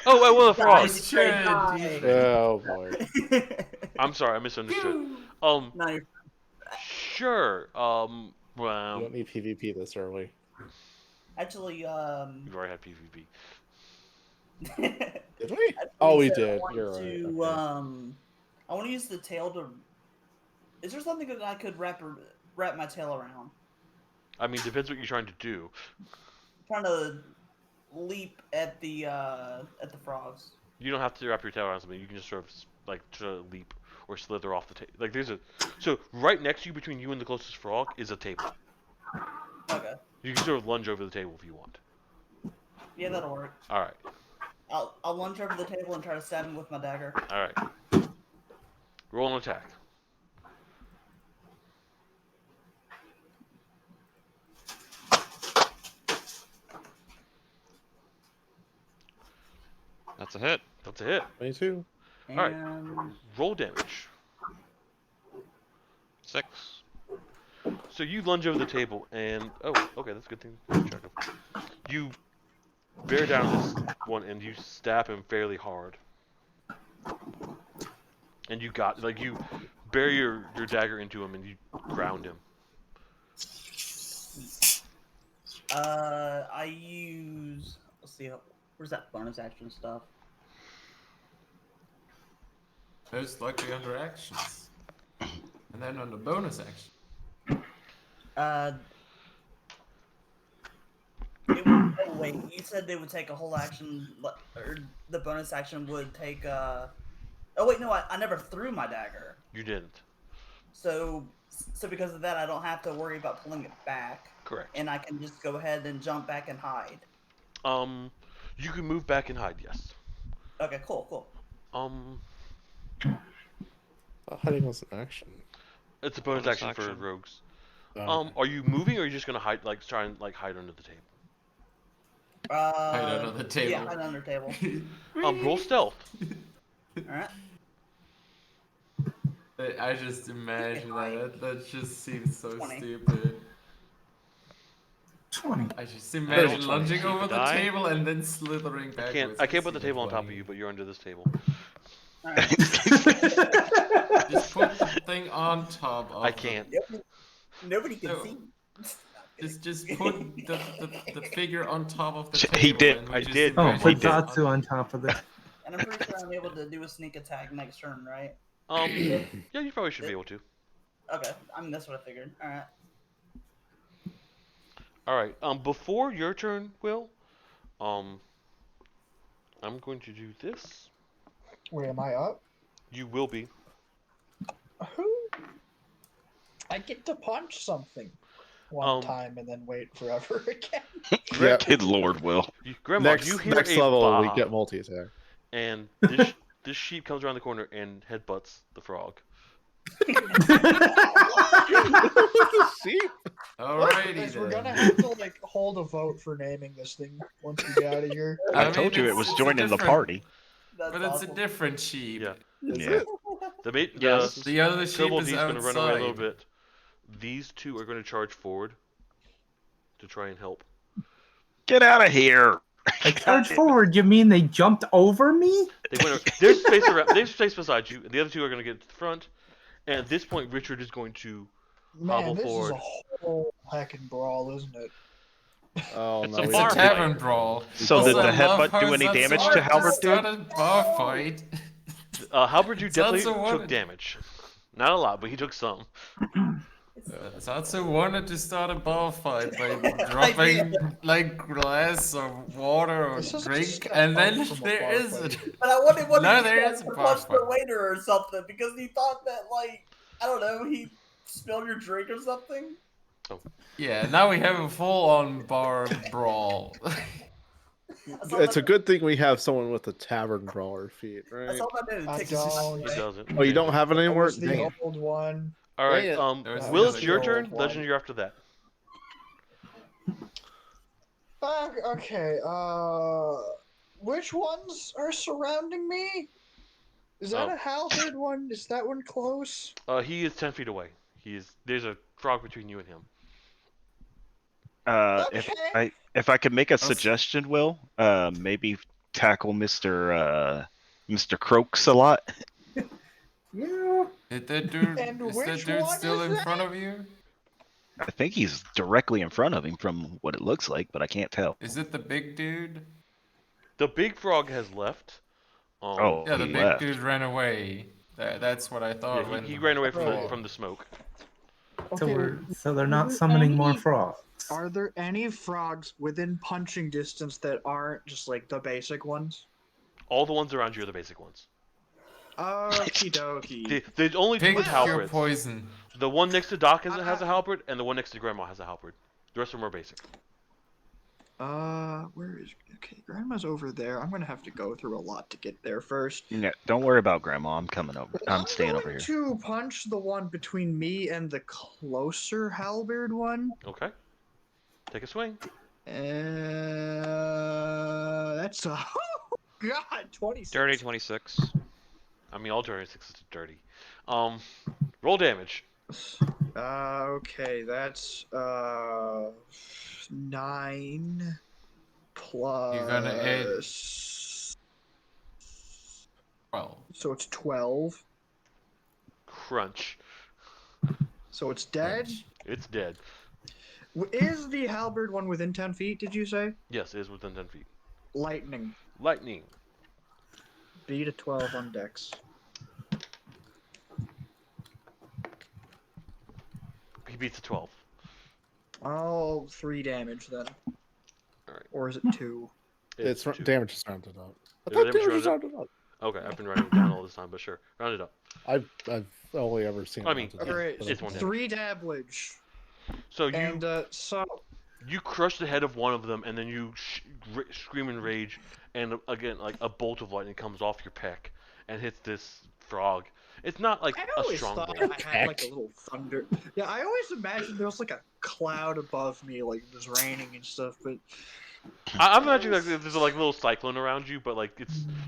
Oh, well, the frog. Guys, Chair and die. D train. Oh boy. I'm sorry, I misunderstood. No, you're Sure. You Well, don't need PvP this early. actually, you've already had PvP. Did we? I Oh, we said I did. wanted You're right. to, Okay. I want to use the tail to. Is there something that I could wrap my tail around? I mean, depends what you're trying to do. Trying to leap at the frogs. You don't have to wrap your tail around something. You can just sort of like try to leap or slither off the table. Like so right next to you, between you and the closest frog, is a table. Okay. You can sort of lunge over the table if you want. Yeah, that'll work. All right. I'll lunge over the table and try to stab him with my dagger. All right. Roll an attack. That's a hit. That's a hit. 22. And Alright. Roll damage. 6. So you lunge over the table and okay, that's a good thing to check of. You bear down this one and you stab him fairly hard. And you bury your dagger into him and you ground him. I use. Let's see. Where's that bonus action stuff? Most likely under actions. And then under bonus action. Wait, you said they would take a whole action, or the bonus action would take. Oh wait, no, I never threw my dagger. You didn't. So because of that, I don't have to worry about pulling it back. Correct. And I can just go ahead and jump back and hide. You can move back and hide, yes. Okay, cool. Hiding was an action. It's a bonus action for action. rogues. Okay. Are you moving or are you just gonna hide try and hide under the table? Hide under the table. Yeah, hide under the table. Roll stealth. Alright. I just imagine that. That just seems so 20. stupid. 20. I just imagine 20. lunging over the Die. table and then slithering backwards. I can't put the table on top of you, but you're under this table. Alright. Just put the thing on top of I can't. Nobody can No. see. Just put the figure on top of the table. He did. and we I just did. Oh, imagine put He did. Zatsu on top of it. And I'm pretty sure I'm able to do a sneak attack next turn, right? Yeah, you probably should be able to. Okay, I mean that's what I figured. Alright. Alright, before your turn, Will, I'm going to do this. Wait, am I up? You will be. Who? I get to punch something one Um, time and then wait forever again. Yeah. Good Lord, Will. Grandma, Next, you hear next a level, bah, we get multi-attack. and this sheep comes around the corner and headbutts the frog. Sheep? Alrighty Guys, then. we're gonna have to hold a vote for naming this thing once we get out of here. I mean, told you it was it's a joining the different- party. That's But it's a awesome. different sheep. Yeah. Yeah. Yes. The other sheep Kobold is D's going to run away a little outside. bit. These two are going to charge forward to try and help. Get out of here. Like charge forward, you mean they jumped over me? They went. There's space around. There's space beside you. The other two are going to get to the front. And at this point, Richard is going to hobble Man, this forward. is a whole heckin' brawl, isn't it? Oh It's no, a we It's a bar didn't- fight. tavern brawl. So Also, did the I love headbutt how do any Zatsu damage to wanted Halberd, dude? start a bar fight. Halberd dude definitely Zatsu took wanted- damage. Not a lot, but he took some. Zatsu wanted to start a bar fight by dropping like glass or water or This is drink, just a and then from a there bar isn't. fight. But I wanted one No, to there get is a to bar punch fight. the waiter or something because he thought that like I don't know he spilled your drink or something. Yeah, now we have a full-on bar brawl. It's a good thing we have someone with a tavern brawler feat, That's right? all I do. I Take don't. He doesn't. Oh, you don't have it That anymore? was the Dang it. old one. All right. Dang it. There's Will, the it's your old turn. one. Legend, you're after that. Okay, which ones are surrounding me? Is that Oh. a halberd one? Is that one close? He is 10 feet away. There's a frog between you and him. Okay. If I could make a suggestion, Will, maybe tackle Mr. Croaks a lot. Yeah. Is that dude And is which that dude one still is in that? front of you? I think he's directly in front of him from what it looks like, but I can't tell. Is it the big dude? The big frog has left. Oh, Yeah, the he big left. dude ran away. That's what I thought. Yeah, when he ran away from Right. from the smoke. So they're not Are there summoning more any- frogs. Are there any frogs within punching distance that aren't just like the basic ones? All the ones around you are the basic ones. Okie dokie. There's only two Pig with cure halberds. poison. The one next to Doc has a halberd, and the one next to Grandma has a halberd. The rest of them are basic. Where is? Okay, Grandma's over there. I'm gonna have to go through a lot to get there first. Yeah, don't worry about Grandma. I'm coming over. I'm staying over here. To punch the one between me and the closer halberd one. Okay. Take a swing. That's a God 26. Dirty 26. I mean, all dirty 6 is dirty. Roll damage. Okay, that's 9 plus. You're gonna add 12. So it's 12. Crunch. So it's dead. It's dead. Is the halberd one within 10 feet? Did you say? Yes, it is within 10 feet. Lightning. Lightning. Beat a 12 on dex. He beats a 12. Oh, 3 damage then. Alright. Or is it 2? It's two. damage is rounded up. I Is thought damage damage was rounded rounded up. Okay, I've been writing it down all this time, but sure. Round it up. I've only ever seen. I it mean, rounded up, Alright, but it's one damage. 3 damage. So you And so you crush the head of one of them, and then you scream in rage, and again, like a bolt of lightning comes off your peck and hits this frog. It's not like I a always strong thought bolt. I had like a little thunder. Yeah, I always imagined there was like a cloud above me, like it was raining and stuff. But I'm imagining like there's like a little cyclone around you, but like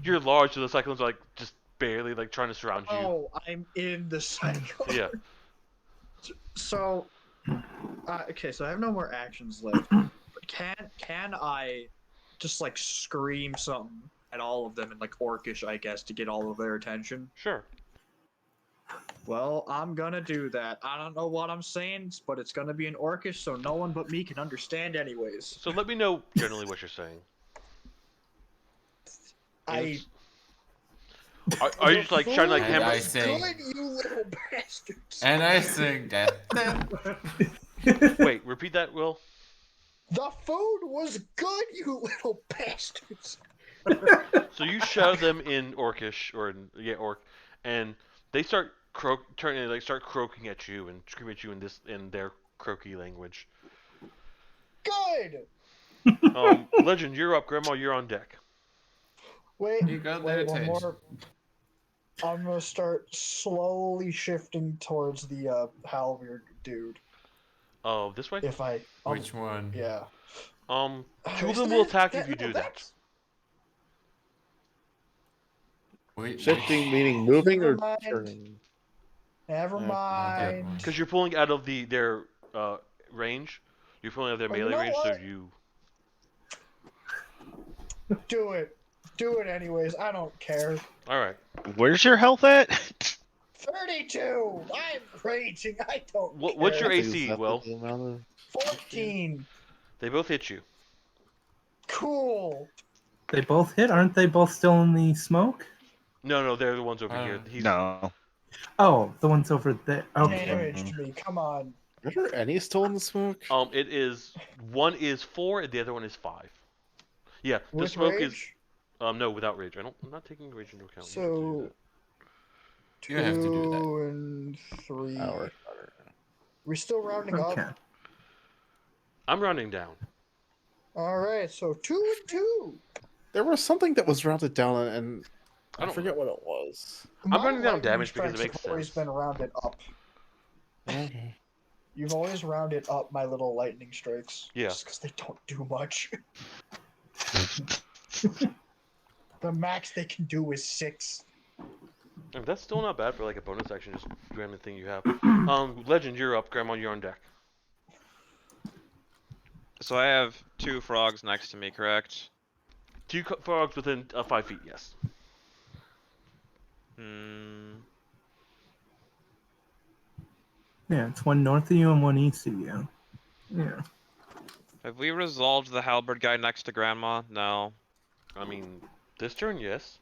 you're large, so the cyclone's like just barely like trying to surround you. oh, I'm in the cycle. Yeah. So, okay, so I have no more actions left. But can I just like scream something at all of them in like Orcish, I guess, to get all of their attention? Sure. Well, I'm gonna do that. I don't know what I'm saying, but it's gonna be in Orcish, so no one but me can understand, anyways. So let me know generally what you're saying. I. Are you just like trying to like And hammer? I sing, Good, you little bastards. and I sing that. Wait, repeat that, Will. The food was good, you little bastards. So you shout them in Orcish or in Orc, and they start start croaking at you and scream at you in their croaky language. Good. Legend, you're up. Grandma, you're on deck. Wait, You got their wait, one attention. more. I'm gonna start slowly shifting towards the halberd dude. Oh, this way. If I, Which one? yeah. Two of Is them will that- attack if you no, do that. that's- Shifting meaning moving or Never mind. turning? Never Yeah, mind. Because you're pulling out of their range. You're pulling out of their Oh, you melee know range, so what? you. Do it. Do it anyways. I don't care. All right. Where's your health at? 32. I'm raging. I don't What's care. your Is AC, that Will? the amount of- 14. They both hit you. Cool. They both hit, aren't they both still in the smoke? No, they're the ones over here. No. Oh, the ones over there. Okay. Damaged me. Come on. Are there any still in the smoke? It is one is 4 and the other one is 5. Yeah, the With smoke rage? is no without rage. I'm not taking rage into account. So You have to do that. 2 and 3. Hour. We're still rounding Okay. up. I'm rounding down. All right, so 2 and 2. There was something that was rounded down, and I I don't forget what it was. I'm running down lightning damage because it strikes makes have always sense. been rounded up. Okay. You've always rounded up my little lightning strikes. Yeah. Just because they don't do much. The max they can do is 6. And that's still not bad for like a bonus action, just grab the thing you have. Legend, you're up. Grandma, you're on deck. So I have 2 frogs next to me, correct? 2 frogs within 5 feet. Yes. Hmm. Yeah, it's one north of you and one east of you. Yeah. Have we resolved the halberd guy next to Grandma? No. I mean, this turn, yes.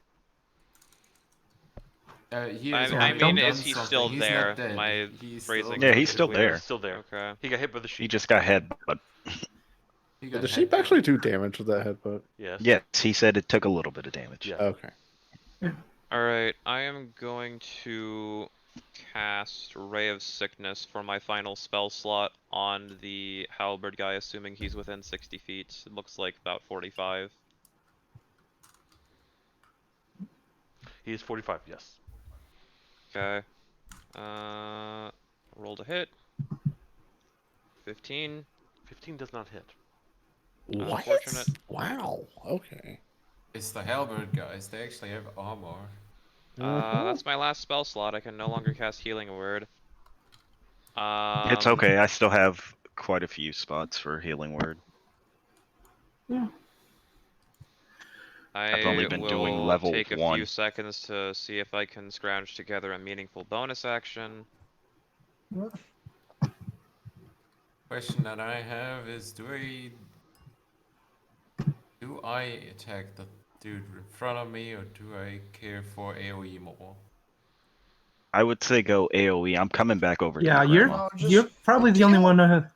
He I has I already mean, done is he something. still He's there? Not dead. My He's phrasing. Yeah, he's is still weird. there. He's still there. Okay. He got hit by the sheep. He just got headbutt. He Did got the sheep headbutt. actually do damage with that headbutt? Yes. Yes, he said it took a little bit of damage. Yeah. Okay. Alright, I am going to cast Ray of Sickness for my final spell slot on the halberd guy, assuming he's within 60 feet. It looks like about 45. He is 45. Yes. Okay. Rolled a hit. 15. 15 does not hit. What? Unfortunate. Wow. Okay. It's the halberd guys. They actually have armor. That's my last spell slot. I can no longer cast Healing Word. It's okay. I still have quite a few spots for healing word. I've only been will doing level take a 1. few seconds to see if I can scrounge together a meaningful bonus action. Question that I have is, do I attack the dude in front of me, or do I care for AoE more? I would say go AoE. I'm coming back over to Yeah, you, you're Grandma. you're probably the only kill one that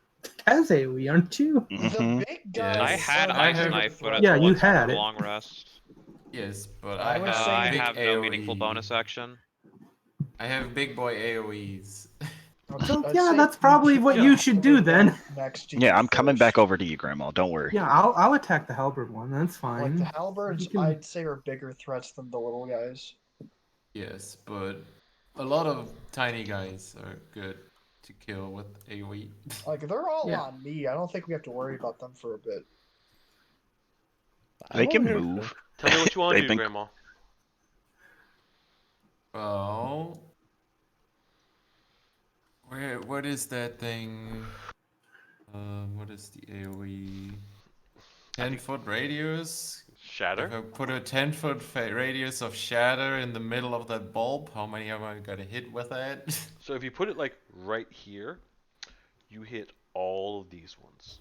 has AoE, aren't you? Mhm. The big guys. Yes. I had are Ice have- Knife, but it's Yeah, you once had per it. long rest. Yes, but I I would have say I big have no AoE. meaningful bonus action. I have big boy AoEs. So I'd yeah, say that's probably keep what the you should do halberd then. one Next to Yeah, you I'm coming first. back over to you, Grandma. Don't worry. Yeah, I'll attack the halberd one. That's fine. Like the halberds, You can- I'd say are bigger threats than the little guys. Yes, but a lot of tiny guys are good to kill with AoE. Like they're all Yeah. on me. I don't think we have to worry about them for a bit. They can I'm okay. move. Tell me what you want to They've do, been- Grandma. Well, what is that thing? What is the AoE? 10-foot radius? If Shatter. I put a 10-foot radius of shatter in the middle of that bulb, how many am I gonna hit with that? So if you put it like right here, you hit all of these ones.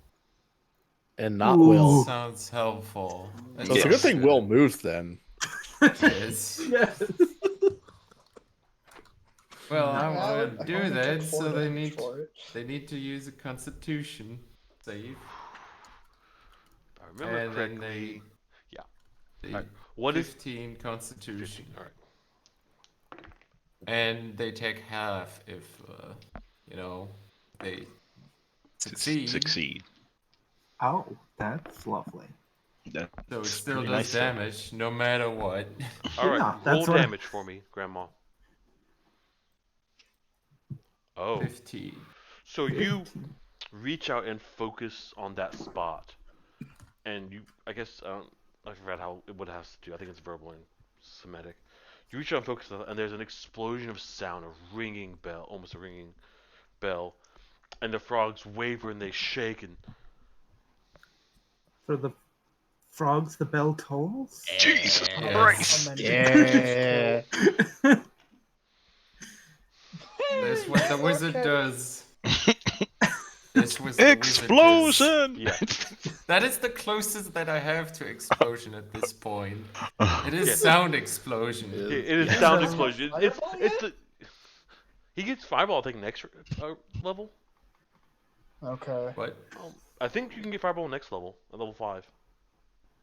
And not Ooh. Will. Sounds helpful. That So it's a Yes. good thing Will moved then. Yes. Yes. Well, I I'm only- gonna I do only that, took 4 so damage for it. they need to use a Constitution save, If I remember and then correctly. they Alright, what is 15 Constitution, 15? All right. and they take half if they succeed. Succeed. Oh, that's lovely. That's So it still pretty does nice, sir. damage no matter what. All right. Yeah, Roll that's what- damage for me, Grandma. Oh. 15. So you reach out and focus on that spot, and you. I guess I forgot what it has to do. I think it's verbal and Semitic. You reach out and focus on it, and there's an explosion of sound, a ringing bell, almost a ringing bell, and the frogs waver and they shake and For the Frogs the bell tolls. Jesus Yes. Christ! Yeah. That's what the wizard Okay. does. This was the wizard does. Explosion! Yeah. That is the closest that I have to explosion at this point. It is Yeah. sound explosion. It is Yeah. sound Doesn't have explosion. fireball It's yet? the he gets fireball. I think next level. Okay. What? I think you can get fireball next level at level 5.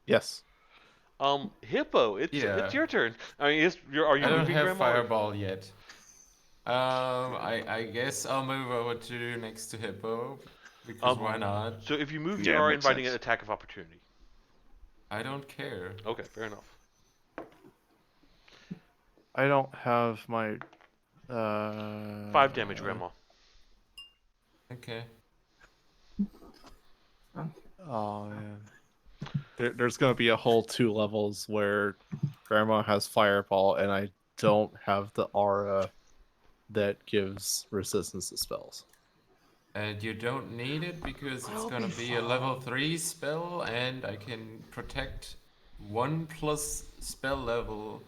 Yes. Hippo, it's Yeah. your turn. I mean, are you I don't moving, have Grandma? or- fireball yet. I guess I'll move over to next to Hippo because why not? So if you move, Yeah, you are makes inviting sense. an attack of opportunity. I don't care. Okay, fair enough. I don't have my 5 damage, Grandma. Okay. Oh man. There's gonna be a whole 2 levels where Grandma has fireball and I don't have the aura that gives resistance to spells. And you don't need it because it's I'll gonna be be a level 3 spell and I can protect 1+ spell level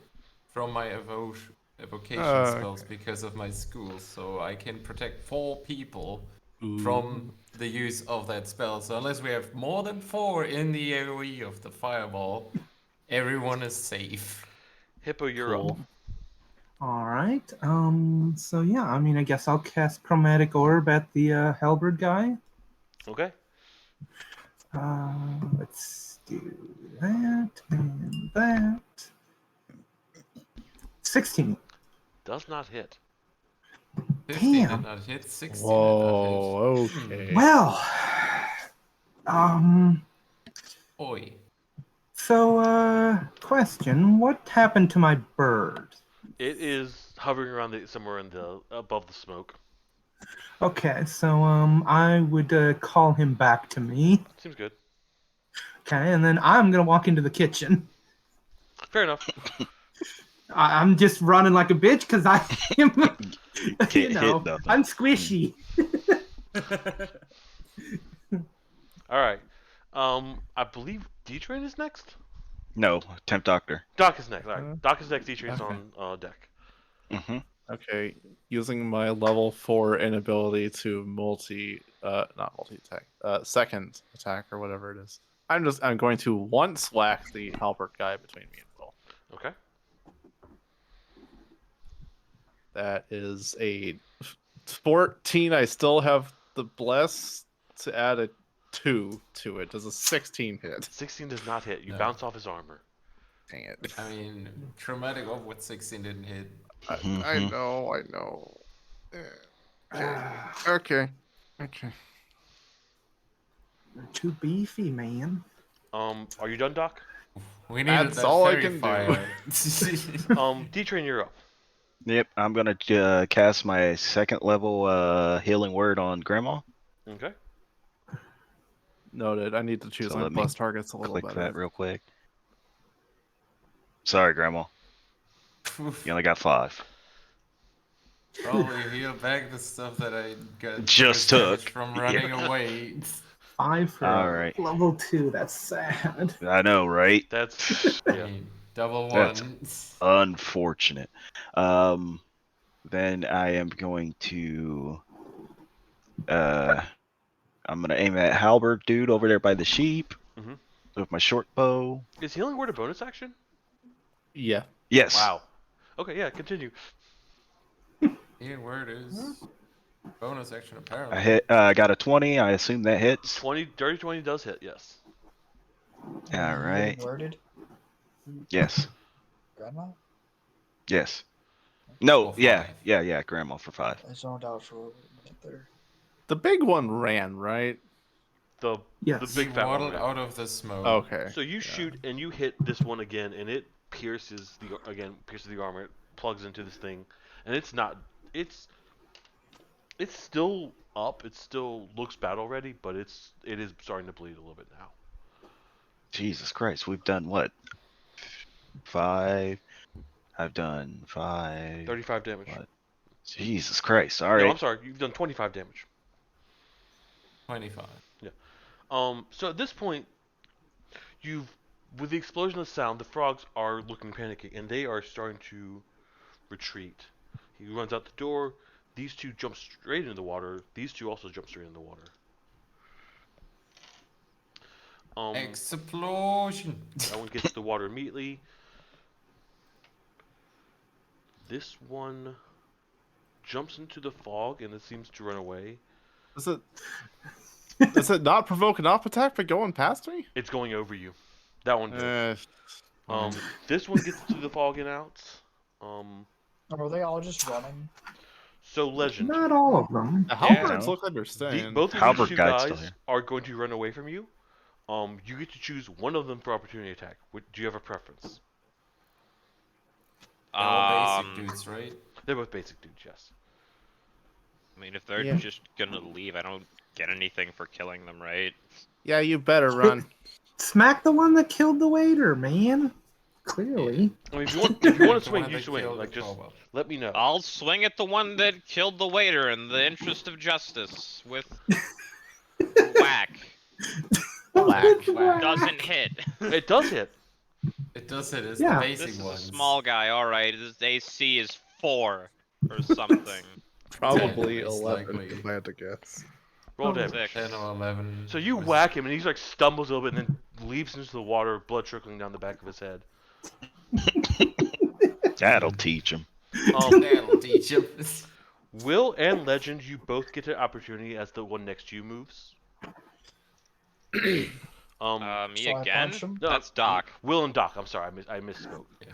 from my evocation spells Okay. because of my school. So I can protect 4 people Ooh. from the use of that spell. So unless we have more than 4 in the AoE of the fireball, everyone is safe. Hippo, you're Cool. up. All right. So yeah, I mean, I guess I'll cast Chromatic Orb at the halberd guy. Okay. Let's do that and that. 16. Does not hit. 15 Damn. did not hit, 16 did not hit. Whoa, okay. Well, Oi. so question: what happened to my bird? It is hovering around somewhere in the above the smoke. Okay, so I would call him back to me. Seems good. Okay, and then I'm gonna walk into the kitchen. Fair enough. I'm just running like a bitch because I am, Can't you hit know, nothing. I'm squishy. All right. I believe D-Train is next. No, Temp Doctor. Doc is next. All right. Doc is next. D-Train's Okay. on deck. Mm-hmm. Okay, using my level 4 inability to not multi-attack, second attack or whatever it is. I'm going to once whack the halberd guy between me and Will. Okay. That is a 14. I still have the bless to add a 2 to it. Does a 16 hit? 16 does not hit. You No. bounce off his armor. Dang it. I mean, Chromatic Orb with 16 didn't hit. I know. Okay. You're too beefy, man. Are you done, Doc? We needed That's that all I fairy can do. fire. D-Train, you're up. Yep, I'm gonna cast my second level healing word on Grandma. Okay. Noted. I need to choose So my let me bless targets a little Click better. that real quick. Sorry, Grandma. You only got 5. Probably heal back the stuff that I got Just damage took. from running away. 5 for All right. level 2. That's sad. I know, right? That's I yeah. mean, double That's- ones. Unfortunate. Then I am going to I'm gonna aim at halberd dude over there by the sheep Mhm. with my short bow. Is healing word a bonus action? Yeah. Yes. Wow. Okay, yeah. Continue. Healing word is bonus action apparently. I hit. I got a 20. I assume that hits. Dirty 20 does hit. Yes. All right. Worded, Yes. Grandma? Yes. No. For Yeah. 5. Yeah. Grandma for 5. I zoned out for a minute there. The big one ran, right? The Yes. the big He fat one. waddled Right? out of the smoke. Okay. So you shoot and you hit this one again, and it pierces the armor. It plugs into this thing, and it's not. It's still up. It still looks bad already, but it is starting to bleed a little bit now. Jesus Christ. We've done what? 5. I've done 5. 35 damage. What? Jesus Christ. All No, right. I'm sorry. You've done 25 damage. 25. So at this point, you've With the explosion of sound, the frogs are looking panicky, and they are starting to retreat. He runs out the door. These two jump straight into the water. These two also jump straight into the water. Explosion! That one gets the water immediately. This one jumps into the fog and it seems to run away. Does it not provoke an op attack for going past me? It's going over you. That one did. This one gets through the fog and out. Are they all just running? So Legend. Not all of them. The halberds no. look like they're staying. Both of Halberd these two guy's still guys here. are going to run away from you. You get to choose one of them for opportunity attack. Do you have a preference? They're all basic dudes, right? They're both basic dudes, yes. I mean, if they're Yeah. just gonna leave, I don't get anything for killing them, right? Yeah, you better run. Smack the one that killed the waiter, man. Clearly. I mean, if you want to The swing, one you that swing. killed Like, the just kobold. let me know. I'll swing at the one that killed the waiter in the interest of justice with whack. Whack. Whack. Doesn't hit. It does hit. It does it. It's Yeah. the basic This is ones. a small guy. All right, his AC is 4 or something. Probably 10, most 11 likely. if I had to guess. Roll Oh, damage. 6. 10 or 11. So you was- whack him, and he like stumbles a little bit, and then leaps into the water, blood trickling down the back of his head. That'll teach him. That'll teach him. Will and Legend, you both get an opportunity as the one next to you moves. Me So I again? punch him? No, That's Doc. Will and Doc. I'm sorry, I misspoke. Yeah.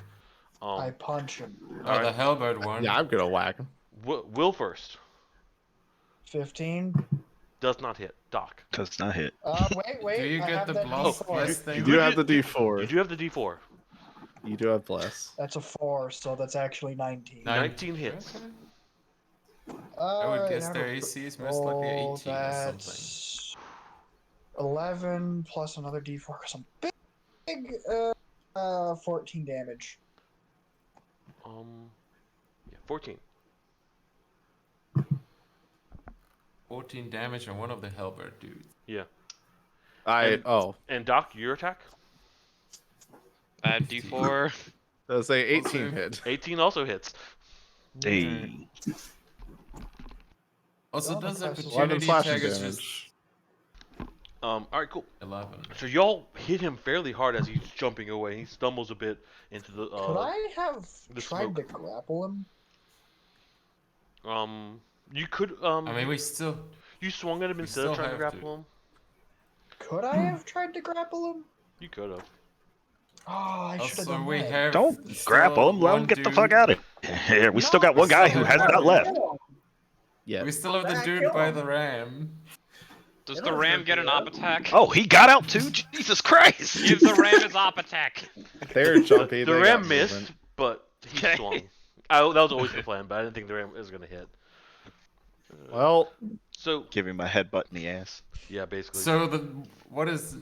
I punch him. Oh, the halberd one. Yeah, I'm gonna whack him. Will first 15. does not hit. Doc. Does not hit. Wait. Do you I get have the that blast D4. blast you thing? You do do have the You D4. do have the D4. You do have bless. That's a 4, so that's actually 19. 19 hits. Okay. I would Alright, guess how their do- AC is most likely 18 or something. That's 11 plus another D4 because I'm big. 14 damage. Yeah, 14. 14 damage on one of the halberd dudes. Yeah. Oh, And Doc, your attack? Add D4. that's a 18 Also- hit. 18 also hits. Hey. Also, Oh, does the classes- 11 opportunity slashing attack is damage. just Alright, cool. 11. So y'all hit him fairly hard as he's jumping away. He stumbles a bit into the Could I have the tried smoke. to grapple him? You could I mean, we still. you swung at him we instead of still trying to have to. grapple him. Could I have tried to grapple him? You could have. Oh, I should have Also, done we that. have. Don't still grapple him. Let him one get the dude- fuck out of here. We still got one guy who has not left. Yeah. We still have the Back dude by him. the ram. Does It the was ram good get an deal. op attack? Oh, he got out too? Jesus Christ! Give the ram his op attack. They're jumpy. The they ram got missed, movement. but he Okay. swung. That was always the plan, but I didn't think the ram was gonna hit. Well, So Give him a headbutt in the ass. yeah, basically. So what is?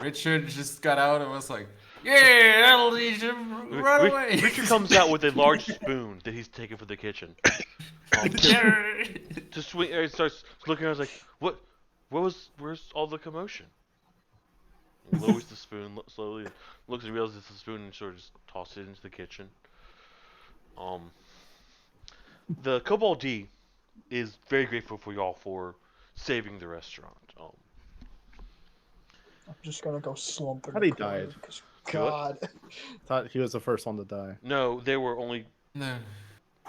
Richard just got out and was like, "Yeah, that'll teach him. Run away." Richard comes out with a large spoon that he's taken from the kitchen. To swing, he starts looking around. Like, where's all the commotion? He lowers the spoon slowly, looks and realizes it's a spoon, and sort of just tosses it into the kitchen. The Kobold D is very grateful for y'all for saving the restaurant. I'm just gonna go slump in How'd the he corner, died? 'cause God. thought he was the first one to die. No, there were only No,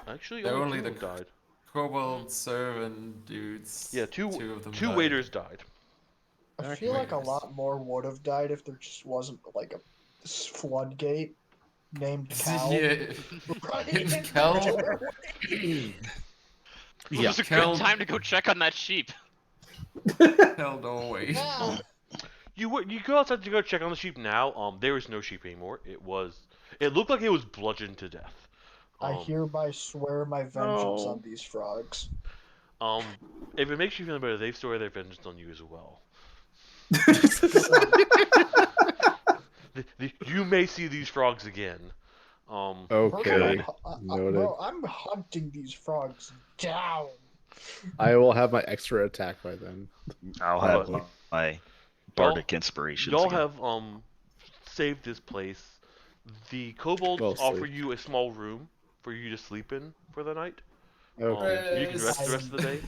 actually There were only only two of the them died. kobold servant dudes. Yeah, two of them two died. waiters died. I feel like a Waiters. lot more would have died if there just wasn't like a floodgate named Cal. Yeah. Right? Cal? It Yeah. was a Kel- good time to go check on that sheep. Hell no way. Yeah. You go outside to go check on the sheep now. There is no sheep anymore. It looked like it was bludgeoned to death. I hereby swear my vengeance No. on these frogs. If it makes you feel better, they've sworn their vengeance on you as well. You may see these frogs again. Okay. Noted. Bro, I'm hunting these frogs down. I will have my extra attack by then. I'll have my bardic inspiration. Y'all have saved this place. The kobolds Mostly. offer you a small room for you to sleep in for the night. Okay. You can rest the rest of the day.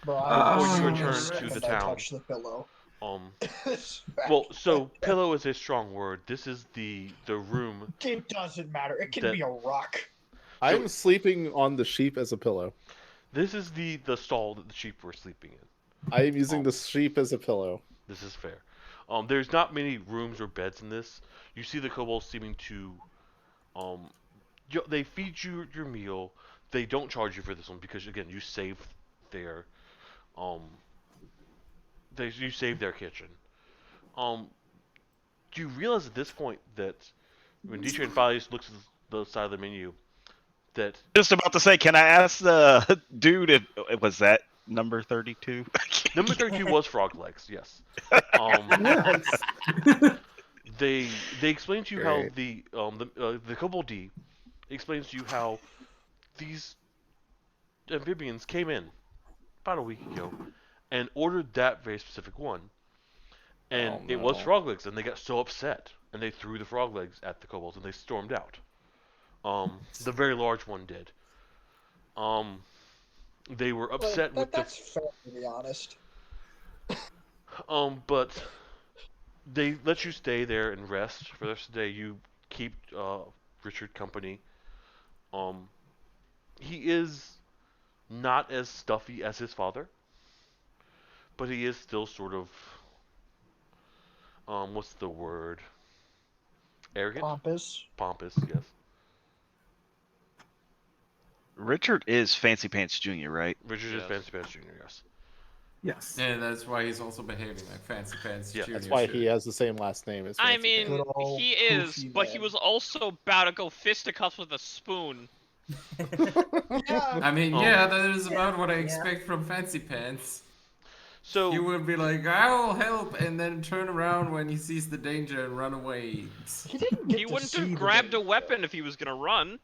Bro, Before you I'm return serious to the when I town. touch the pillow. Um, well, so pillow is a strong word. This is the room. It doesn't matter. It can That- be a rock. I'm sleeping on the sheep as a pillow. This is the stall that the sheep were sleeping in. I am using the sheep as a pillow. This is fair. There's not many rooms or beds in this. You see the kobolds seeming to, they feed you your meal. They don't charge you for this one because again, you save their, um, you save their kitchen. Do you realize at this point that when D-Train finally looks at the side of the menu, that Just about to say, can I ask the dude if it was that number 32? number 32 was frog legs? Yes. Yes. They explain to you how Great. the Kobold D explains to you how these amphibians came in about a week ago and ordered that very specific one, and Oh, it was no. frog legs, and they got so upset and they threw the frog legs at the kobolds and they stormed out. The very large one did. They were upset with That's fair, to be honest. but they let you stay there and rest for the rest of the day. You keep Richard company. Um, he is not as stuffy as his father, but he is still sort of what's the word? Arrogant, Pompous. yes. Richard is Fancy Pants Jr., right? Richard is Yes. Fancy Pants Jr. Yes. Yes. Yeah, that's why he's also behaving like Fancy Pants Yeah, Jr. That's why should. he has the same last name as I Fancy mean, Pants. Good old he is, poofy but he man. was also about to go fisticuffs with a spoon. Yeah. I mean, Um, yeah, that is about what I Yeah. expect from Fancy Pants. So He would be like, I will help, and then turn around when he sees the danger and run away. He didn't get He to wouldn't see have the grabbed a danger. weapon if he was gonna run.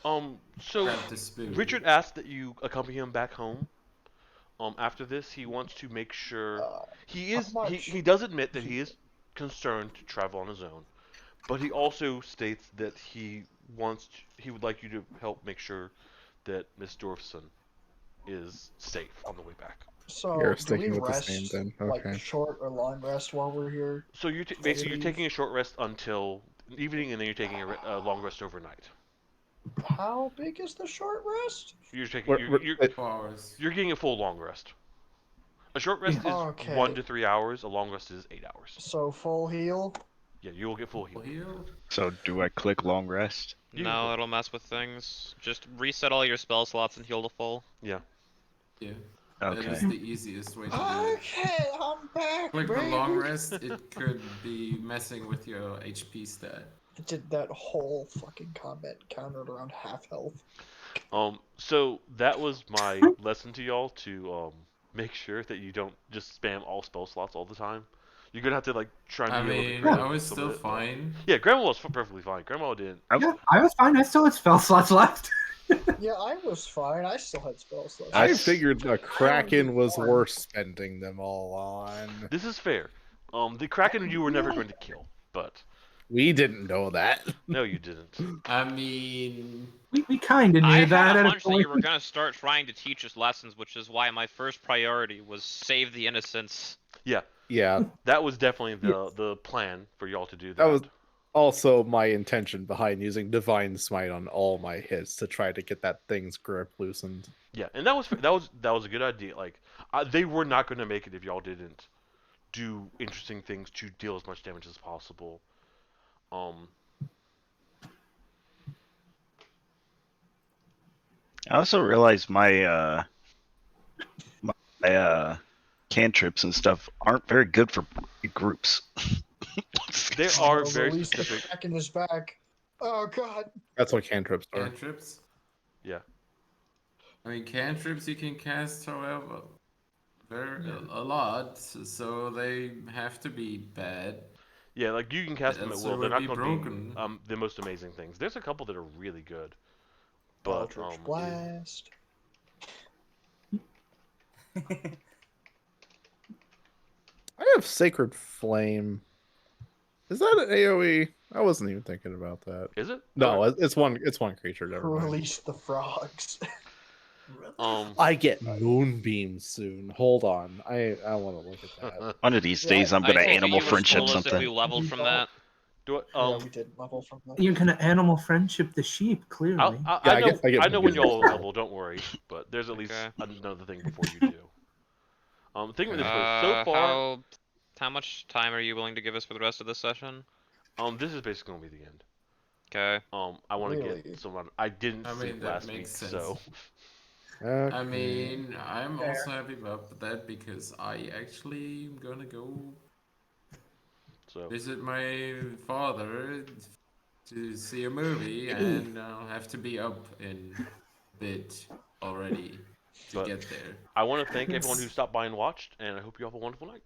so Grab the spoon. Richard asked that you accompany him back home. After this, he wants to make sure he is how he, much- he does admit that he is concerned to travel on his own, but he also states that he would like you to help make sure that Miss Dorfson is safe on the way back. So, You're do sticking we with the rest, same then. like Okay. short or long rest while we're here? So you're basically you're taking a short rest until evening, and then you're taking a long rest overnight. How big is the short rest? You're taking you're 4 hours. you're getting a full long rest. A short rest is Okay. 1 to 3 hours. A long rest is 8 hours. So full heal. Yeah, you will get full heal. Heal? So do I click long rest? You can No, go. it'll mess with things. Just reset all your spell slots and heal to full. Yeah. That is Okay. the easiest way to do it. Okay, I'm back, Click the baby. long rest, it could be messing with your HP stat. I did that whole fucking combat countered around half health. So that was my lesson to y'all to make sure that you don't just spam all spell slots all the time. You're gonna have to like try and I be a little bit mean, creative I with was some still of it, but- fine. Yeah, Grandma was perfectly fine. Grandma didn't. Yeah, I was fine. I still had spell slots left. Yeah, I was fine. I still had spell slots. I I figured the Kraken do was one. worth spending them all on. This is fair. The Kraken you were never going to kill, but We didn't know that. no, you didn't. I mean, We kind of knew I that had a at hunch that you point. were gonna start trying to teach us lessons, which is why my first priority was save the innocents. Yeah, That was definitely the plan for y'all to do that. that was also my intention behind using Divine Smite on all my hits to try to get that thing's grip loosened. Yeah, and that was a good idea. Like they were not going to make it if y'all didn't do interesting things to deal as much damage as possible. I also realized my cantrips and stuff aren't very good for groups. They are Oh, very Luis, the specific. Kraken is back. Oh god. That's what cantrips are. cantrips? Yeah. I mean, cantrips you can cast however a lot, so they have to be bad. Yeah, like you can cast them at Else will. it They're would not be going to broken. be the most amazing things. There's a couple that are really good, but Eldritch Blast. I have Sacred Flame. Is that an AOE? I wasn't even thinking about that. Is it? No, Okay. it's one creature. Never mind. Release the frogs. Um. I get moonbeams soon. Hold on, I want to look at that. One of these Yeah, days, I'm I gonna take it animal you would friendship school us if we something. leveled from that. Do it. Yeah, we did level from that. You can animal friendship the sheep, clearly. Yeah, I know. I get I know when moonbeams y'all now. level. Don't worry. But there's at least Okay. another thing before you do. Think of it this way. So far, How much time are you willing to give us for the rest of this session? this is basically gonna be the end. Okay. I want to Really? get someone. I didn't I mean, sleep that last week, makes sense. so. Okay. I mean, I'm Fair. also happy about that because I actually am gonna go So. visit my father to see a movie, and I'll have to be up in a bit already to But- get there. I want to thank everyone who stopped by and watched, and I hope you have a wonderful night.